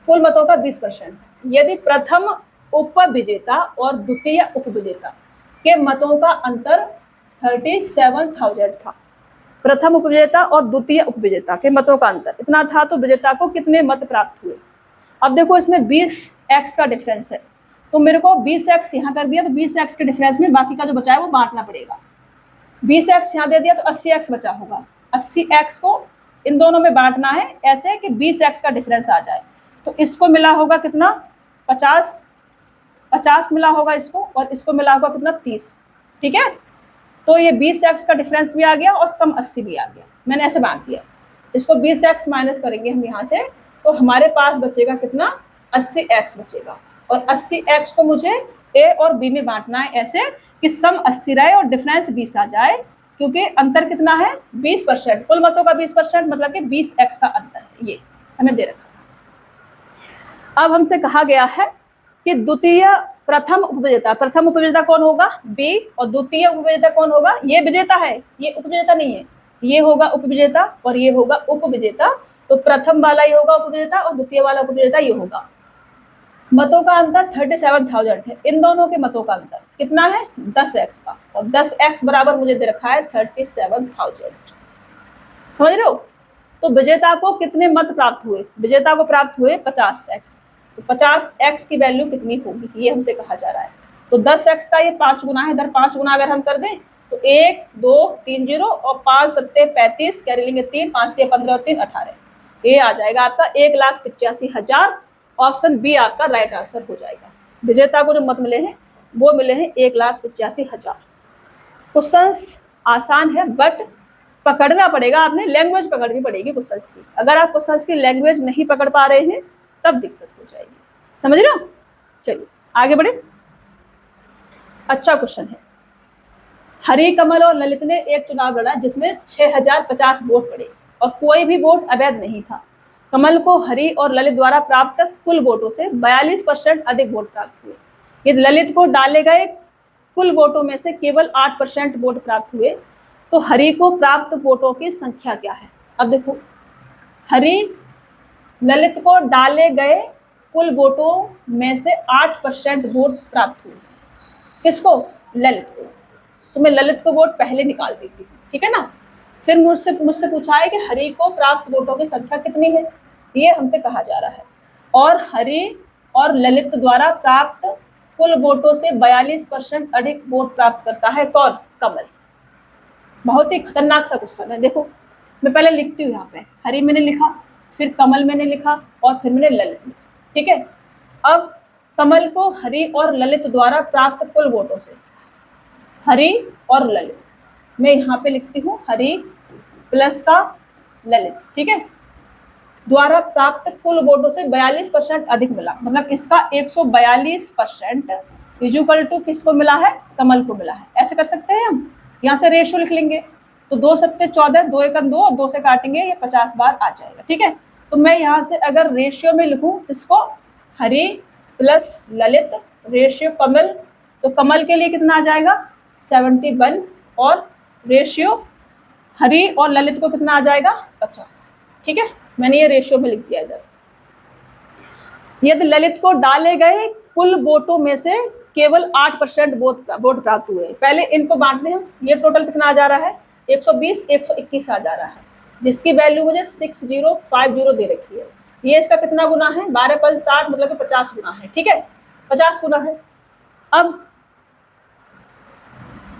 कुल मतों का 20%, यदि प्रथम उपविजेता और द्वितीय उपविजेता के मतों का अंतर 37,000 था, प्रथम उपविजेता और द्वितीय उपविजेता के मतों का अंतर इतना था, तो विजेता को कितने मत प्राप्त हुए। अब देखो इसमें 20x का डिफरेंस है, तो मेरे को 20x यहाँ कर दिया, तो 20x के डिफरेंस में बाकी का जो बचा है वो बांटना पड़ेगा। 20x यहाँ दे दिया तो 80x बचा होगा, 80x को इन दोनों में बांटना है ऐसे कि 20x का डिफरेंस आ जाए, तो इसको मिला होगा कितना 50 मिला होगा इसको, और इसको मिला होगा कितना 30, ठीक है। तो ये 20x का डिफरेंस भी आ गया और सम 80 भी आ गया, मैंने ऐसे बांट दिया। इसको 20x माइनस करेंगे हम यहाँ से, तो हमारे पास बचेगा कितना 80x बचेगा, और 80x को मुझे A और B में बांटना है ऐसे कि सम 80 रहे और डिफरेंस 20 आ जाए, क्योंकि अंतर कितना है 20%, कुल मतों का 20% मतलब कि 20x का अंतर है, ये हमें दे रखा था। अब हमसे कहा गया है कि द्वितीय प्रथम उपविजेता कौन होगा B, और द्वितीय उपविजेता कौन होगा, ये विजेता है, ये उपविजेता नहीं है, ये होगा उपविजेता और ये होगा उपविजेता, तो प्रथम वाला ये होगा उपविजेता और द्वितीय वाला उपविजेता ये होगा। मतों का अंतर 37,000 है, इन दोनों के मतों का अंतर कितना है 10x का, और 10x बराबर मुझे दे रखा है 37,000, समझ रहे हो। तो विजेता को कितने मत प्राप्त हुए, विजेता को प्राप्त हुए 50x, तो 50x की वैल्यू कितनी होगी ये हमसे कहा जा रहा है। तो 10x का ये 5 गुना है, इधर 5 गुना अगर हम कर दें तो 1 2 3 0 और 5 7 35, कैरी लेंगे 3, 5 3 15 और 3 18, ये आ जाएगा आपका 1,85,000, ऑप्शन बी आपका राइट आंसर हो जाएगा। विजेता को जो मत मिले हैं वो मिले हैं 1,85,000। क्वेश्चंस आसान है बट पकड़ना पड़ेगा, आपने लैंग्वेज पकड़नी पड़ेगी क्वेश्चंस की, अगर आप क्वेश्चंस की लैंग्वेज नहीं पकड़ पा रहे हैं तब दिक्कत हो जाएगी, समझ रहे हो। चलिए आगे बढ़े, अच्छा क्वेश्चन है। हरि, कमल और ललित ने एक चुनाव लड़ा जिसमें 6,050 वोट पड़े और कोई भी वोट अवैध नहीं था। कमल को हरि और ललित द्वारा प्राप्त कुल वोटों से 42% अधिक वोट प्राप्त हुए। यदि ललित को डाले गए कुल वोटों में से केवल 8% वोट प्राप्त हुए तो हरि को प्राप्त वोटों की संख्या क्या है। अब देखो, हरि ललित को डाले गए कुल वोटों में से 8% वोट प्राप्त हुए, किसको, ललित को, तो मैं ललित को वोट पहले निकाल देती हूँ, ठीक है ना। फिर मुझसे पूछा है कि हरि को प्राप्त वोटों की संख्या कितनी है, ये हमसे कहा जा रहा है। और हरि और ललित द्वारा प्राप्त कुल वोटों से 42% अधिक वोट प्राप्त करता है कौन, कमल। बहुत ही खतरनाक सा क्वेश्चन है। देखो मैं पहले लिखती हूँ, यहाँ पे हरि मैंने लिखा, फिर कमल मैंने लिखा और फिर मैंने ललित लिखा, ठीक है। अब कमल को हरि और ललित द्वारा प्राप्त कुल वोटों से, हरि और ललित, मैं यहाँ पे लिखती हूँ हरि प्लस का ललित, ठीक है, द्वारा प्राप्त कुल वोटों से 42% अधिक मिला, मतलब इसका 142% इक्वल टू किसको मिला है, कमल को मिला है। ऐसे कर सकते हैं हम, यहाँ से रेशियो लिख लेंगे, तो 2 7 14, 2 1 2, 2 से काटेंगे ये 50 बार आ जाएगा, ठीक है। तो मैं यहाँ से अगर रेशियो में लिखूँ इसको हरि प्लस ललित रेशियो कमल, तो कमल के लिए कितना आ जाएगा 71, और रेशियो हरि और ललित को कितना आ जाएगा 50, ठीक है। मैंने ये रेशियो में लिख दिया इधर। यदि ललित को डाले गए कुल वोटों में से केवल 8% वोट प्राप्त हुए, पहले इनको बांटते हैं, ये टोटल कितना आ जा रहा है 120 121 आ जा रहा है, जिसकी वैल्यू मुझे 6050 दे रखी है। ये इसका कितना गुना है 12 × 60 मतलब 50 गुना है, ठीक है, 50 गुना है। अब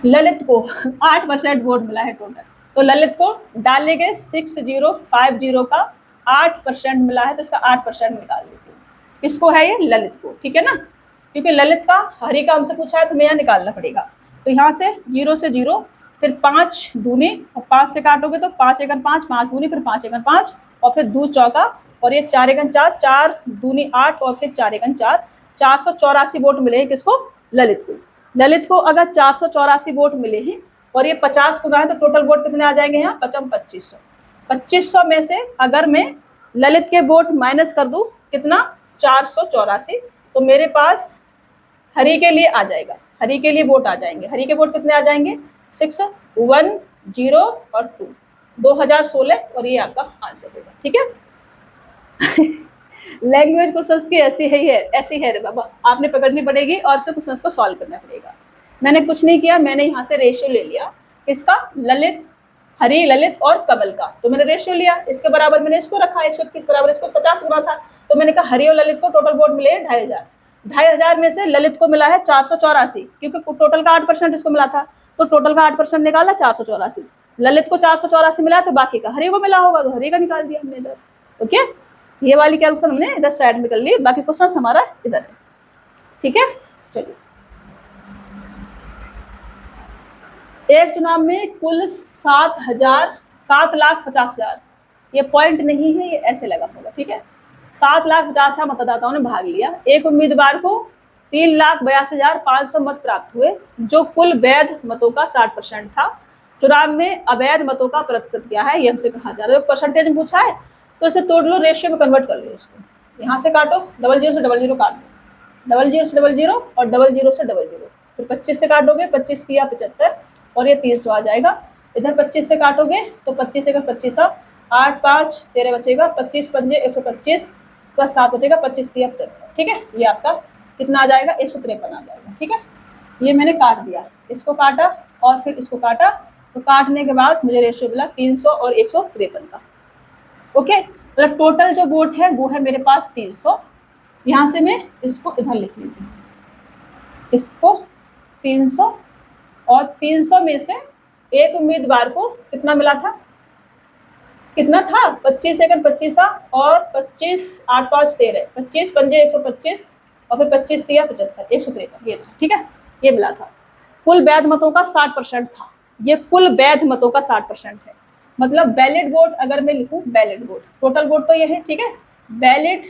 ललित को 8% वोट मिला है टोटल, तो ललित को डाले गए 6050 का 8% मिला है, तो इसका 8% निकाल देती हूँ, किसको है ये ललित को, ठीक है ना। क्योंकि ललित का हरि का हमसे पूछा है तो मैं यहाँ निकालना पड़ेगा। तो यहाँ से 0 से 0, फिर 5 दूनी और 5 से काटोगे तो 5 एकन 5, 5 दूनी, फिर 5 एकन 5 और फिर 2 चौका और ये 4 एकन 4, 4 दूनी 8 और फिर 4 एकन 4, 484 वोट मिले हैं किसको? ललित को। ललित को अगर 484 वोट मिले हैं और ये 50 को है तो टोटल वोट कितने आ जाएंगे यहाँ? 2500। 2500 में से अगर मैं ललित के वोट माइनस कर दूं कितना? 484, तो मेरे पास हरि के लिए आ जाएगा, हरि के लिए वोट आ जाएंगे। हरि के वोट कितने आ जाएंगे? 6, 1, 0 और 2, 2016 और ये आपका आंसर होगा। ठीक है। लैंग्वेज क्वेश्चंस की ऐसी है रे बाबा, आपने पकड़नी पड़ेगी और इसे क्वेश्चंस को सॉल्व करना पड़ेगा। मैंने कुछ नहीं किया, मैंने यहाँ से रेशियो ले लिया किसका? ललित, हरि, ललित और कमल का। तो मैंने रेशियो लिया, इसके बराबर मैंने इसको रखा 121 बराबर इसको 50 गुना था। तो मैंने कहा हरि और ललित को टोटल वोट मिले 2500। 2500 में से ललित को मिला है 484, क्योंकि टोटल का 8% इसको मिला था, तो टोटल का 8% निकाला 484। ललित को 484 मिला तो बाकी का हरि को मिला होगा, तो हरि का निकाल दिया हमने इधर। ओके, ये वाली कैलकुलेशन हमने इधर साइड में कर ली, बाकी क्वेश्चन हमारा इधर है। ठीक है, चलिए। एक चुनाव में कुल 7,50,000, ये पॉइंट नहीं है, ये ऐसे लगा होगा। ठीक है, 7,50,000 मतदाताओं ने भाग लिया। एक उम्मीदवार को 3,82,500 मत प्राप्त हुए, जो कुल वैध मतों का 60% था। चुनाव में अवैध मतों का प्रतिशत क्या है, ये हमसे कहा जा रहा है। परसेंटेज में पूछा है तो इसे तोड़ लो, रेशियो में कन्वर्ट कर लो इसको। यहाँ से काटो, 00 से 00 काट दो, 00 से 00 और 00 से 00, फिर 25 से काटोगे, 25 तिया 75 और ये 300 आ जाएगा। इधर 25 से काटोगे तो 25 से 25, 8 5 13 बचेगा, 25 पंजे 125 प्लस 7 बचेगा, 25 तिया 75। ठीक है, ये आपका कितना आ जाएगा? 153 आ जाएगा। ठीक है, ये मैंने काट दिया, इसको काटा और फिर इसको काटा, तो काटने के बाद मुझे रेशियो मिला 300 और 153 का। ओके, मतलब टोटल जो वोट है वो है मेरे पास 300। यहाँ से मैं इसको इधर लिख लेती हूँ, इसको 300, और 300 में से एक उम्मीदवार को कितना मिला था? कितना था? 25 एकन 25 और 25 8 5 13, 25 पंजे 125 और फिर 25 तिया 75, 153 ये था। ठीक है, ये मिला था। कुल वैध मतों का 60% था, ये कुल वैध मतों का 60% है। मतलब वैलिड वोट अगर मैं लिखूं, वैलिड वोट, टोटल वोट तो ये है। ठीक है, वैलिड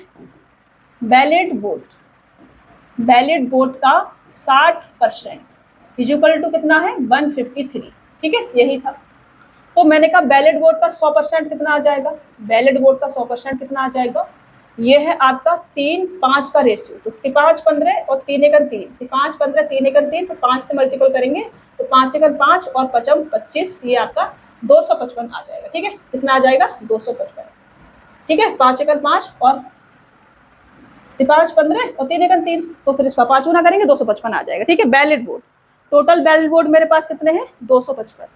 वोट का 60% इक्वल टू कितना है? 153। ठीक है, यही था। तो मैंने कहा वैलिड वोट का 100% कितना आ जाएगा? वैलिड वोट का 100% कितना आ जाएगा? ये है आपका 3-5 का रेशियो। तो 5 15 और 3 एकन 3, 5 15 3 एकन 3, तो 5 से मल्टीपल करेंगे तो 5 एकन 5 और 5 25, ये आपका 255 आ जाएगा। ठीक है, कितना आ जाएगा? 255। ठीक है, 5 एकन 5 और 5 15 और 3 एकन 3, तो फिर इसका 5 गुना करेंगे 255 आ जाएगा। ठीक है, valid vote, total valid vote मेरे पास कितने हैं? 255।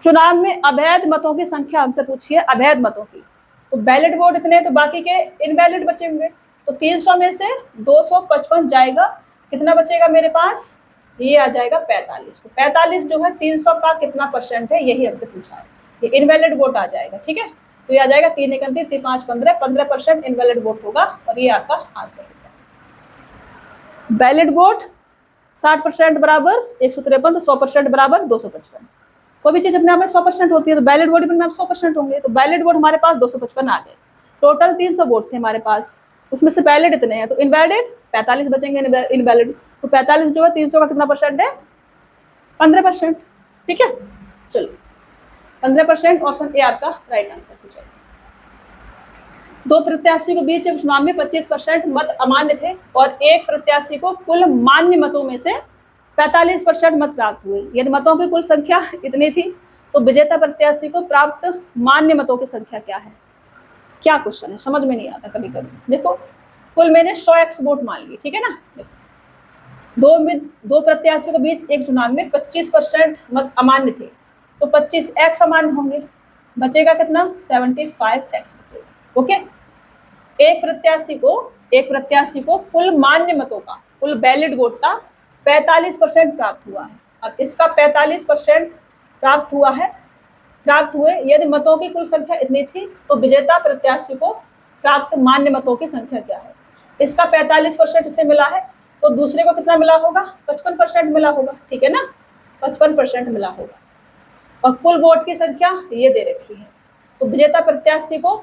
चुनाव में अवैध मतों की संख्या हमसे पूछी है, अवैध मतों की। तो वैलिड वोट इतने, तो बाकी के इनवैलिड बचे होंगे। तो 300 में से 255 जाएगा, कितना बचेगा मेरे पास? ये आ जाएगा 45। तो 45 जो है 300 का कितना परसेंट है, यही हमसे पूछा है। ये इनवैलिड वोट आ जाएगा। ठीक है, तो ये आ जाएगा 3 एकन 3, 5 15, 15% इनवैलिड वोट होगा और ये आपका आंसर होगा। वैलिड वोट 60% बराबर 153, तो 100% बराबर 255। कोई भी चीज अपने आप में 100% होती है, तो वैलिड वोट अपने आप 100% होंगे। तो वैलिड वोट हमारे पास 255 आ गए। टोटल 300 वोट थे हमारे पास, उसमें से वैलिड इतने हैं, तो इनवैलिड 45 बचेंगे इनवैलिड। तो 45 जो है 300 का कितना परसेंट है? 15%। ठीक है, चलो 15%, ऑप्शन ए आपका राइट आंसर हो जाएगा। दो प्रत्याशी के बीच एक चुनाव में 25% मत अमान्य थे और एक प्रत्याशी को कुल मान्य मतों में से 45% मत प्राप्त हुए। यदि मतों की कुल संख्या इतनी थी तो विजेता प्रत्याशी को प्राप्त मान्य मतों की संख्या क्या है? क्या क्वेश्चन है, समझ में नहीं आता कभी कभी। देखो, कुल मैंने 100x वोट मान लिए। ठीक है ना, दो प्रत्याशियों के बीच एक चुनाव में 25% मत अमान्य थे, तो 25x अमान्य होंगे, बचेगा कितना? 75x बचेगा। ओके, एक प्रत्याशी को कुल मान्य मतों का, कुल वैलिड वोट का 45% प्राप्त हुआ है। अब इसका 45% प्राप्त हुए यदि मतों की कुल संख्या इतनी थी तो विजेता प्रत्याशी को प्राप्त मान्य मतों की संख्या क्या है? इसका 45% इसे मिला है, तो दूसरे को कितना मिला होगा, 55% मिला होगा, ठीक है ना, 55% मिला होगा। और कुल वोट की संख्या ये दे रखी है, तो विजेता प्रत्याशी को,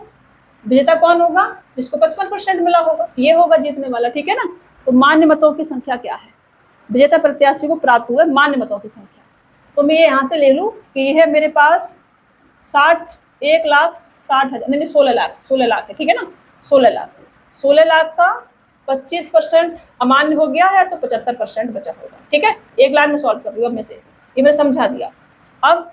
विजेता कौन होगा, जिसको 55% मिला होगा, ये होगा जीतने वाला, ठीक है ना। तो मान्य मतों की संख्या क्या है, विजेता प्रत्याशी को प्राप्त हुए मान्य मतों की संख्या, तो मैं ये यहाँ से ले लूँ कि यह है मेरे पास 1,60,60,000, नहीं 16 लाख है, ठीक है ना, 16 लाख का 25% अमान्य हो गया है, तो 75% बचा होगा, ठीक है। एक लाइन में सॉल्व कर रही हूँ अब में से, ये मैंने समझा दिया। अब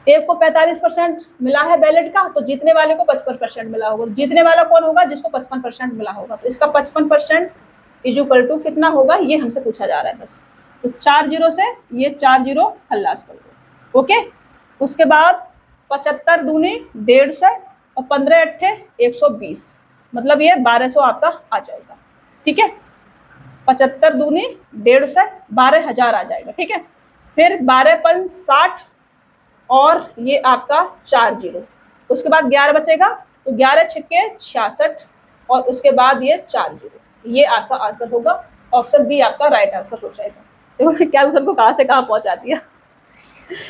एक को 45% मिला है बैलेट का, तो जीतने वाले को 55% मिला होगा, तो जीतने वाला कौन होगा, जिसको 55% मिला होगा, तो इसका 55% इज इक्वल टू कितना होगा, ये हमसे पूछा जा रहा है बस। तो 4 जीरो से ये 4 जीरो खल्लास कर दो, ओके। उसके बाद 75 दूनी 150 और 15 अट्ठे 120, मतलब ये 1200 आपका आ जाएगा, ठीक है। 75 दूनी 150 12,000 आ जाएगा, ठीक है। फिर 12 पंच 60 और ये आपका 4 जीरो, उसके बाद 11 बचेगा, तो 11 छिक्के 66 और उसके बाद ये 4 जीरो, ये आपका आंसर होगा। ऑप्शन बी आपका राइट आंसर हो जाएगा। देखो क्या को कहाँ से कहाँ पहुंचा दिया,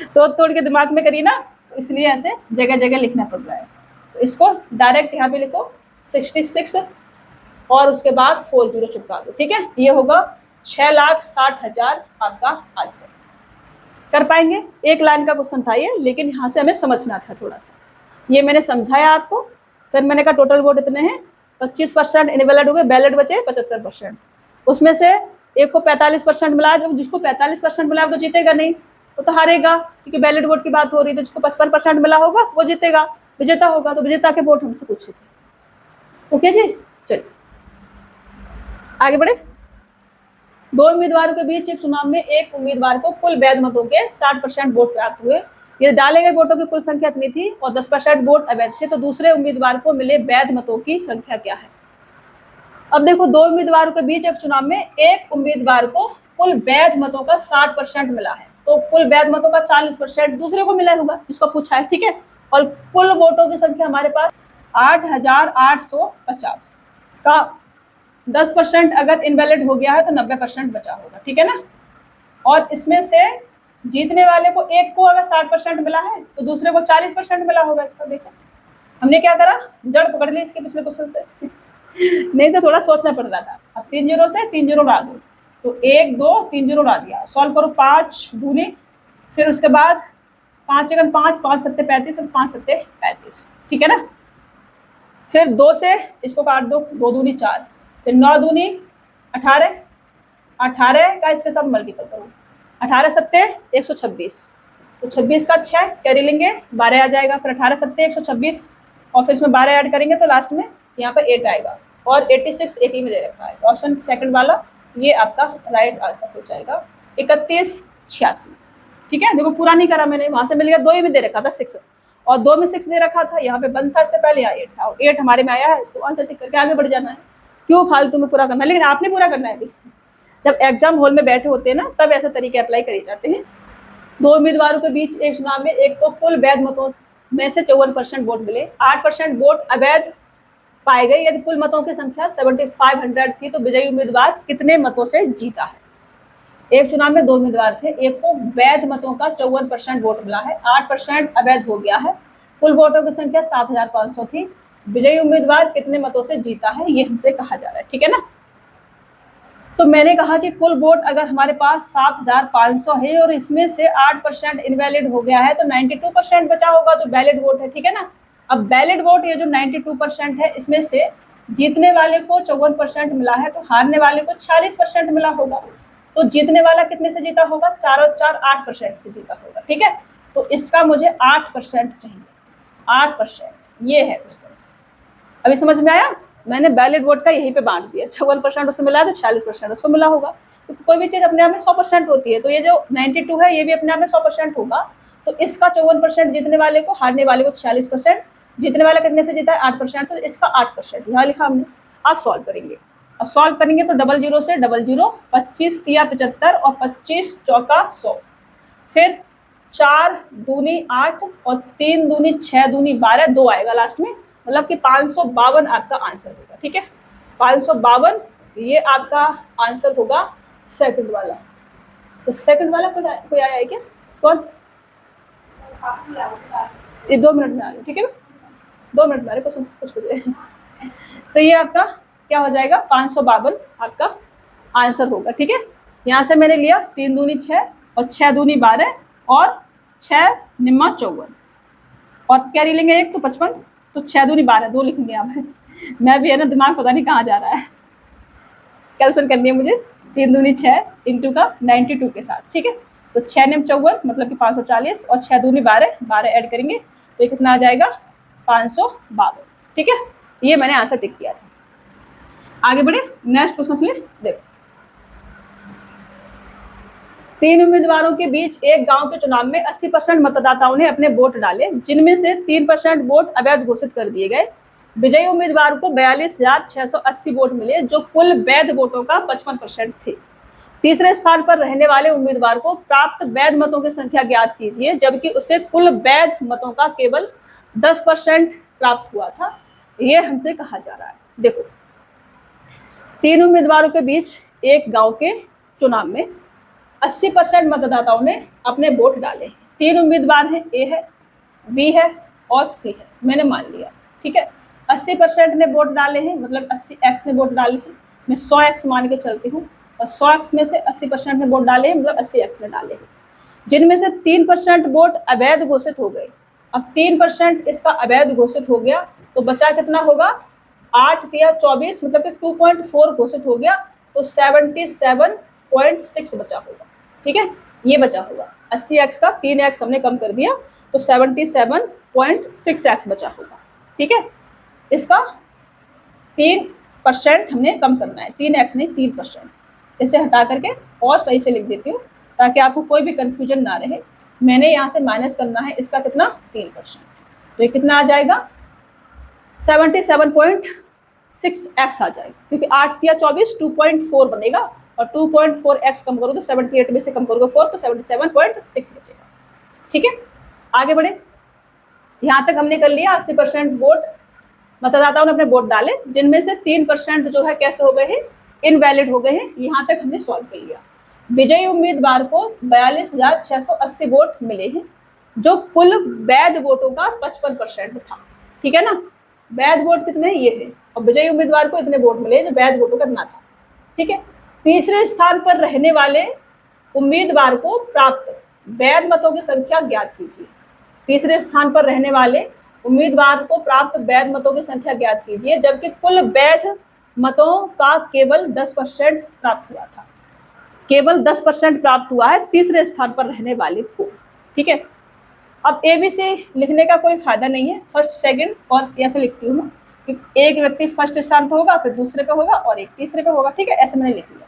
तो तोड़ के दिमाग में करिए ना, तो इसलिए ऐसे जगह जगह लिखना पड़ रहा है। तो इसको डायरेक्ट यहाँ पे लिखो 66 और उसके बाद 4 जीरो चिपका दो, ठीक है। ये होगा 6,60,000 आपका आंसर। कर पाएंगे, एक लाइन का क्वेश्चन था ये, लेकिन यहाँ से हमें समझना था थोड़ा सा, ये मैंने समझाया आपको। फिर मैंने कहा टोटल वोट इतने हैं, 25% इनवैलिड हो गए, बैलेट बचे 75%, उसमें से एक को 45% मिला, जब जिसको 45% मिला तो जीतेगा नहीं, वो तो हारेगा, क्योंकि बैलेट वोट की बात हो रही है, तो जिसको 55% मिला होगा वो जीतेगा, विजेता होगा। तो विजेता के वोट हमसे पूछे थे, ओके जी। चलिए आगे बढ़े। दो उम्मीदवारों के बीच एक चुनाव में एक उम्मीदवार को कुल वैध मतों के 60% वोट प्राप्त हुए, ये डाले गए वोटों की कुल संख्या इतनी थी और 10% वोट अवैध थे, तो दूसरे उम्मीदवार को मिले वैध मतों की संख्या क्या है। अब देखो, दो उम्मीदवारों के बीच एक चुनाव में एक उम्मीदवार को कुल वैध मतों का 60% मिला है, तो कुल वैध मतों का 40% दूसरे को मिला होगा जिसको पूछा है, ठीक है। और कुल वोटों की संख्या हमारे पास 8,850 का 10% अगर इनवैलिड हो गया है तो 90% बचा होगा, ठीक है ना। और इसमें से जीतने वाले को एक को अगर 60% मिला है तो दूसरे को 40% मिला होगा। इसको देखो हमने क्या करा, जड़ पकड़ ली इसके पिछले क्वेश्चन से नहीं तो थोड़ा सोचना पड़ रहा था। अब 3 जीरो से 3 जीरो उड़ा दो, तो 1 2 3 जीरो उड़ा दिया, सॉल्व करो 5 दूनी, फिर उसके बाद 5 एकन 5, 5 सत्ते 35 और 5 सत्ते 35, ठीक है ना। फिर 2 से इसको काट दो, 2 दूनी 4, फिर 9 दूनी 18, 18 का इसके साथ मल्टीपल करो, 18 सत्ते 126, तो 26 का 6 कैरी लेंगे 12 आ जाएगा, फिर 18 सत्ते 126 और फिर इसमें 12 ऐड करेंगे तो लास्ट में यहाँ पर 8 आएगा, और 86 एक ही में दे रखा है, तो ऑप्शन सेकंड वाला ये आपका राइट आंसर हो जाएगा 3186, ठीक है। देखो पूरा नहीं करा मैंने, वहां से मिल गया, 2 ही में दे रखा था 6 और 2 में 6 दे रखा था, यहाँ पे 1 था, इससे पहले यहाँ 8 था, 8 हमारे में आया है, तो आंसर टिक करके आगे बढ़ जाना है। क्यों फालतू में पूरा करना है, लेकिन आपने पूरा करना है अभी, जब एग्जाम हॉल में बैठे होते हैं ना तब ऐसे तरीके अप्लाई करे जाते हैं। दो उम्मीदवारों के बीच एक चुनाव में एक को कुल वैध मतों में से 54% वोट मिले, 8% वोट अवैध पाए गए। यदि कुल मतों की संख्या 7500 थी तो विजयी उम्मीदवार कितने मतों से जीता है। एक चुनाव में 2 उम्मीदवार थे, एक को वैध मतों का 54% वोट मिला है, 8% अवैध हो गया है, कुल वोटों की संख्या 7500 थी, विजयी उम्मीदवार कितने मतों से जीता है, ये हमसे कहा जा रहा है, ठीक है ना। तो मैंने कहा कि कुल वोट अगर हमारे पास 7500 है और इसमें से 8% इनवैलिड हो गया है तो 92% बचा होगा जो वैलिड वोट है, ठीक है ना। अब वैलिड वोट ये जो 92% है, इसमें से जीतने वाले को 54% मिला है, तो हारने वाले को 40% मिला होगा, तो जीतने वाला कितने से जीता होगा, 4 और 4 8% से जीता होगा, ठीक है। तो इसका मुझे 8% चाहिए, 8%, ये है क्वेश्चन। अभी समझ में आया, मैंने वैलिड वोट का यहीं पे बांट दिया, 56% उसको मिला है तो 40% उसको मिला होगा, तो कोई भी चीज अपने आप में 100% होती है, तो ये जो 92 है ये भी अपने आप में 100% होगा, तो इसका 54% जीतने वाले को, हारने वाले को 40%, जीतने वाला कितने से जीता है 8%, तो इसका 8% यहाँ लिखा हमने। आप सॉल्व करेंगे, अब सॉल्व करेंगे तो 00 से 00, 25 तिया 75 और 25 चौका 100, फिर 4 दूनी 8 और 3 दूनी 6 दूनी 12, 2 आएगा लास्ट में, मतलब कि 552 आपका आंसर होगा, ठीक है। 552 ये आपका आंसर होगा सेकंड वाला। तो सेकंड वाला कोई आया है क्या? कौन? ये 2 मिनट में आ गए, ठीक है ना, 2 मिनट में आ रहे क्वेश्चन कुछ बजे। तो ये आपका क्या हो जाएगा, 552 आपका आंसर होगा, ठीक है। यहाँ से मैंने लिया 3 दूनी 6 और 6 दूनी 12 और 6 निम्मा 54 और कैरी लेंगे 1 तो 55, तो 6 दूनी 12 2 लिखेंगे यहाँ पे। मैं भी है ना, दिमाग पता नहीं कहाँ जा रहा है, कैलकुलेशन करनी है मुझे। 3 दूनी 6 इंटू का 92 के साथ, ठीक है। तो 6 निम 54 मतलब कि 540 और 6 दूनी 12 12 ऐड करेंगे तो ये कितना आ जाएगा, 552, ठीक है। ये मैंने आंसर टिक किया था। आगे बढ़े, नेक्स्ट क्वेश्चन ले। देखो, 3 उम्मीदवारों के बीच एक गांव के चुनाव में 80% मतदाताओं ने अपने वोट डाले, जिनमें से 3% वोट अवैध घोषित कर दिए गए। विजयी उम्मीदवार को 42,680 वोट मिले, जो कुल वैध वोटों का 55% थे। तीसरे स्थान पर रहने वाले उम्मीदवार को प्राप्त वैध मतों की संख्या ज्ञात कीजिए, जबकि उसे कुल वैध मतों का केवल 10% प्राप्त हुआ था। यह हमसे कहा जा रहा है। देखो, 3 उम्मीदवारों के बीच एक गांव के चुनाव में 80% मतदाताओं ने अपने वोट डाले। 3 उम्मीदवार हैं, ए है, बी है और सी है, मैंने मान लिया, ठीक है। 80% ने वोट डाले हैं, मतलब 80x ने वोट डाले हैं, मैं 100x मान के चलती हूँ, और 100x में से 80% ने वोट डाले हैं, मतलब 80x ने डाले हैं, जिनमें से 3% वोट अवैध घोषित हो गए। अब 3% इसका अवैध घोषित हो गया तो बचा कितना होगा, 8 या 24 मतलब कि 2.4 घोषित हो गया, तो 77.6 बचा होगा, ठीक है। ये बचा होगा 80x का 3x हमने कम कर दिया तो 77.6x बचा होगा, ठीक है। इसका 3% हमने कम करना है, 3x नहीं 3%। इसे हटा करके और सही से लिख देती हूँ ताकि आपको कोई भी कंफ्यूजन ना रहे। मैंने यहाँ से माइनस करना है इसका कितना, 3%, तो ये कितना आ जाएगा, 77.6x आ जाएगा, क्योंकि 8 या 24 2.4 बनेगा और 2.4x कम करो तो 78 में से कम करोगे 4 तो 77.6 बचेगा, ठीक है। आगे बढ़े, यहाँ तक हमने कर लिया 80% वोट मतदाताओं ने अपने वोट डाले, जिनमें से 3% जो है कैसे हो गए हैं, इनवैलिड हो गए हैं। यहाँ तक हमने सॉल्व कर लिया। विजयी उम्मीदवार को 42,680 वोट मिले हैं, जो कुल वैध वोटों का 55% था, ठीक है ना। वैध वोट कितने, ये है, और विजयी उम्मीदवार को इतने वोट मिले जो वैध वोटों का इतना था, ठीक है। तीसरे स्थान पर रहने वाले उम्मीदवार को प्राप्त वैध मतों की संख्या ज्ञात कीजिए। तीसरे स्थान पर रहने वाले उम्मीदवार को प्राप्त वैध मतों की संख्या ज्ञात कीजिए, जबकि कुल वैध मतों का केवल 10% प्राप्त हुआ था। केवल 10% प्राप्त हुआ है तीसरे स्थान पर रहने वाले को, ठीक है। अब ABC लिखने का कोई फायदा नहीं है, फर्स्ट सेकंड और ऐसे लिखती हूँ मैं कि एक व्यक्ति फर्स्ट स्थान पर होगा, फिर दूसरे पे होगा और एक तीसरे पे होगा, ठीक है, ऐसे मैंने लिख लिया।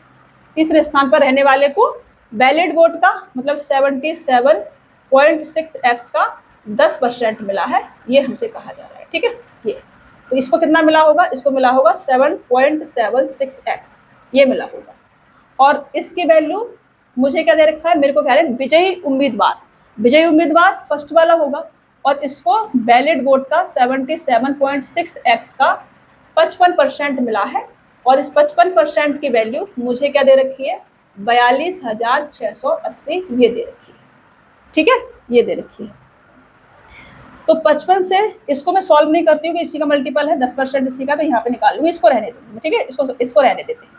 तीसरे स्थान पर रहने वाले को वैलिड वोट का मतलब 77.6x का 10% मिला है, ये हमसे कहा जा रहा है, ठीक है। ये तो इसको कितना मिला होगा, इसको मिला होगा 7.76x, ये मिला होगा। और इसकी वैल्यू मुझे क्या दे रखा है, मेरे को कह रहे हैं विजयी उम्मीदवार, विजयी उम्मीदवार फर्स्ट वाला होगा और इसको वैलिड वोट का 77.6x का 55% मिला है, और इस 55% की वैल्यू मुझे क्या दे रखी है, 42,680 ये दे रखी है, ठीक है, ये दे रखी है। तो 55 से इसको मैं सॉल्व नहीं करती हूँ कि इसी का मल्टीपल है 10% इसी का, तो यहाँ पे निकाल लूँगी, इसको रहने दूँगी, ठीक है, इसको रहने देते हैं।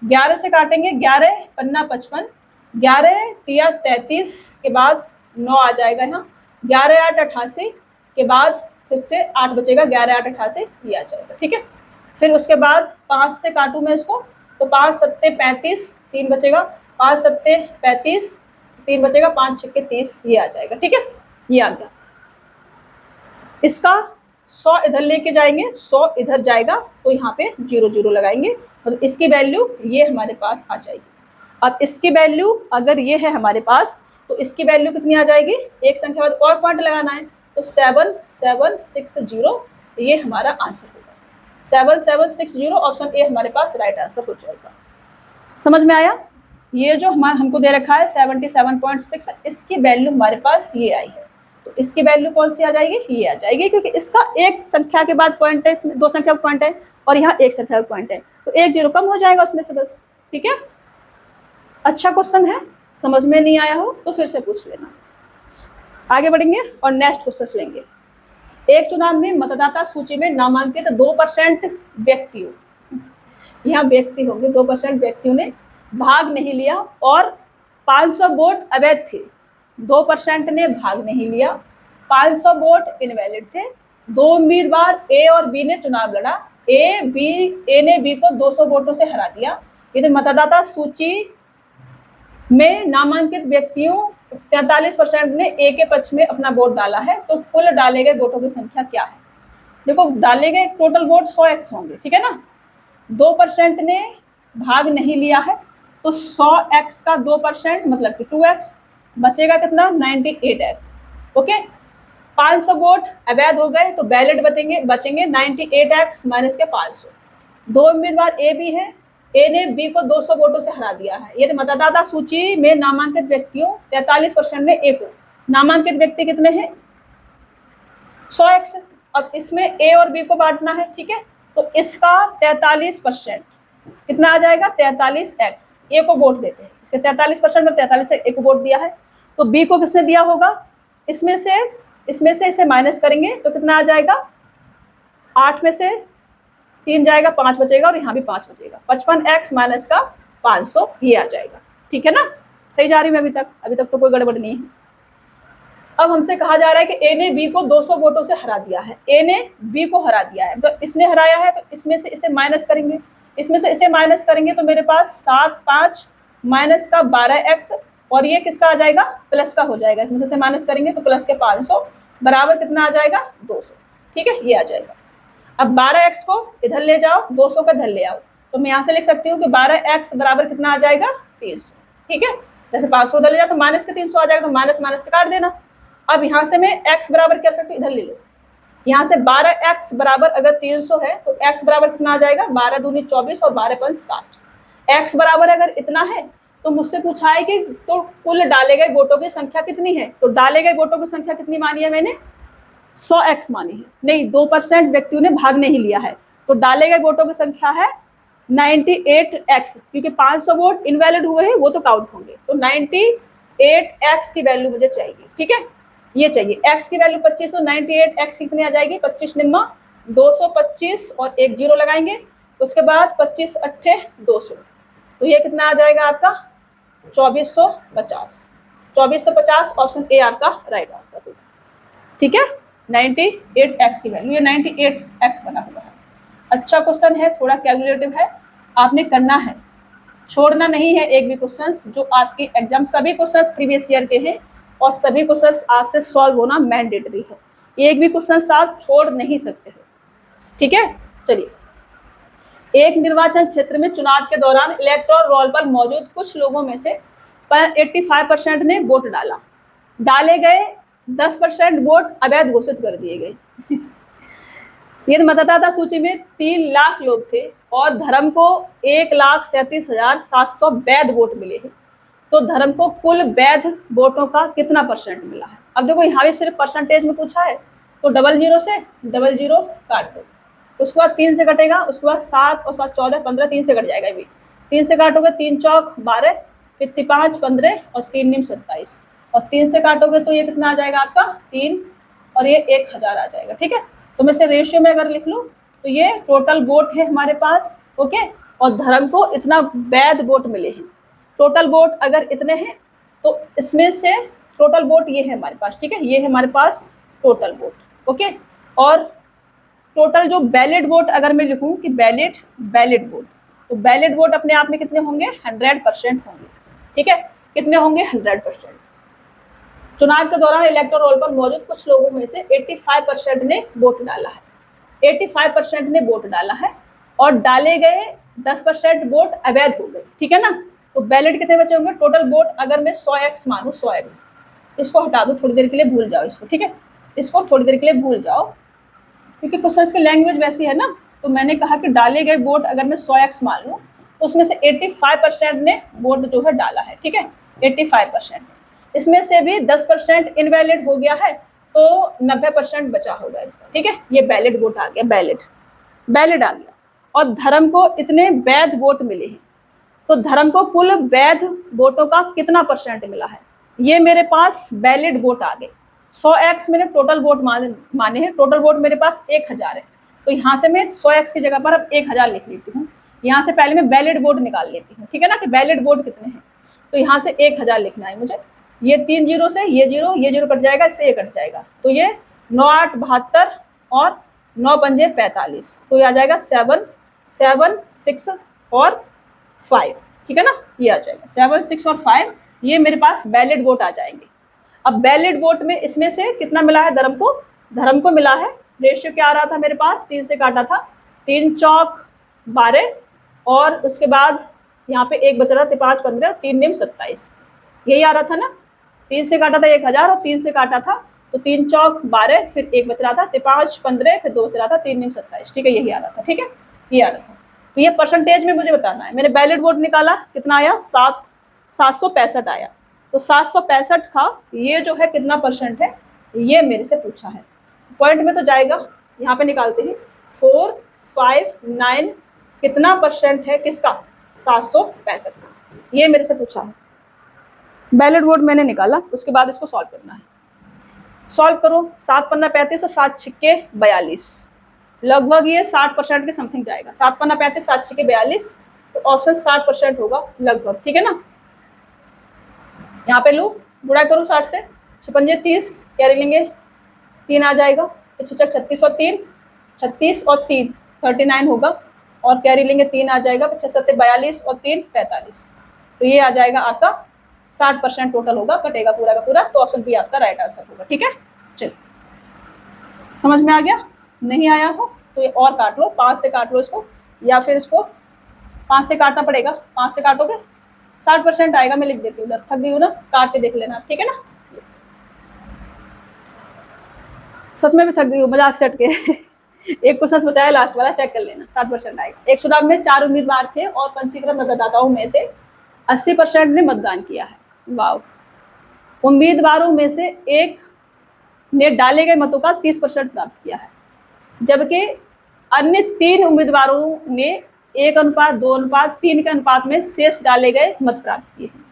11 से काटेंगे, 11 पन्ना 55, 11 तिया 33 के बाद 9 आ जाएगा यहाँ, 11 8 88 के बाद फिर से 8 बचेगा, 11 8 88 ये आ जाएगा, ठीक है। फिर उसके बाद 5 से काटूँ मैं इसको तो 5 7 35, 3 बचेगा, 5 7 35, 3 बचेगा, 5 6 30 ये आ जाएगा, ठीक है, ये आ गया। इसका 100 इधर लेके जाएंगे, 100 इधर जाएगा तो यहाँ पे 0 0 लगाएंगे, तो इसकी वैल्यू ये हमारे पास आ जाएगी। अब इसकी वैल्यू अगर ये है हमारे पास तो इसकी वैल्यू कितनी आ जाएगी, एक संख्या बाद और पॉइंट लगाना है तो 7760, ये हमारा आंसर होगा। 7760 ऑप्शन ए हमारे पास राइट आंसर हो जाएगा। समझ में आया? ये जो हमको दे रखा है 77.6, इसकी वैल्यू हमारे पास ये आई है, तो इसकी वैल्यू कौन सी आ जाएगी, ये आ जाएगी, क्योंकि इसका एक संख्या के बाद पॉइंट है, इसमें दो संख्या का पॉइंट है और यहाँ एक संख्या का पॉइंट है, तो एक जीरो कम हो जाएगा उसमें से बस। ठीक है, अच्छा क्वेश्चन है, समझ में नहीं आया हो तो फिर से पूछ लेना। आगे बढ़ेंगे और नेक्स्ट क्वेश्चन लेंगे। एक चुनाव में मतदाता सूची में नामांकित 2% व्यक्तियों, यहाँ व्यक्ति होंगे, 2% व्यक्तियों ने भाग नहीं लिया और 500 वोट अवैध थे। 2% ने भाग नहीं लिया, 500 वोट इनवैलिड थे। दो उम्मीदवार ए और बी ने चुनाव लड़ा, ए ने बी को 200 वोटों से हरा दिया। यदि मतदाता सूची में नामांकित व्यक्तियों 43% ने ए के पक्ष में अपना वोट डाला है, तो कुल डाले गए वोटों की संख्या क्या है। देखो, डाले गए टोटल वोट 100x होंगे, ठीक है ना। 2% ने भाग नहीं लिया है, तो 100x का 2% मतलब कि 2x, बचेगा कितना, 98x। ओके, 500 वोट अवैध हो गए तो वैलिड बचेंगे 98x माइनस के 500। दो उम्मीदवार ए बी है, ए ने बी को 200 वोटों से हरा दिया है। यदि मतदाता सूची में नामांकित व्यक्तियों 43% ने ए को, नामांकित व्यक्ति कितने हैं, 100x। अब इसमें ए और बी को बांटना है, ठीक है, तो इसका 43% कितना आ जाएगा, 43x। ए को वोट देते हैं, इसके 43% में 43 ए को वोट दिया है, तो बी को किसने दिया होगा, इसमें से इसे माइनस करेंगे तो कितना आ जाएगा, 8 में से 3 जाएगा, 5 बचेगा और यहाँ भी 5 बचेगा, 55x माइनस का 500, ये आ जाएगा। ठीक है ना, सही जा रही मैं अभी तक तो कोई गड़बड़ नहीं है। अब हमसे कहा जा रहा है कि ए ने बी को 200 वोटों से हरा दिया है, ए ने बी को हरा दिया है, तो इसने हराया है, तो इसमें से इसे माइनस करेंगे, तो मेरे पास 7 5 माइनस का 12x, और ये किसका आ जाएगा, प्लस का हो जाएगा, इसमें से माइनस करेंगे तो प्लस के 500 बराबर कितना आ जाएगा, 200। ठीक है, ये आ जाएगा। अब 12x को इधर ले जाओ, 200 का इधर ले आओ, तो मैं यहाँ से लिख सकती हूँ कि 12x बराबर कितना आ जाएगा, 300। ठीक है, जैसे 500 उधर ले जाओ तो माइनस के 300 आ जाएगा, तो माइनस से काट देना। अब यहाँ से मैं x बराबर क्या सकती हूँ, इधर ले लो, यहाँ से 12x बराबर अगर 300 है तो x बराबर कितना आ जाएगा, 12 दूनी 24 और 12 पंच 60। x बराबर अगर इतना है तो मुझसे पूछा है कि तो कुल डाले गए वोटों की संख्या कितनी है, तो डाले गए वोटों की संख्या कितनी मानी है मैंने, 100x मानी है। नहीं, 2% व्यक्तियों ने भाग नहीं लिया है, तो डाले गए वोटों की संख्या है 98x, क्योंकि 500 वोट इनवैलिड हुए हैं, वो तो काउंट होंगे, तो 98x की वैल्यू मुझे चाहिए। ठीक है, ये चाहिए, x की वैल्यू 25, तो 98x कितनी आ जाएगी, 25 निम्मा 225 और एक जीरो लगाएंगे, उसके बाद 25 अट्ठे 200, तो ये कितना आ जाएगा आपका 2450। 2450 ऑप्शन ए आपका राइट आंसर होगा। ठीक है, 98x की वैल्यू, ये 98x बना हुआ है। अच्छा क्वेश्चन है, थोड़ा कैलकुलेटिव है, आपने करना है, छोड़ना नहीं है एक भी क्वेश्चन। जो आपके एग्जाम सभी क्वेश्चन प्रीवियस ईयर के हैं और सभी क्वेश्चन आपसे सॉल्व होना मैंडेटरी है, एक भी क्वेश्चन आप छोड़ नहीं सकते हो। ठीक है, चलिए, एक निर्वाचन क्षेत्र में चुनाव के दौरान इलेक्टोरल रोल पर मौजूद कुछ लोगों में से 85% ने वोट डाला, डाले गए 10% वोट अवैध घोषित कर दिए गए। यदि मतदाता सूची में 3 लाख लोग थे और धर्म को 1,37,700 वैध वोट मिले हैं, तो धर्म को कुल वैध वोटों का कितना % मिला है। अब देखो, यहाँ भी सिर्फ परसेंटेज में पूछा है, तो 00 से 00 काट दो, उसके बाद 3 से कटेगा, उसके बाद 7 और 7 14 15, 3 से कट जाएगा, भी 3 से काटोगे 3 चौक 12, फिर 5 15 और 3 निम 27, और 3 से काटोगे तो ये कितना आ जाएगा आपका 3, और ये 1000 आ जाएगा। ठीक है, तो मैं से रेशियो में अगर लिख लूँ तो ये टोटल वोट है हमारे पास, ओके, और धर्म को इतना वैध वोट मिले हैं। टोटल वोट अगर इतने हैं तो इसमें से टोटल वोट ये है हमारे पास। ठीक है, ये है हमारे पास टोटल वोट, ओके, और टोटल जो वैलिड वोट अगर मैं लिखूं कि वैलिड वोट, तो वैलिड वोट अपने आप में कितने होंगे, 100% होंगे। ठीक है, कितने होंगे, 100%। चुनाव के दौरान इलेक्टोरल रोल पर मौजूद कुछ लोगों में से 85% ने वोट डाला है, 85% ने वोट डाला है, और डाले गए 10% वोट अवैध हो गए। ठीक है ना, तो वैलिड कितने बचे होंगे, टोटल वोट अगर मैं 100x मानूं, 100x, इसको हटा दो, थोड़ी देर के लिए भूल जाओ इसको। ठीक है, इसको थोड़ी देर के लिए भूल जाओ, क्योंकि क्वेश्चन की लैंग्वेज वैसी है ना, तो मैंने कहा कि डाले गए वोट अगर मैं 100x मान लूँ तो उसमें से 85% ने वोट जो है डाला है। ठीक है, 85%, इसमें से भी 10% इनवैलिड हो गया है, तो 90% बचा होगा इसका, ठीक है। ये बैलिड वोट आ गया, बैलिड आ गया। और धर्म को इतने वैध वोट मिले हैं, तो धर्म को कुल वैध वोटों का कितना परसेंट मिला है, ये मेरे पास वैलिड वोट आ गए। 100x मैंने टोटल वोट माने हैं, टोटल वोट मेरे पास 1000 है, तो यहाँ से मैं 100x की जगह पर अब 1000 लिख लेती हूँ। यहाँ से पहले मैं वैलिड वोट निकाल लेती हूँ, ठीक है ना, कि वैलिड वोट कितने हैं। तो यहाँ से 1000 लिखना है मुझे। ये 3 जीरो से ये जीरो कट जाएगा, इससे ये कट जाएगा, तो ये 9 8 72 और 9 पंजे 45, तो ये आ जाएगा 7 7 6 और 5, ठीक है ना, ये आ जाएगा 7 6 और 5, ये मेरे पास वैलिड वोट आ जाएंगे। अब वैलिड वोट में इसमें से कितना मिला है धर्म को मिला है, रेशियो क्या आ रहा था मेरे पास, 3 से काटा था, 3 चौक 12 और उसके बाद यहाँ पे 1 बच रहा था, 5 15, 3 निम 27, यही आ रहा था ना। 3 से काटा था 1000 और 3 से काटा था, तो 3 चौक 12, फिर 1 बच रहा था, 5 15, फिर 2 बच रहा था, 3 निम 27, ठीक है, यही आ रहा था, ठीक है, ये आ रहा था। तो ये परसेंटेज में मुझे बताना है। मैंने वैलिड वोट निकाला, कितना आया, 765 आया, तो 765 का ये जो है कितना परसेंट है, ये मेरे से पूछा है। पॉइंट में तो जाएगा, यहाँ पे निकालते हैं, 4 5 9 कितना परसेंट है किसका, 765 का, ये मेरे से पूछा है। वैलिड वोट मैंने निकाला, उसके बाद इसको सॉल्व करना है। सॉल्व करो, 7 पन्ना 35 और 7 छिक्के 42, लगभग ये 60% के समथिंग जाएगा। 7 पन्ना 35 7 छिक्के 42, तो ऑप्शन 60% होगा लगभग, ठीक है ना। यहाँ पे लू गुणा करूँ 60 से, 56 30, कैरी लेंगे 3 आ जाएगा, 36 और 3 36 और 3 39 होगा, और कैरी लेंगे 3 आ जाएगा, 5 7 42 और 3 45, तो ये आ जाएगा आपका 60% टोटल होगा, कटेगा पूरा का पूरा, तो ऑप्शन बी आपका राइट आंसर होगा, ठीक है। चलिए, समझ में आ गया, नहीं आया हो तो ये और काट लो, 5 से काट लो इसको, या फिर इसको 5 से काटना पड़ेगा, 5 से काटोगे 60% आएगा, मैं लिख देती हूँ उधर, थक गई हूँ ना, काट के देख लेना, ठीक है ना। सच में भी थक गई हूँ, मजाक से हट के एक क्वेश्चन बचाया लास्ट वाला, चेक कर लेना, 60% आएगा। एक चुनाव में 4 उम्मीदवार थे और पंजीकृत मतदाताओं में से 80% ने मतदान किया है। वाव। उम्मीदवारों में से एक ने डाले गए मतों का 30% प्राप्त किया है, जबकि अन्य 3 उम्मीदवारों ने 1:2:3 के अनुपात में शेष डाले गए मत प्राप्त किए हैं।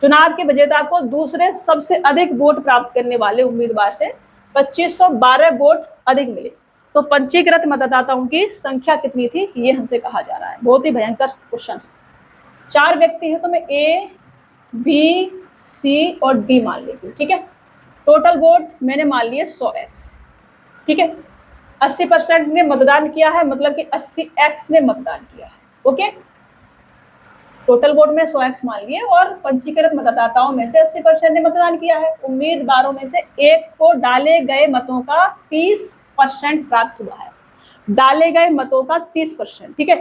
चुनाव के विजेता को दूसरे सबसे अधिक वोट प्राप्त करने वाले उम्मीदवार से 2512 वोट अधिक मिले, तो पंजीकृत मतदाताओं की संख्या कितनी थी, ये हमसे कहा जा रहा है। बहुत ही भयंकर क्वेश्चन है। 4 व्यक्ति है, तो मैं ए बी सी और डी मान लेती हूँ, ठीक है। टोटल वोट मैंने मान लिए 100x, ठीक है। 80% ने मतदान किया है, मतलब कि 80x ने मतदान किया है, ओके। टोटल वोट में 100x मान लिए, और पंजीकृत मतदाताओं में से 80% ने मतदान किया है। उम्मीदवारों में से एक को डाले गए मतों का 30% प्राप्त हुआ है, डाले गए मतों का 30%, ठीक है।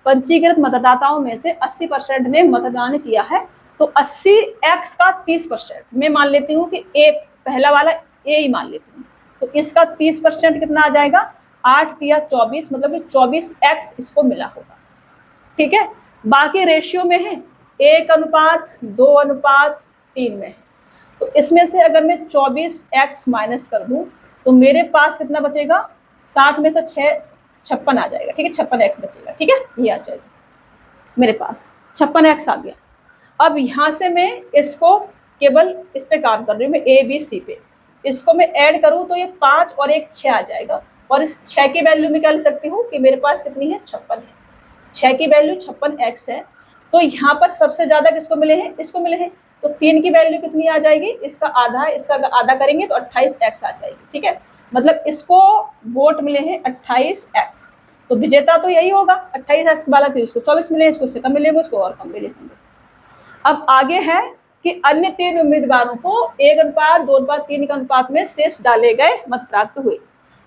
पंजीकृत मतदाताओं में से 80% ने मतदान किया है, तो 80x का 30% मैं मान लेती हूँ कि ए, पहला वाला ए ही मान लेती हूँ, तो इसका 30% कितना आ जाएगा, 8 या 24, मतलब कि 24x इसको मिला होगा, ठीक है। बाकी रेशियो में है 1:2:3 में है, तो इसमें से अगर मैं 24x माइनस कर दूं तो मेरे पास कितना बचेगा, 60 में से 6 56 आ जाएगा, ठीक है, 56x बचेगा, ठीक है, ये आ जाएगा मेरे पास 56x आ गया। अब यहाँ से मैं इसको केवल इस पे काम कर रही हूँ, मैं ए बी सी पे, इसको मैं ऐड करूँ तो ये 5 और 1 6 आ जाएगा, और इस 6 की वैल्यू में क्या लिख सकती हूँ कि मेरे पास कितनी है, 56 है। 6 की वैल्यू 56x है, तो यहाँ पर सबसे ज्यादा किसको मिले हैं, इसको मिले हैं, तो 3 की वैल्यू कितनी आ जाएगी, इसका आधा, इसका आधा करेंगे तो 28x आ जाएगी, ठीक है। मतलब इसको वोट मिले हैं 28x, तो विजेता तो यही होगा 28x वाला, फिर इसको 24 मिले, इसको इससे कम मिलेंगे, उसको और कम मिलेंगे। अब आगे है कि अन्य 3 उम्मीदवारों को 1:2:3 के अनुपात में शेष डाले गए मत प्राप्त हुए।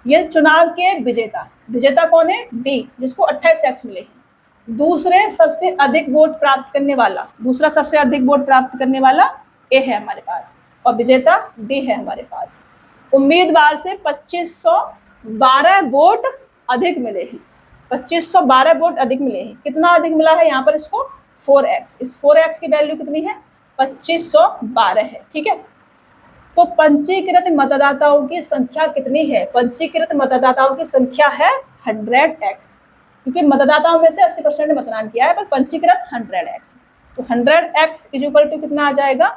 ये चुनाव के विजेता कौन है, डी, जिसको 28x मिले हैं। दूसरा सबसे अधिक वोट प्राप्त करने वाला ए है हमारे पास, और विजेता डी है हमारे पास। उम्मीदवार से 2512 वोट अधिक मिले हैं, 2512 वोट अधिक मिले हैं। कितना अधिक मिला है यहाँ पर, इसको 4x, इस 4x की वैल्यू कितनी है, 2512 है, ठीक है। तो पंजीकृत मतदाताओं की संख्या कितनी है? पंजीकृत मतदाताओं की संख्या है 100x, क्योंकि मतदाताओं में से 80% ने मतदान किया है, पर पंजीकृत 100x। तो 100x इक्वल टू कितना आ जाएगा?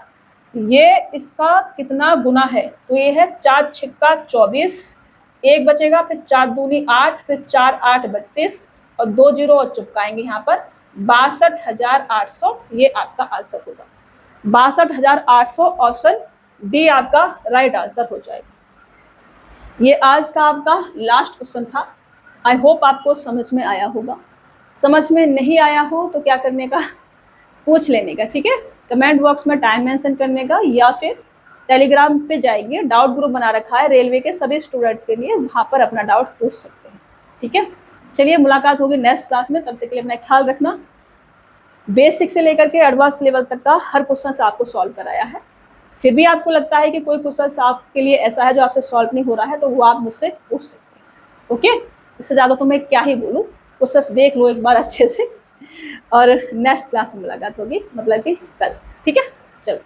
ये इसका कितना गुना है? तो ये है 4 छिक्का 24, एक बचेगा, फिर 4 दूनी 8, फिर 4 8 32 और 2 जीरो और चुपकाएंगे यहाँ पर 62,800। ये आपका आंसर होगा 62,800। ऑप्शन डी आपका राइट आंसर हो जाएगा। ये आज का आपका लास्ट क्वेश्चन था। आई होप आपको समझ में आया होगा। समझ में नहीं आया हो तो क्या करने का, पूछ लेने का, ठीक है। कमेंट बॉक्स में टाइम मेंशन करने का, या फिर टेलीग्राम पे जाएंगे, डाउट ग्रुप बना रखा है रेलवे के सभी स्टूडेंट्स के लिए, वहाँ पर अपना डाउट पूछ सकते हैं, ठीक है। चलिए मुलाकात होगी नेक्स्ट क्लास में, तब तक के लिए अपना ख्याल रखना। बेसिक से लेकर के एडवांस लेवल तक का हर क्वेश्चन आपको सॉल्व कराया है। फिर भी आपको लगता है कि कोई क्वेश्चन आपके लिए ऐसा है जो आपसे सॉल्व नहीं हो रहा है, तो वो आप मुझसे पूछ सकते हैं, ओके। इससे ज़्यादा तो मैं क्या ही बोलूँ, क्वेश्चन देख लो एक बार अच्छे से, और नेक्स्ट क्लास में मुलाकात होगी, मतलब कि कल, ठीक है। चलो।